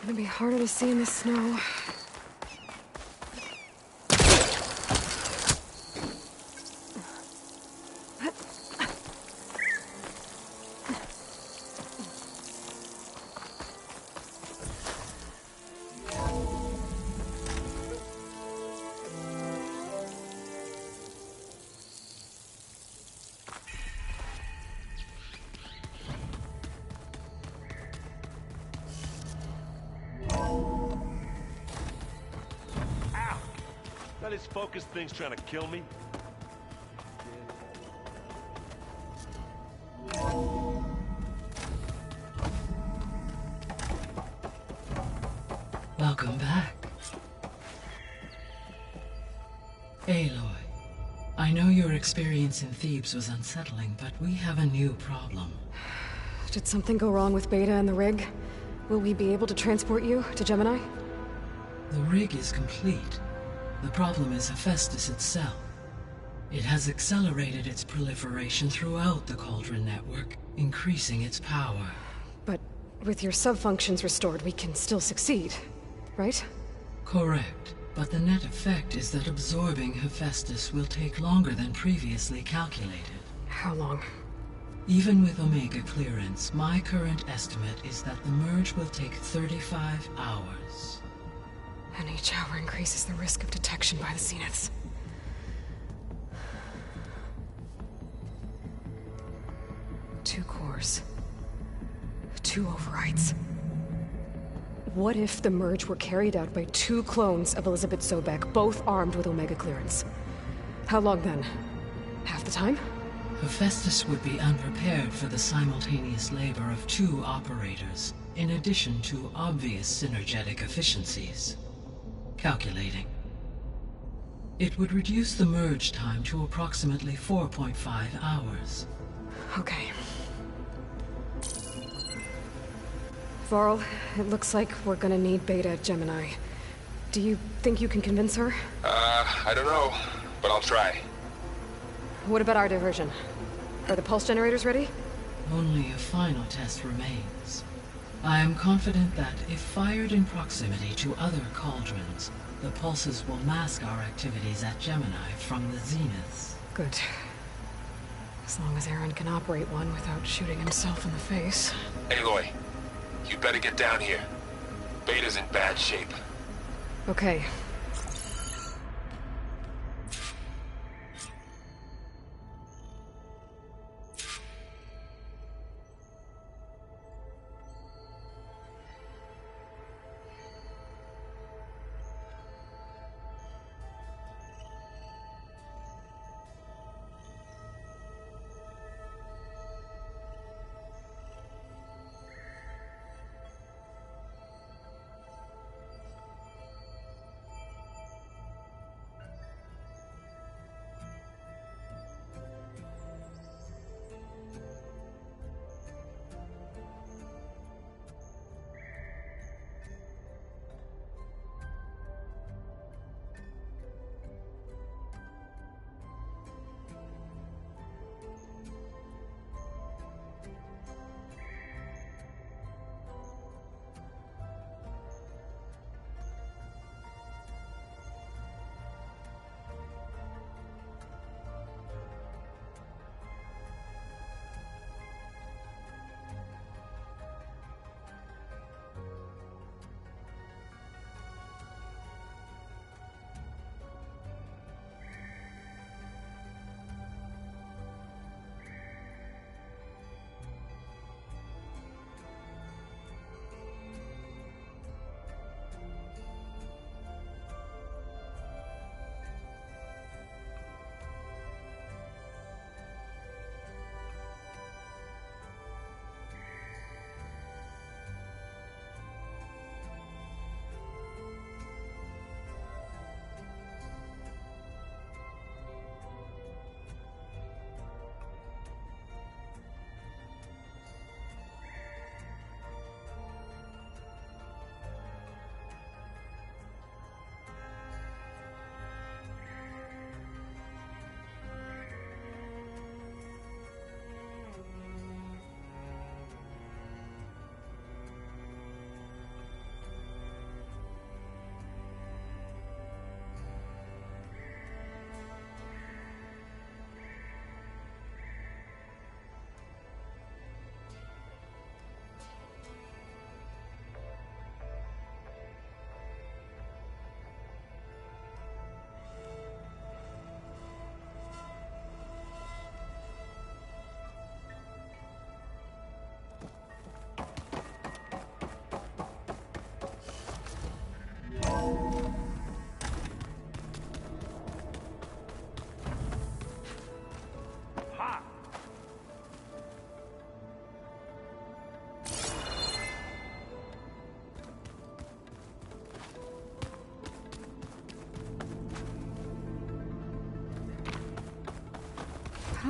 gonna be harder to see in the snow. That his focus thing's trying to kill me? Welcome back. Aloy, I know your experience in Thebes was unsettling, but we have a new problem. Did something go wrong with Beta and the rig? Will we be able to transport you to Gemini? The rig is complete. The problem is Hephaestus itself. It has accelerated its proliferation throughout the Cauldron network, increasing its power. But with your sub-functions restored, we can still succeed, right? Correct. But the net effect is that absorbing Hephaestus will take longer than previously calculated. How long? Even with Omega clearance, my current estimate is that the merge will take 35 hours. And each hour increases the risk of detection by the Zeniths. Two cores. Two overrides. What if the merge were carried out by two clones of Elizabeth Sobek, both armed with Omega clearance? How long then? Half the time? Hephaestus would be unprepared for the simultaneous labor of two operators, in addition to obvious synergetic efficiencies. Calculating. It would reduce the merge time to approximately 4.5 hours. Okay. Varl, it looks like we're gonna need Beta at Gemini. Do you think you can convince her? I don't know, but I'll try. What about our diversion? Are the pulse generators ready? Only a final test remains. I am confident that if fired in proximity to other cauldrons, the pulses will mask our activities at Gemini from the Zeniths. Good. As long as Aaron can operate one without shooting himself in the face. Aloy, you better get down here. Beta's in bad shape. Okay.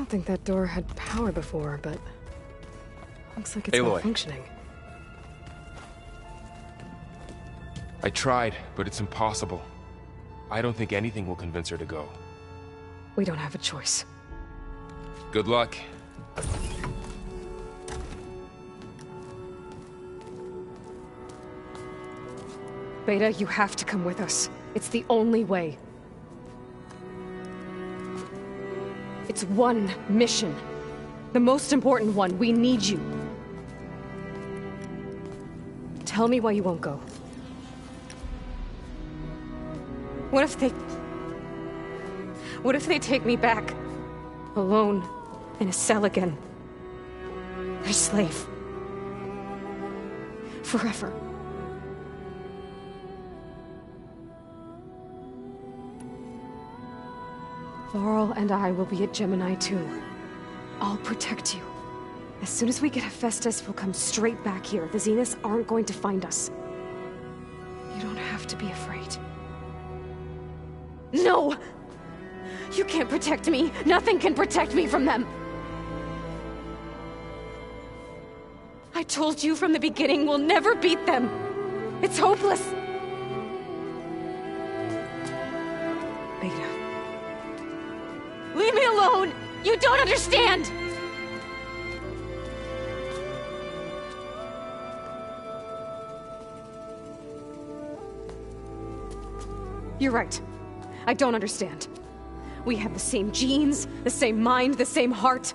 don't think that door had power before, but looks like it's Aloy. malfunctioning. I tried, but it's impossible. I don't think anything will convince her to go. We don't have a choice. Good luck. Beta, you have to come with us. It's the only way. It's one mission. The most important one. We need you. Tell me why you won't go. What if they take me back? Alone, in a cell again. Their slave. Forever. Laurel and I will be at Gemini too. I'll protect you. As soon as we get Hephaestus, we'll come straight back here. The Zeniths aren't going to find us. You don't have to be afraid. No! You can't protect me. Nothing can protect me from them. I told you from the beginning, we'll never beat them. It's hopeless. Beta. Leave me alone! You don't understand! You're right. I don't understand. We have the same genes, the same mind, the same heart.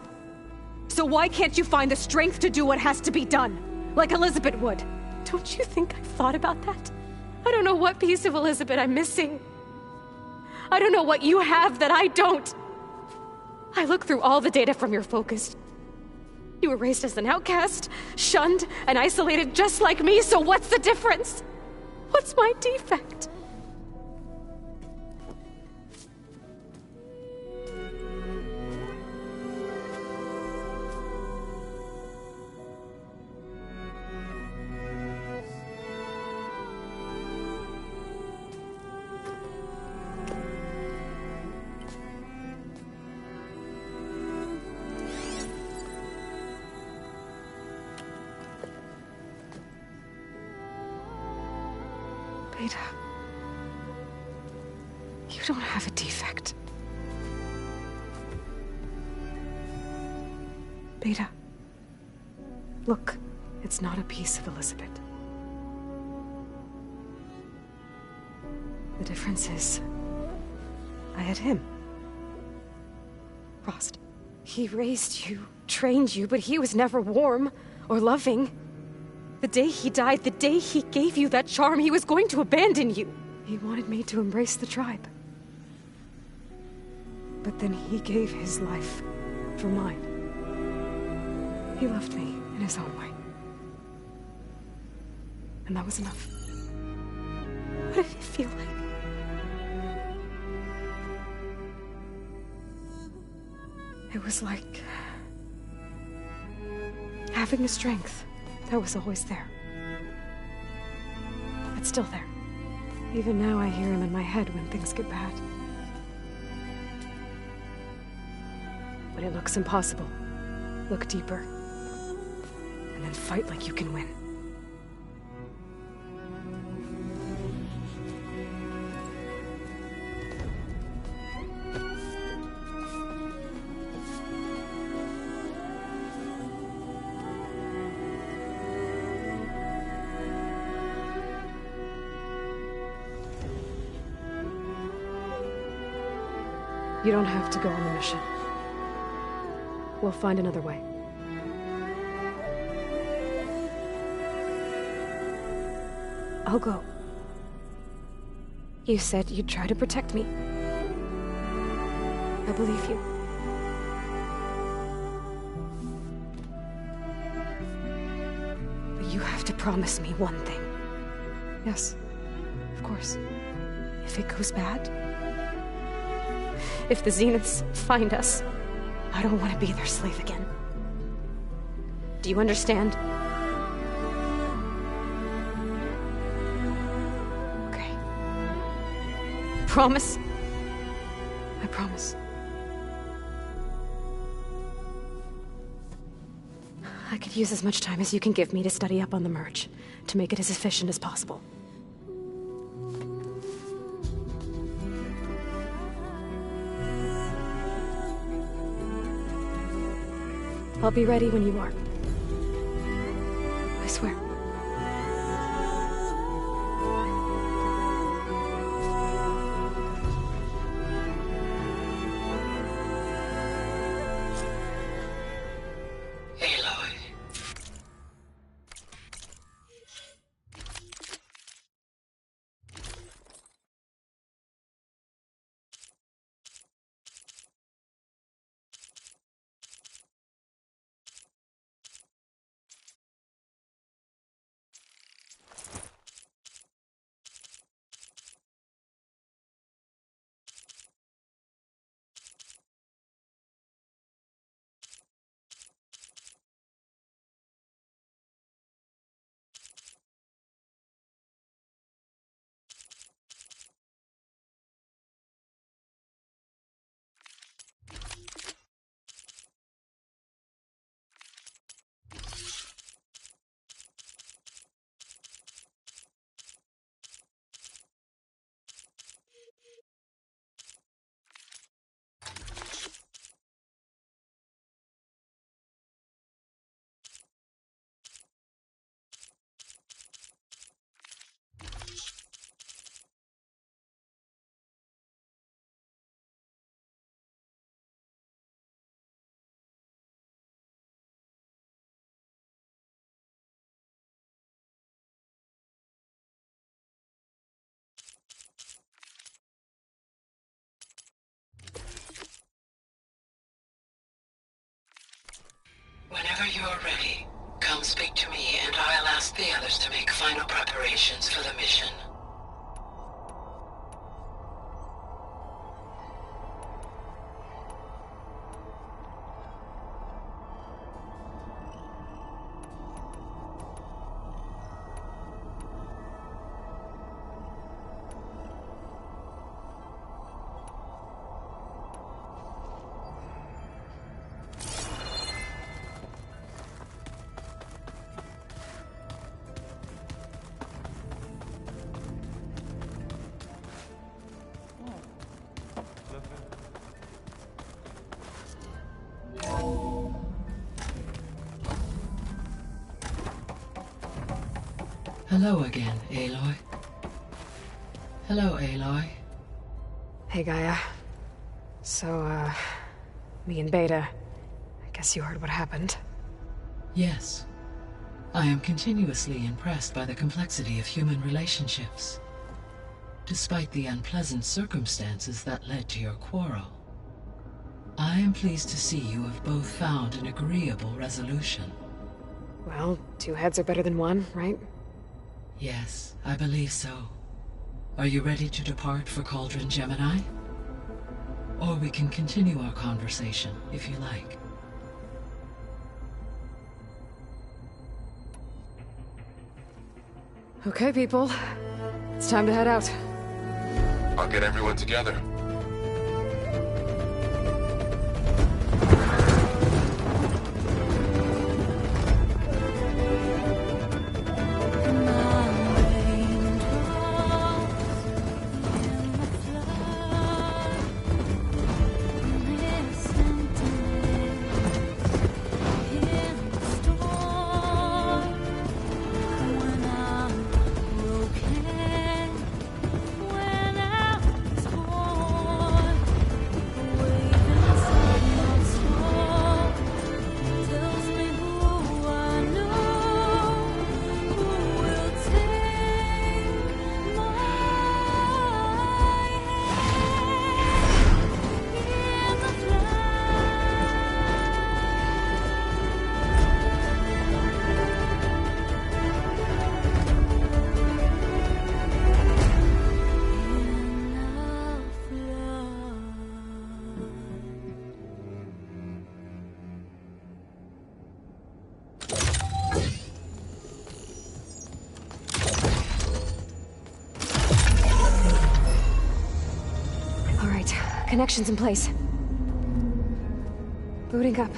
So why can't you find the strength to do what has to be done? Like Elizabeth would. Don't you think I've thought about that? I don't know what piece of Elizabeth I'm missing. I don't know what you have that I don't. I look through all the data from your focus. You were raised as an outcast, shunned, and isolated just like me, so what's the difference? What's my defect? Beta, you don't have a defect. Beta, look, it's not a piece of Elizabeth. The difference is, I had him. Frost. He raised you, trained you, but he was never warm or loving. The day he died, the day he gave you that charm, he was going to abandon you. He wanted me to embrace the tribe. But then he gave his life for mine. He loved me in his own way. And that was enough. What did it feel like? It was like having a strength that was always there. It's still there. Even now I hear him in my head when things get bad. When it looks impossible, look deeper. And then fight like you can win. You don't have to go on the mission. We'll find another way. I'll go. You said you'd try to protect me. I believe you. But you have to promise me one thing. Yes, of course. If it goes bad, if the Zeniths find us, I don't want to be their slave again. Do you understand? Okay. Promise? I promise. I could use as much time as you can give me to study up on the merge, to make it as efficient as possible. I'll be ready when you are. I swear. Aloy. Whenever you are ready, come speak to me and I'll ask the others to make final preparations for the mission. Hello again, Aloy. Hello, Aloy. Hey, Gaia. So, me and Beta, I guess you heard what happened. Yes. I am continuously impressed by the complexity of human relationships. Despite the unpleasant circumstances that led to your quarrel, I am pleased to see you have both found an agreeable resolution. Well, two heads are better than one, right? Yes, I believe so. Are you ready to depart for Cauldron Gemini? Or we can continue our conversation, if you like. Okay, people. It's time to head out. I'll get everyone together. Connections in place. Booting up.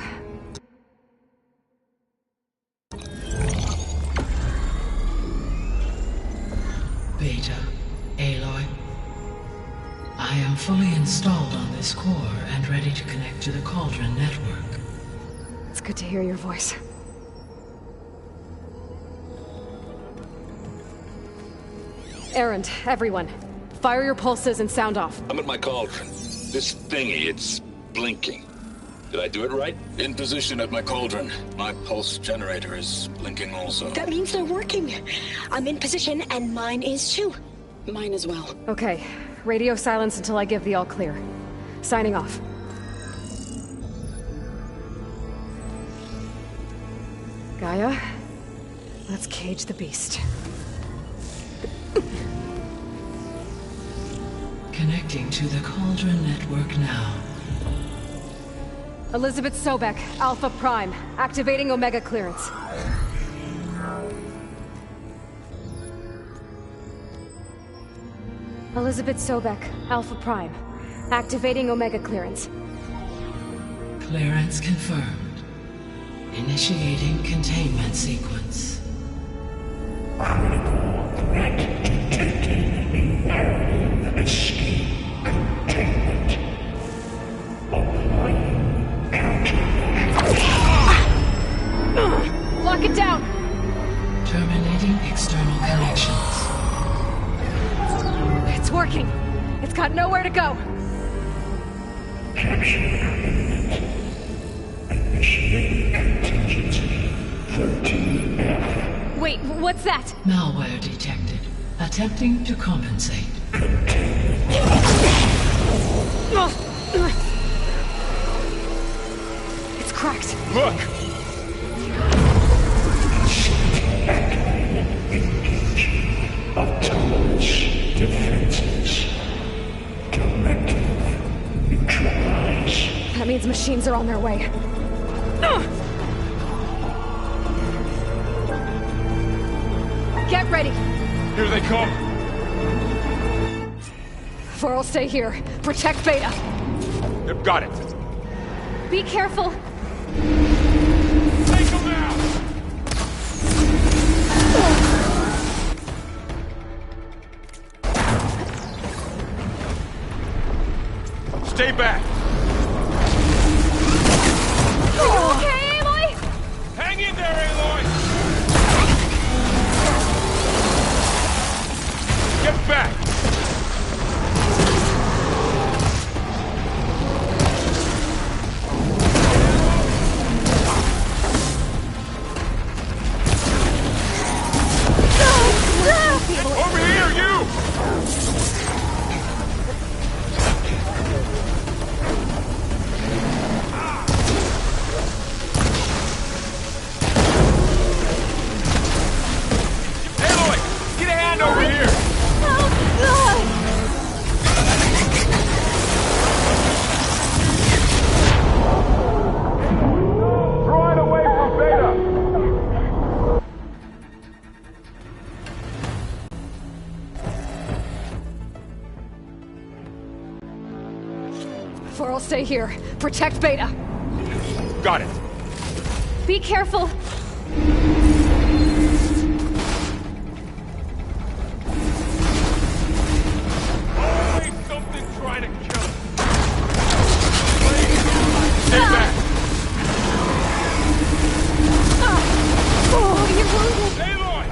fully installed on this core and ready to connect to the Cauldron network. It's good to hear your voice. Errand, everyone. Fire your pulses and sound off. I'm at my cauldron. This thingy, it's blinking. Did I do it right? In position at my cauldron. My pulse generator is blinking also. That means they're working. I'm in position, and mine is too. Mine as well. Okay. Radio silence until I give the all clear. Signing off. Gaia, let's cage the beast. Connecting to the Cauldron network now. Elizabeth Sobek, Alpha Prime, activating Omega clearance. Elizabeth Sobek, Alpha Prime, activating Omega clearance. Clearance confirmed. Initiating containment sequence. Critical threat detected. Imperative escape containment. Applying countermeasures. Lock it down! Terminating external connections. It's working. It's got nowhere to go. Capture agreement. Initiating contingency 13F. Wait, what's that? Malware detected. Attempting to compensate. It's cracked. Look! Engaging autonomous defenses. Directive neutralize. That means machines are on their way. Get ready! Here they come! For'll stay here. Protect Beta. Yep, got it. Be careful. Take them out! Stay back! Are you okay, Aloy? Hang in there, Aloy! Get back! Over here, you! Aloy, get a hand over here! Throw it away from Beta! For'll stay here. Protect Beta. Got it. Be careful. Always something trying to kill us. Stay back! Oh, you're wounded. Aloy!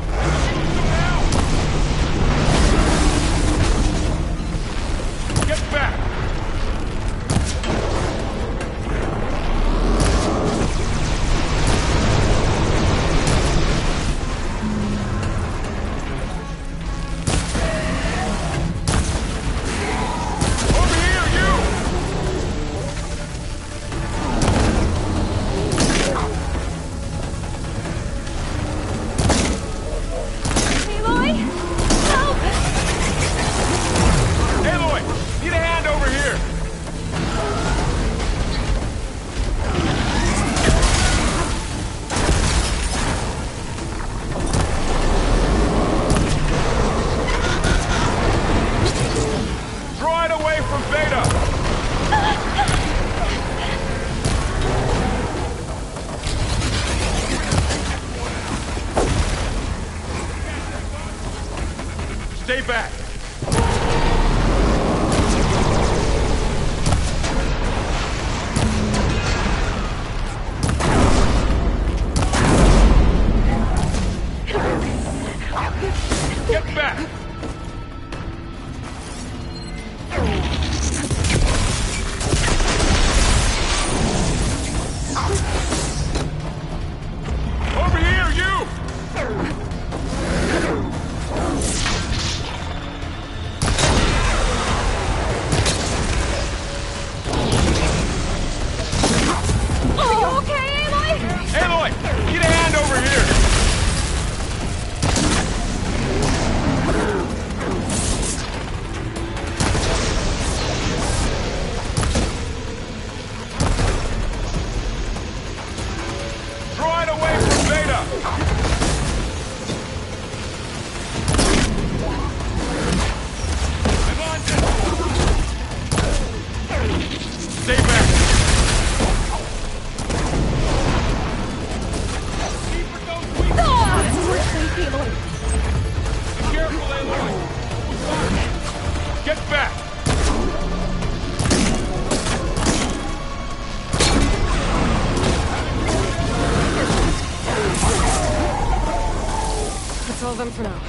Get back! Over here, you! Aloy? Help! Aloy, need a hand over here. Draw it away from Beta. Stay back. Stay back! Careful, Aloy! Get back! That's all of them for now.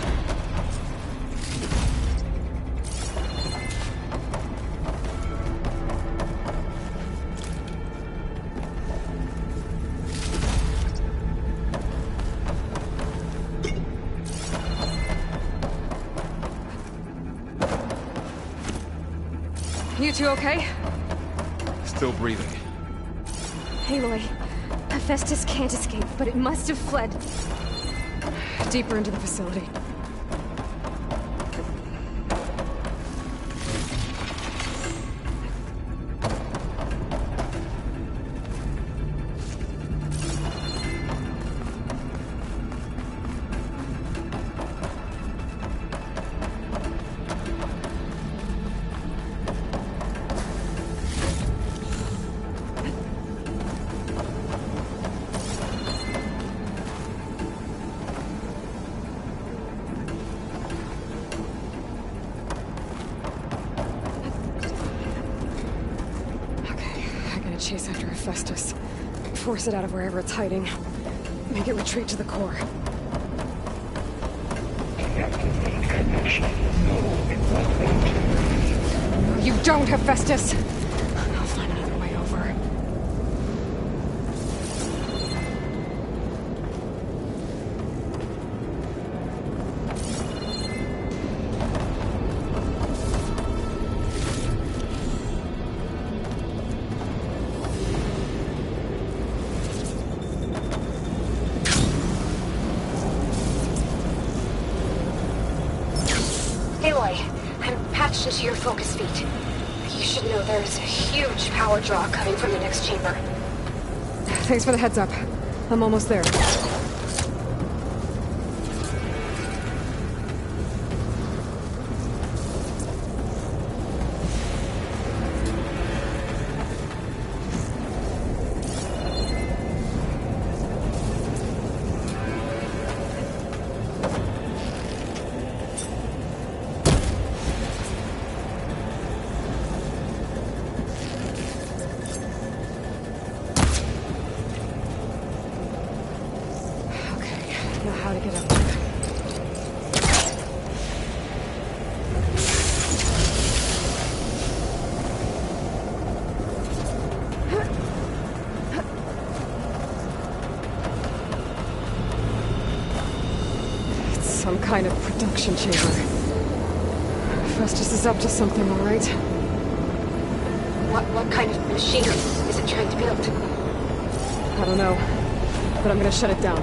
You two okay? Still breathing. Aloy, Hephaestus can't escape, but it must have fled deeper into the facility. Chase after Hephaestus. Force it out of wherever it's hiding. Make it retreat to the core. You don't, Hephaestus! I'll find another way over. Aloy, I'm patched into your focus feed. You should know there's a huge power draw coming from the next chamber. Thanks for the heads up. I'm almost there. How to get up there. It's some kind of production chamber. Festus is up to something, all right? What kind of machine is it trying to build? I don't know, but I'm gonna shut it down.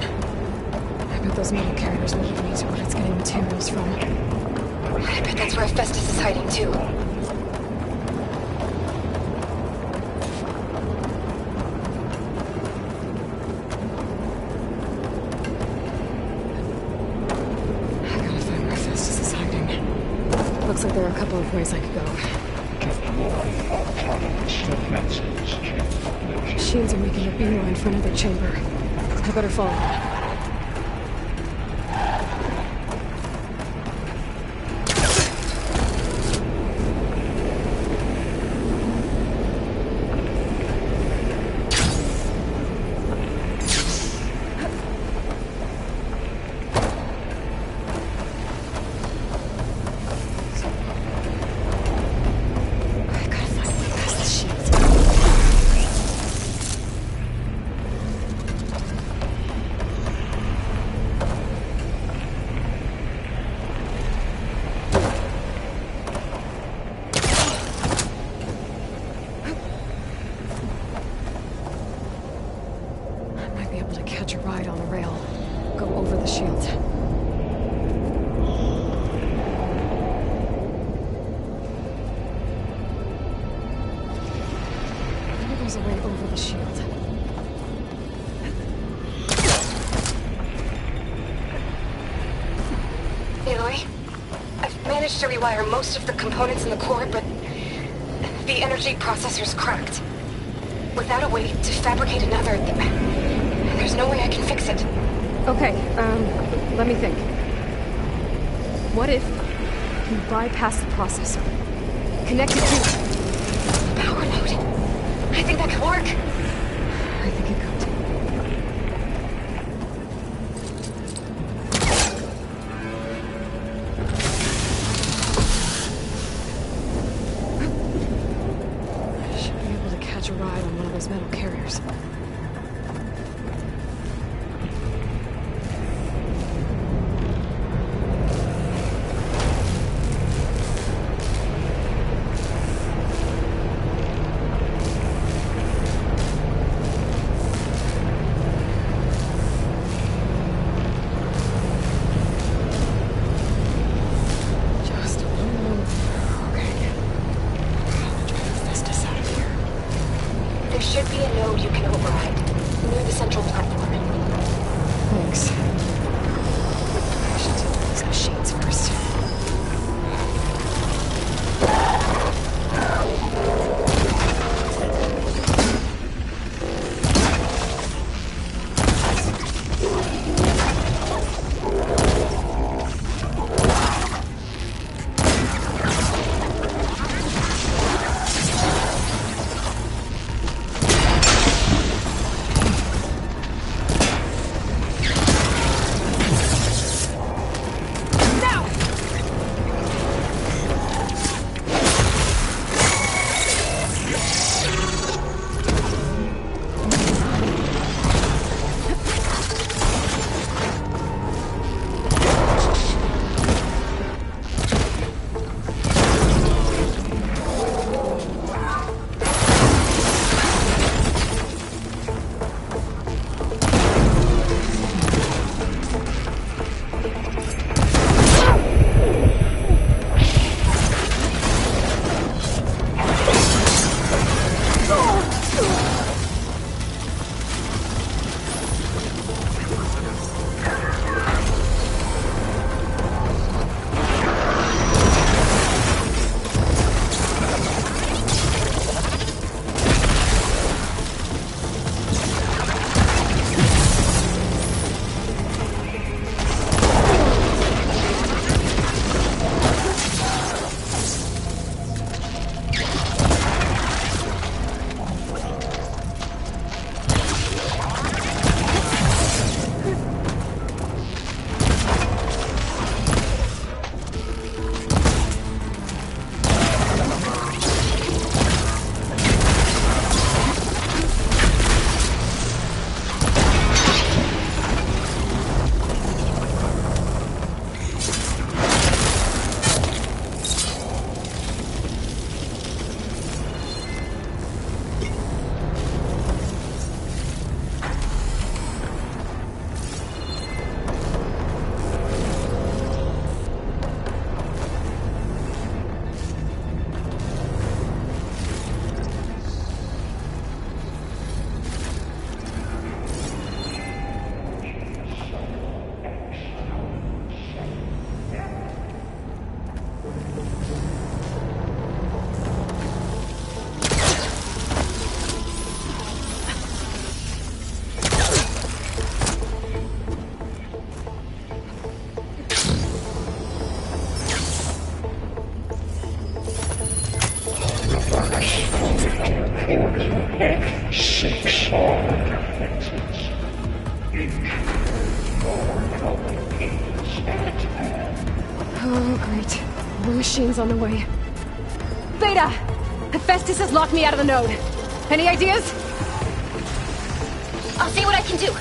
I bet those metal carriers will lead me to what it's getting materials from. I bet that's where Festus is hiding too. I gotta find where Festus is hiding. Looks like there are a couple of ways I could go. Machines are making a beeline for another chamber. I better follow them. Catch a ride on the rail. Go over the shield. Maybe there's a way over the shield. managed to rewire most of the components in the core, but the energy processor's cracked. Without a way to fabricate another, there's no way I can fix it. Okay, let me think. What if you bypass the processor? Connect it to... Power node. I think that could work. I think it could. Should be able to catch a ride on one of those metal carriers. Oh, great. More machines on the way. Beta! Hephaestus has locked me out of the node. Any ideas? I'll see what I can do.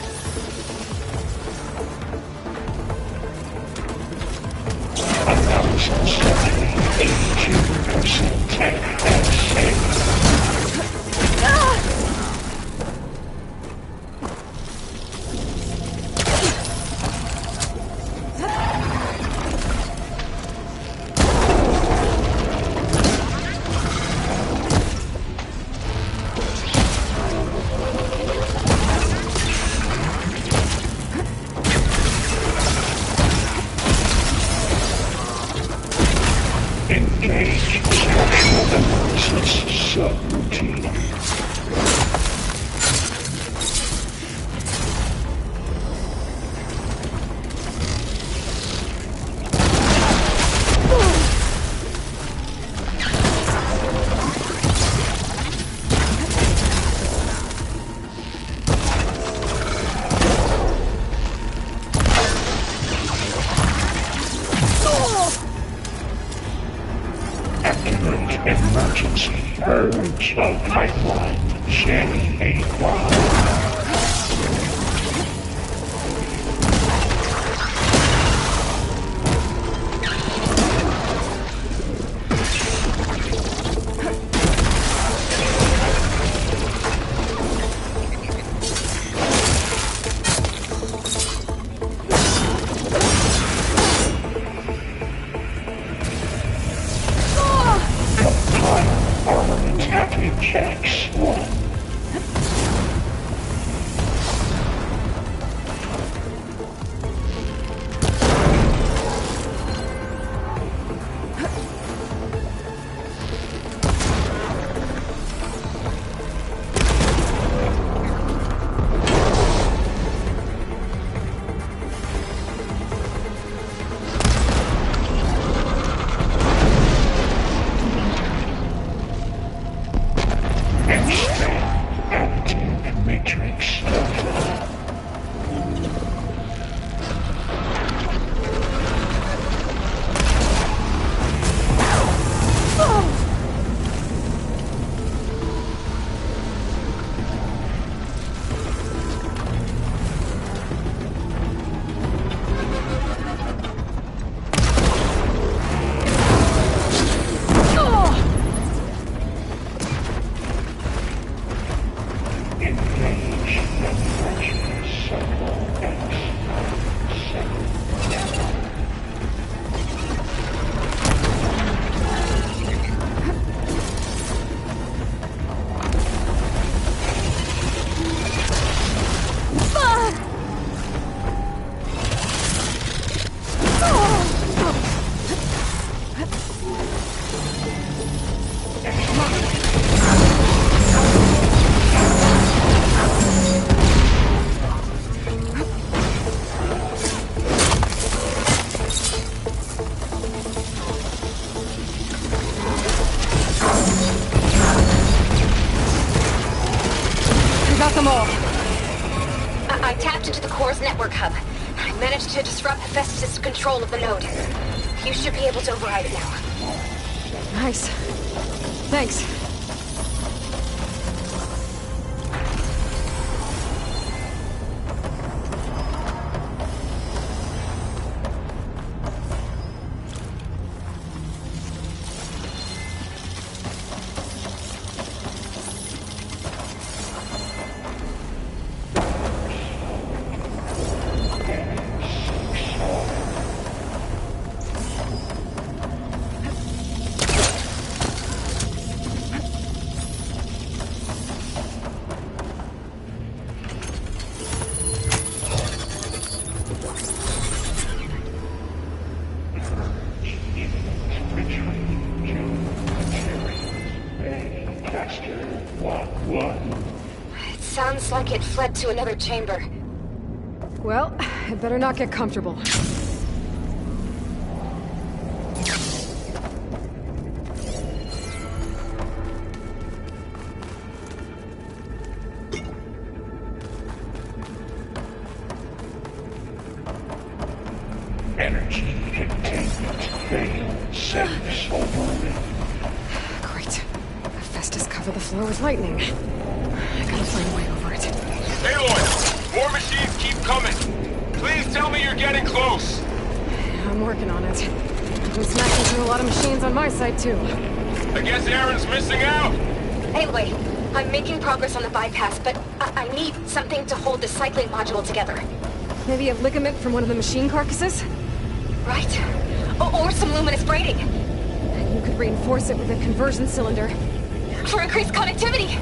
slow pipeline, Sherry A1. Checks. I tapped into the core's network hub. I managed to disrupt Hephaestus' control of the node. You should be able to override it now. Nice. Thanks. It sounds like it fled to another chamber. Well, it better not get comfortable. Energy containment failed. Settings overridden. Great. Hephaestus covered the floor with lightning. I gotta find a way over it. Aloy! More machines keep coming! Please tell me you're getting close! I'm working on it. I've been smashing through a lot of machines on my side, too. I guess Aaron's missing out! Anyway, I'm making progress on the bypass, but I need something to hold the cycling module together. Maybe a ligament from one of the machine carcasses? Right. Or some luminous braiding. And you could reinforce it with a conversion cylinder. For increased connectivity!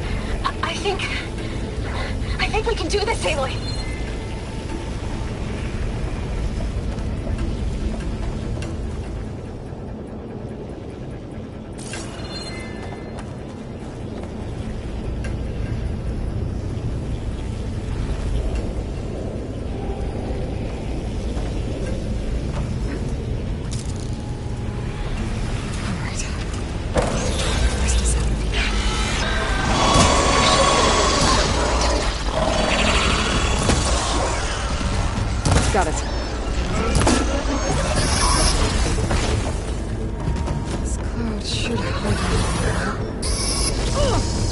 I think we can do this, Aloy. Got it. This cloud should hide me.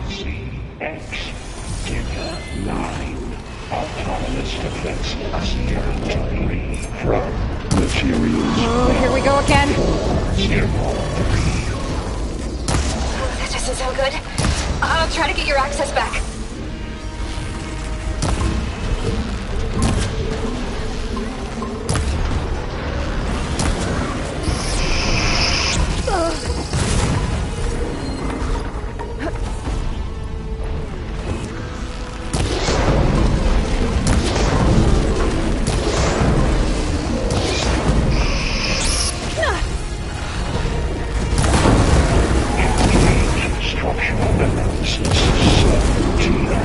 CX Digger 9. Autonomous defense territory from materials. Oh, here we go again. 03. That doesn't sound good. I'll try to get your access back. Structural analysis 17.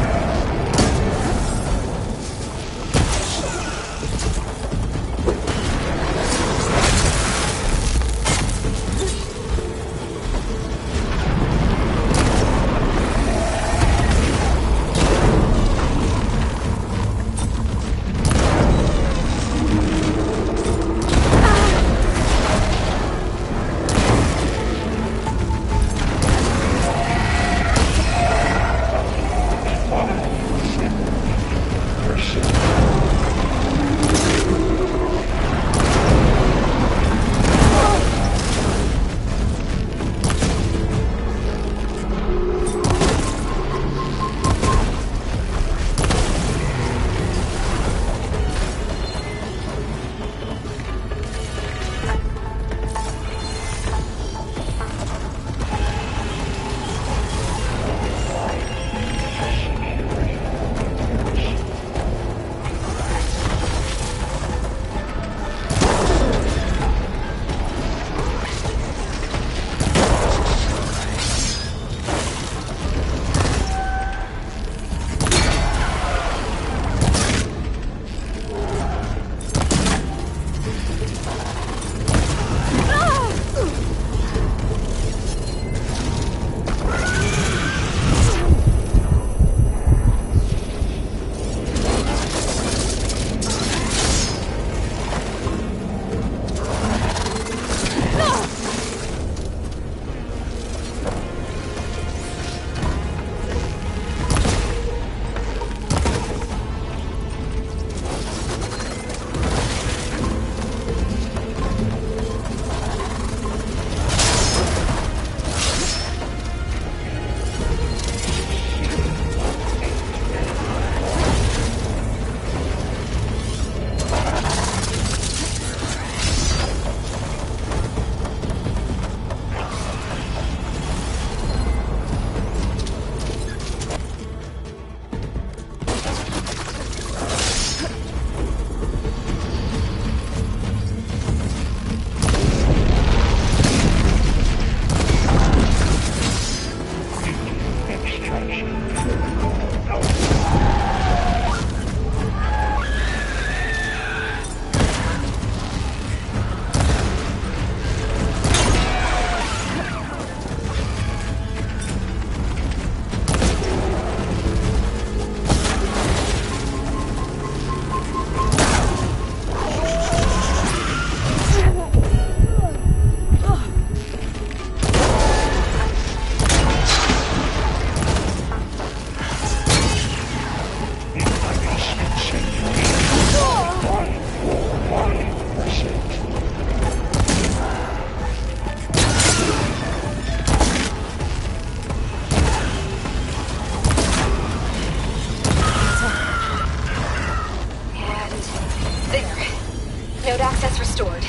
Node access restored.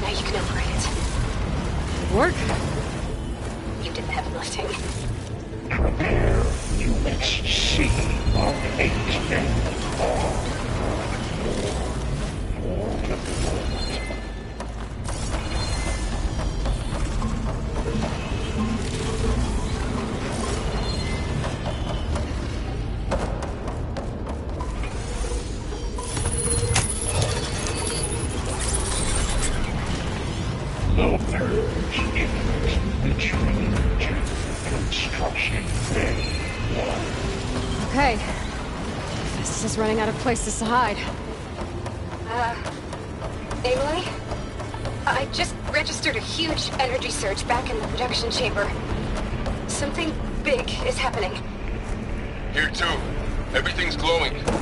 Now you can operate it. Work? You did the heavy lifting. Prepare units C on 8 and on. Low purge imminent. Returning to construction bay 1. Okay. This is running out of places to hide. Aloy? I just registered a huge energy surge back in the production chamber. Something big is happening. Here too. Everything's glowing. The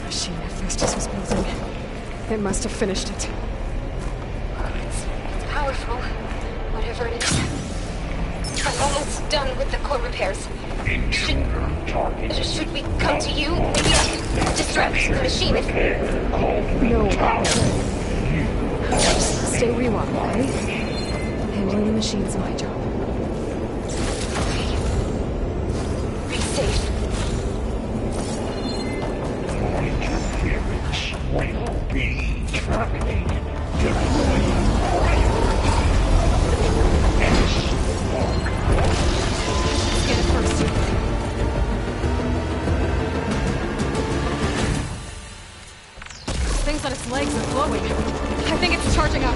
machine Hephaestus was building. It must have finished it. It's powerful, whatever it is. I'm almost done with the core repairs. Should we come to you? Maybe I can distract the machine if... No. Just stay where you are, okay? Handling the machine's my job. Be safe. Will be terminated. Get it first. Things on its legs are glowing. I think it's charging up.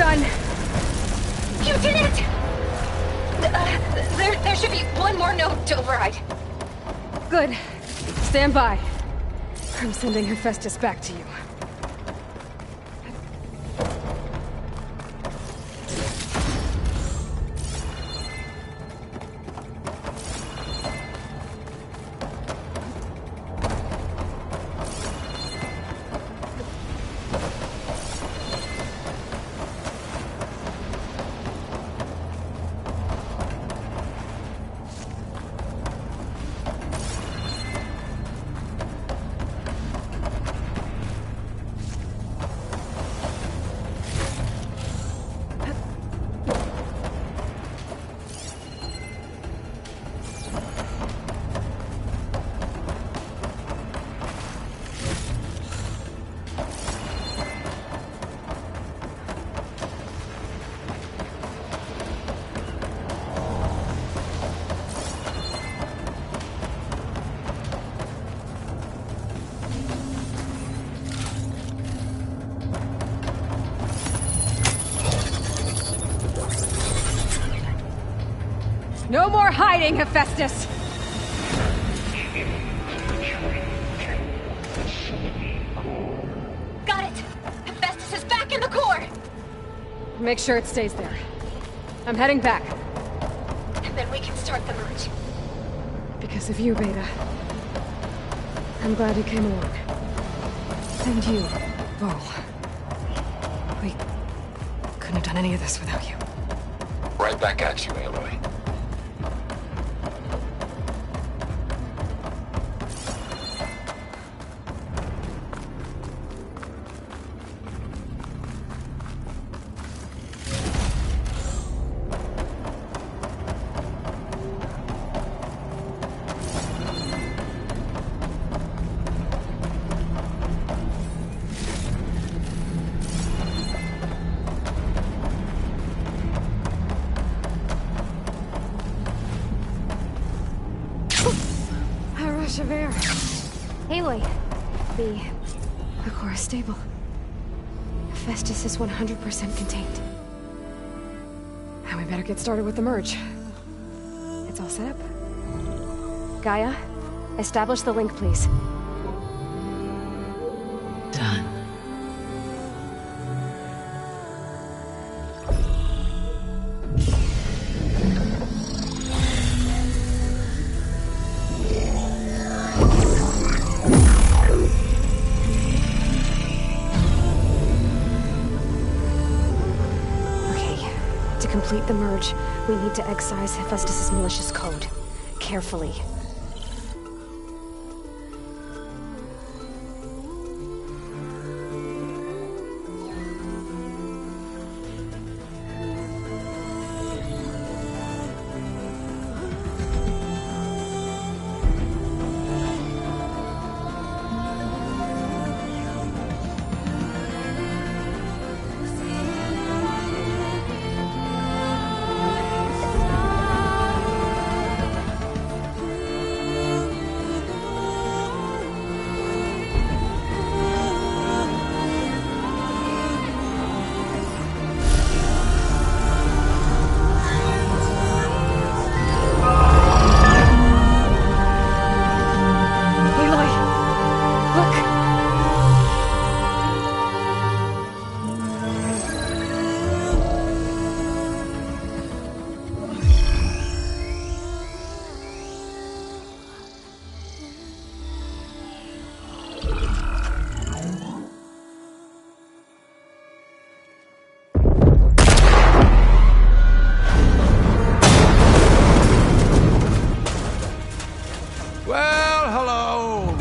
done. You did it! There should be one more node to override. Good. Stand by. I'm sending Hephaestus back to you. No more hiding, Hephaestus! Got it! Hephaestus is back in the core! Make sure it stays there. I'm heading back. And then we can start the merge. Because of you, Beta. I'm glad you came along. And you, Vol. We couldn't have done any of this without you. Right back at you, Aloy. Of air. Aloy, The core is stable. Hephaestus is 100% contained. Now we better get started with the merge. It's all set up. Gaia, establish the link, please. Done. To complete the merge, we need to excise Hephaestus' malicious code. Carefully.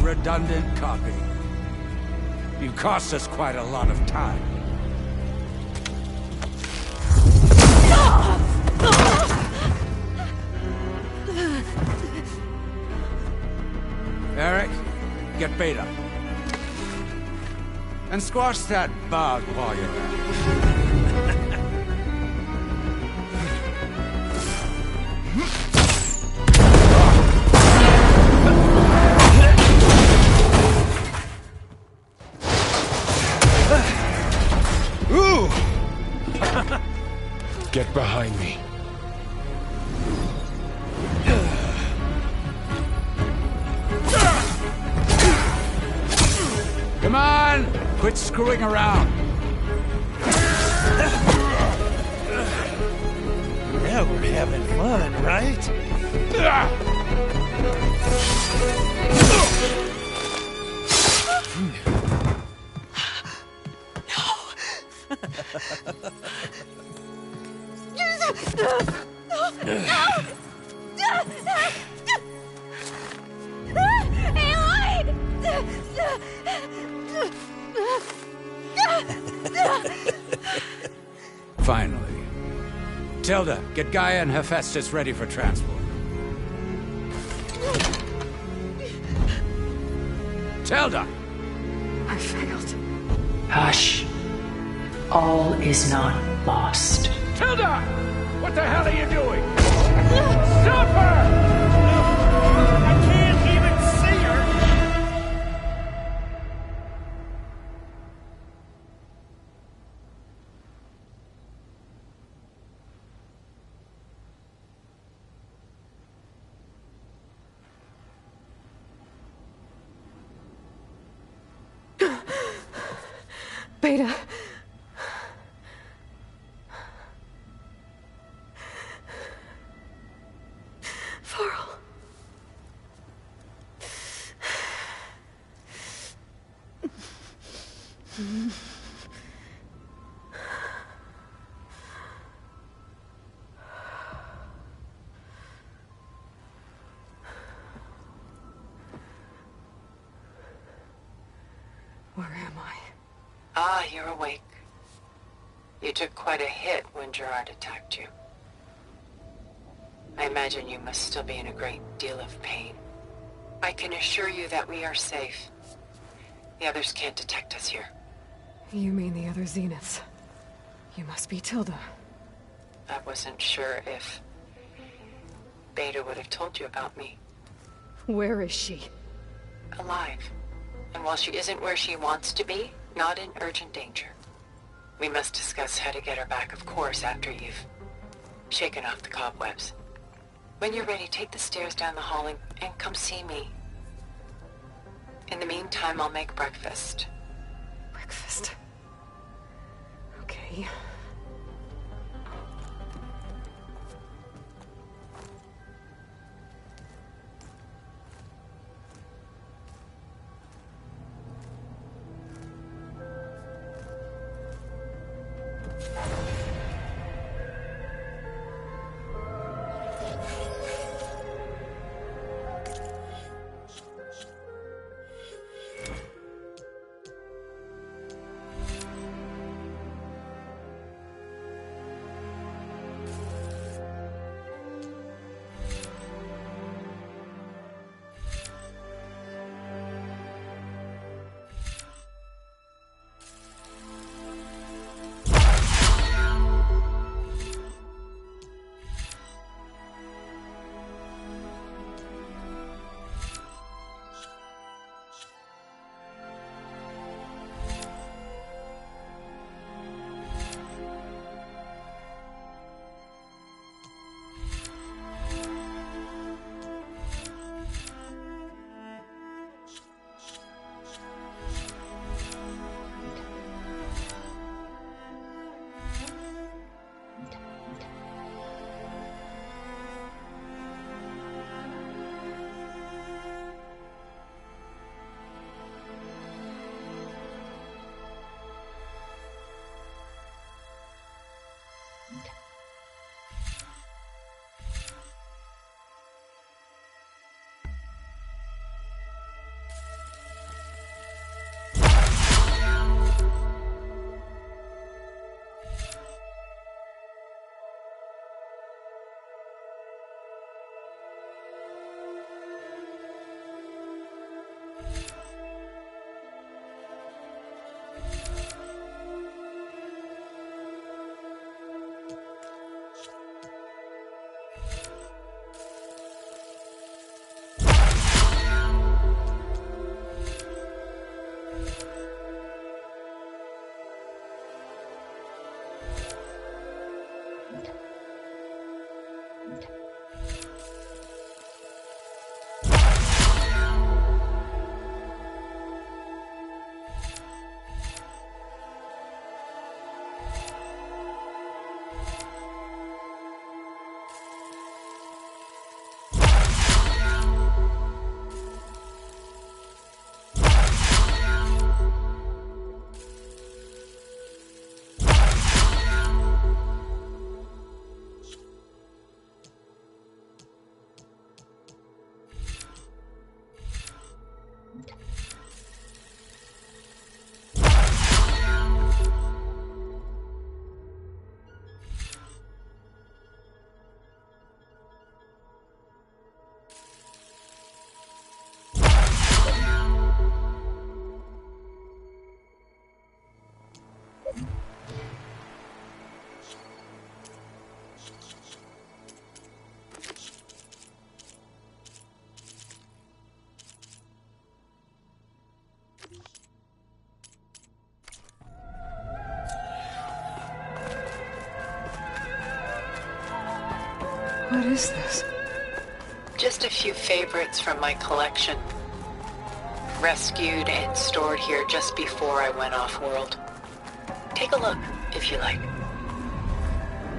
Redundant copy. You cost us quite a lot of time. Eric, get Beta. And squash that bug while you're at it. Get behind me. Come on! Quit screwing around. Now we're having fun, right? Finally. Tilda, get Gaia and Hephaestus ready for transport. Tilda! I failed. Hush. All is not lost. Tilda! What the hell are you doing? Stop her! I can't even see her! Beta. Varl. Where am I? Ah, you're awake. You took quite a hit when Gerard attacked you. I imagine you must still be in a great deal of pain. I can assure you that we are safe. The others can't detect us here. You mean the other Zeniths? You must be Tilda. I wasn't sure if Beta would have told you about me. Where is she? Alive. And while she isn't where she wants to be, not in urgent danger. We must discuss how to get her back, of course, after you've shaken off the cobwebs. When you're ready, take the stairs down the hall and come see me. In the meantime, I'll make breakfast. Breakfast. Okay. What is this? Just a few favorites from my collection. Rescued and stored here just before I went off-world. Take a look, if you like.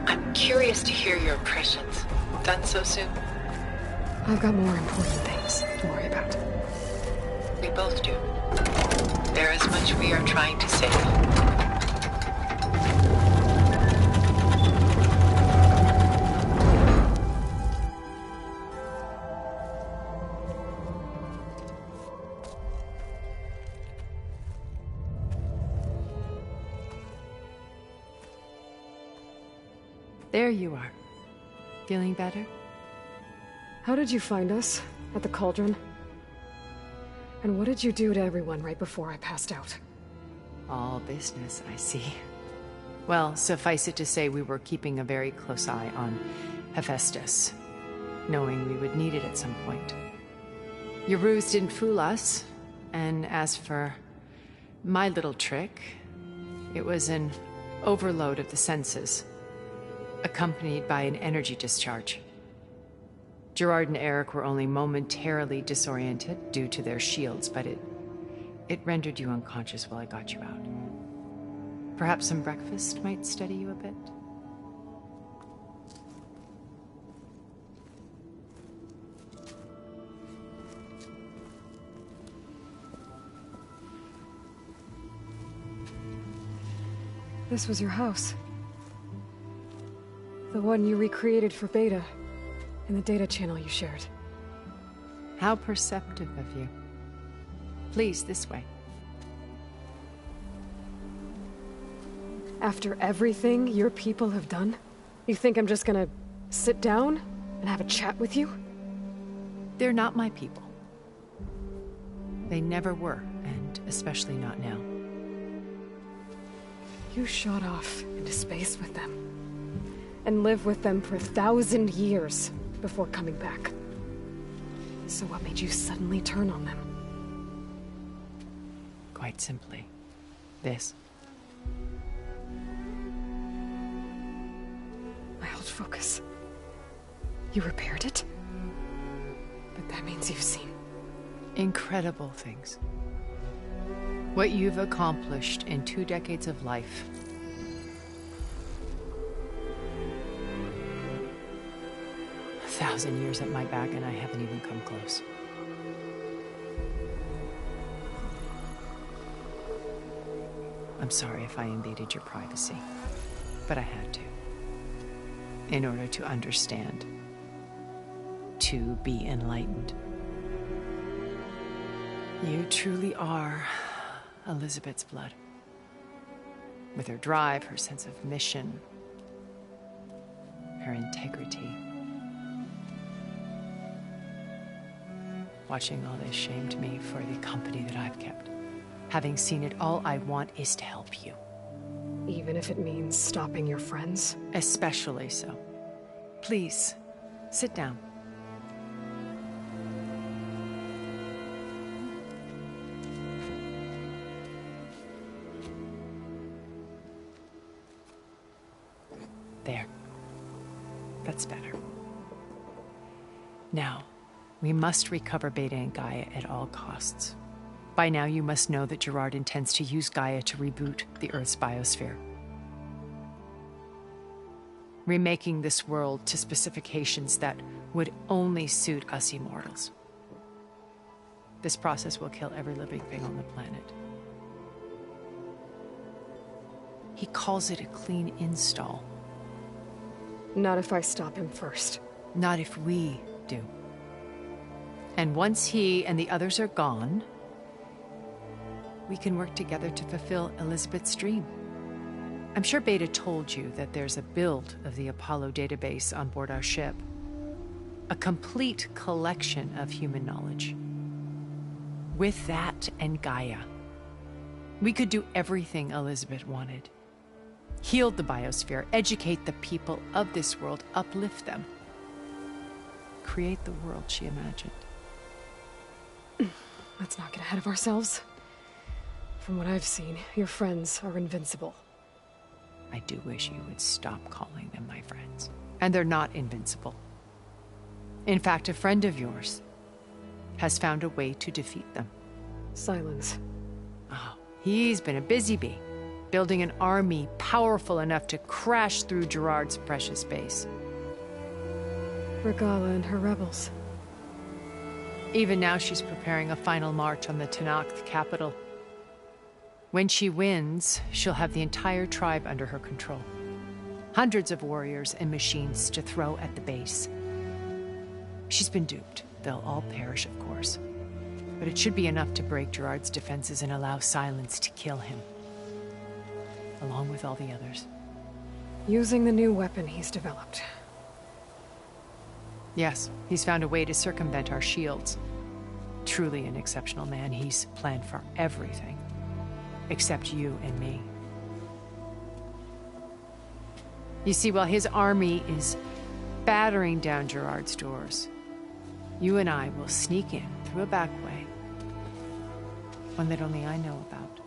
I'm curious to hear your impressions. Done so soon? I've got more important things to worry about. We both do. There is much we are trying to save. There you are. Feeling better? How did you find us? At the cauldron? And what did you do to everyone right before I passed out? All business, I see. Well, suffice it to say we were keeping a very close eye on Hephaestus, knowing we would need it at some point. Your ruse didn't fool us, and as for my little trick, it was an overload of the senses, accompanied by an energy discharge. Gerard and Eric were only momentarily disoriented due to their shields, but it rendered you unconscious while I got you out. Perhaps some breakfast might steady you a bit? This was your house. The one you recreated for Beta, in the data channel you shared. How perceptive of you. Please, this way. After everything your people have done, you think I'm just gonna sit down and have a chat with you? They're not my people. They never were, and especially not now. You shot off into space with them, and lived with them for 1,000 years before coming back. So what made you suddenly turn on them? Quite simply, this. My old focus. You repaired it? But that means you've seen incredible things. What you've accomplished in 2 decades of life. A 1,000 years at my back and I haven't even come close. I'm sorry if I invaded your privacy, but I had to. In order to understand. To be enlightened. You truly are Elizabeth's blood. With her drive, her sense of mission, her integrity. Watching all this shamed me for the company that I've kept. Having seen it, all I want is to help you. Even if it means stopping your friends? Especially so. Please, sit down. There. That's better. Now, we must recover Beta and Gaia at all costs. By now, you must know that Gerard intends to use Gaia to reboot the Earth's biosphere. Remaking this world to specifications that would only suit us immortals. This process will kill every living thing on the planet. He calls it a clean install. Not if I stop him first. Not if we do. And once he and the others are gone, we can work together to fulfill Elizabeth's dream. I'm sure Beta told you that there's a build of the Apollo database on board our ship. A complete collection of human knowledge. With that and Gaia, we could do everything Elizabeth wanted. Heal the biosphere, educate the people of this world, uplift them. Create the world she imagined. Let's not get ahead of ourselves. From what I've seen, your friends are invincible. I do wish you would stop calling them my friends. And they're not invincible. In fact, a friend of yours has found a way to defeat them. Silence. Oh, he's been a busy bee, building an army powerful enough to crash through Gerard's precious base. Regala and her rebels. Even now, she's preparing a final march on the Tenakth capital. When she wins, she'll have the entire tribe under her control. Hundreds of warriors and machines to throw at the base. She's been duped. They'll all perish, of course. But it should be enough to break Gerard's defenses and allow Silence to kill him. Along with all the others. Using the new weapon he's developed. Yes, he's found a way to circumvent our shields. Truly an exceptional man. He's planned for everything. Except you and me. You see, while his army is battering down Gerard's doors, you and I will sneak in through a back way. One that only I know about.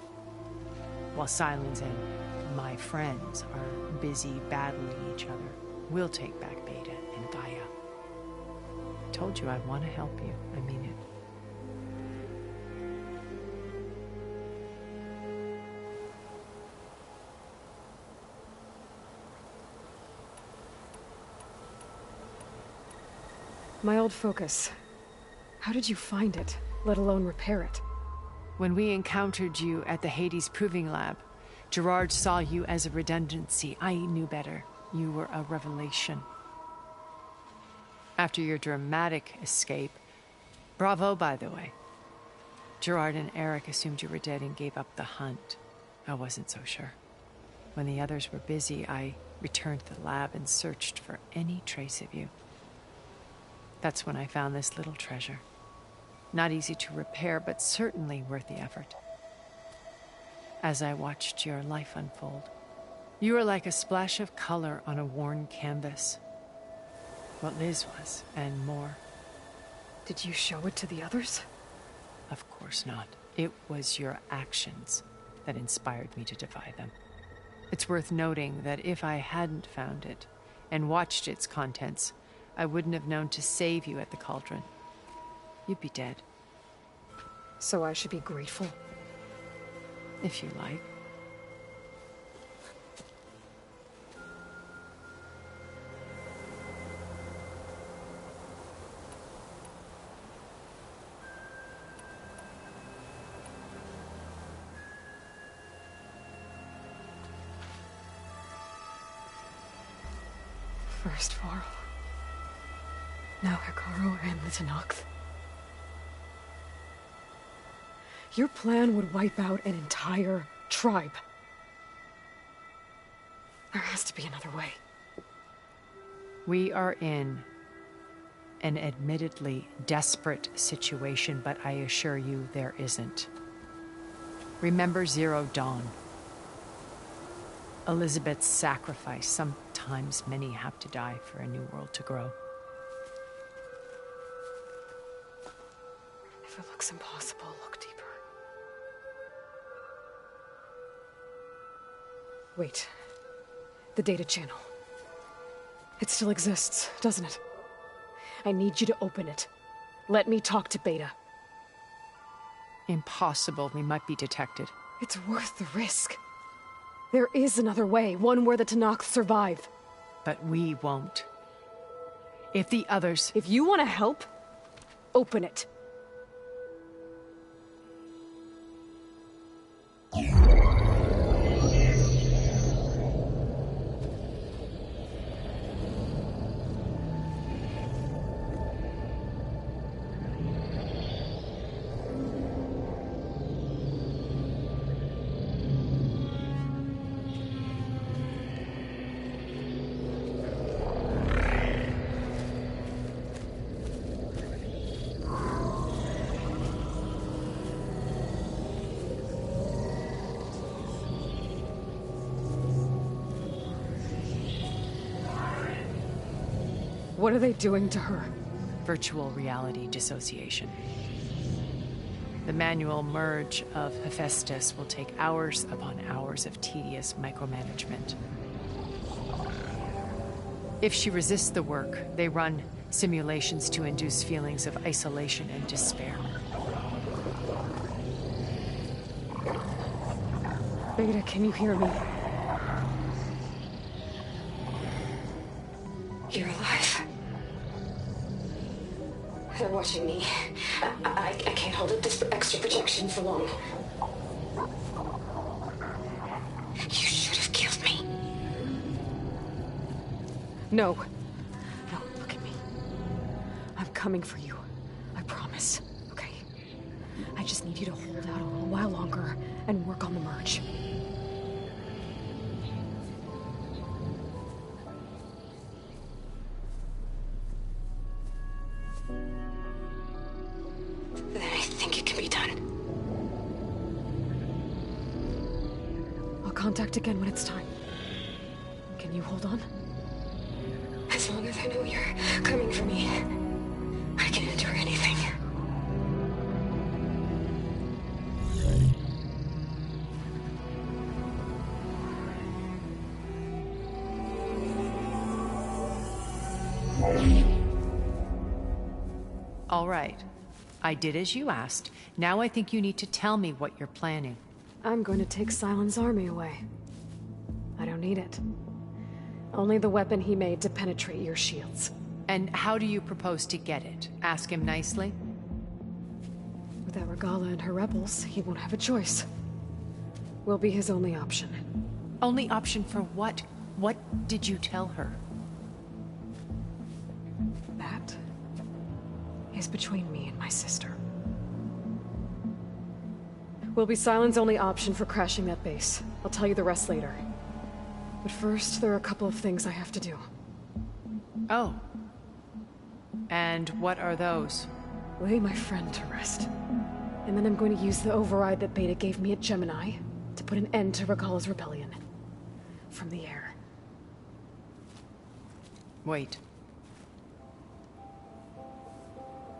While Silence and my friends are busy battling each other, we'll take back Beta and Gaia. I told you I want to help you. I mean it. My old focus. How did you find it, let alone repair it? When we encountered you at the Hades Proving Lab, Gerard saw you as a redundancy. I knew better. You were a revelation. After your dramatic escape, bravo, by the way. Gerard and Eric assumed you were dead and gave up the hunt. I wasn't so sure. When the others were busy, I returned to the lab and searched for any trace of you. That's when I found this little treasure. Not easy to repair, but certainly worth the effort. As I watched your life unfold, you were like a splash of color on a worn canvas. What Liz was, and more. Did you show it to the others? Of course not. It was your actions that inspired me to defy them. It's worth noting that if I hadn't found it and watched its contents, I wouldn't have known to save you at the cauldron. You'd be dead. So I should be grateful? If you like. First Varl. Now Hekarro and the Tenakth. Your plan would wipe out an entire tribe. There has to be another way. We are in an admittedly desperate situation, but I assure you there isn't. Remember Zero Dawn. Elizabeth's sacrifice. Sometimes many have to die for a new world to grow. If it looks impossible, look deeper. Wait. The data channel. It still exists, doesn't it? I need you to open it. Let me talk to Beta. Impossible. We might be detected. It's worth the risk. There is another way, one where the Tenakth survive. But we won't. If the others... If you want to help, open it. What are they doing to her? Virtual reality dissociation. The manual merge of Hephaestus will take hours upon hours of tedious micromanagement. If she resists the work, they run Simulations to induce feelings of isolation and despair. Beta, can you hear me? You're alive. They're watching me. I can't hold up this extra protection for long. You should have killed me. No. No, look at me. I'm coming for you. I promise. Okay? I just need you to hold out a little while longer and work on the merge. Then I think it can be done. I'll contact again when it's time. Can you hold on? As long as I know you're coming for me, I can endure anything. All right. I did as you asked. Now I think you need to tell me what you're planning. I'm going to take Sylens' army away. I don't need it. Only the weapon he made to penetrate your shields. And how do you propose to get it? Ask him nicely? Without Regalla and her rebels, he won't have a choice. We'll be his only option. Only option for what? What did you tell her? That is between me and my sister. Will be Sylens' only option for crashing that base. I'll tell you the rest later. But first, there are a couple of things I have to do. Oh. And what are those? Lay my friend to rest. And then I'm going to use the override that Beta gave me at Gemini to put an end to Regalla's rebellion. From the air. Wait.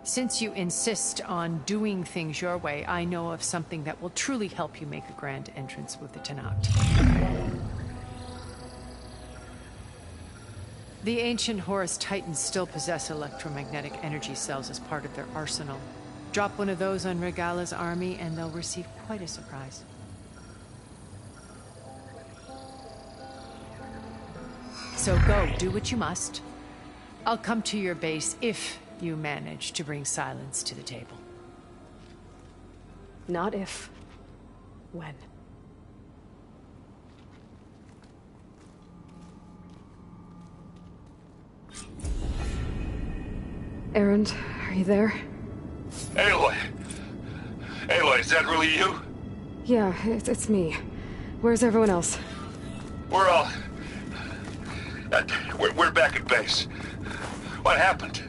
Since you insist on doing things your way, I know of something that will truly help you make a grand entrance with the Tenakth. The ancient Horus Titans still possess electromagnetic energy cells as part of their arsenal. Drop one of those on Regalla's army and they'll receive quite a surprise. So go, do what you must. I'll come to your base if you manage to bring Sylens to the table. Not if. When. Erend, are you there? Aloy! Aloy, is that really you? Yeah, it's me. Where's everyone else? We're all... we're back at base. What happened?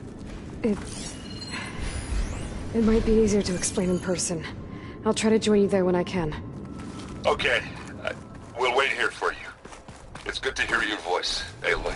It might be easier to explain in person. I'll try to join you there when I can. Okay. We'll wait here for you. It's good to hear your voice, Aloy.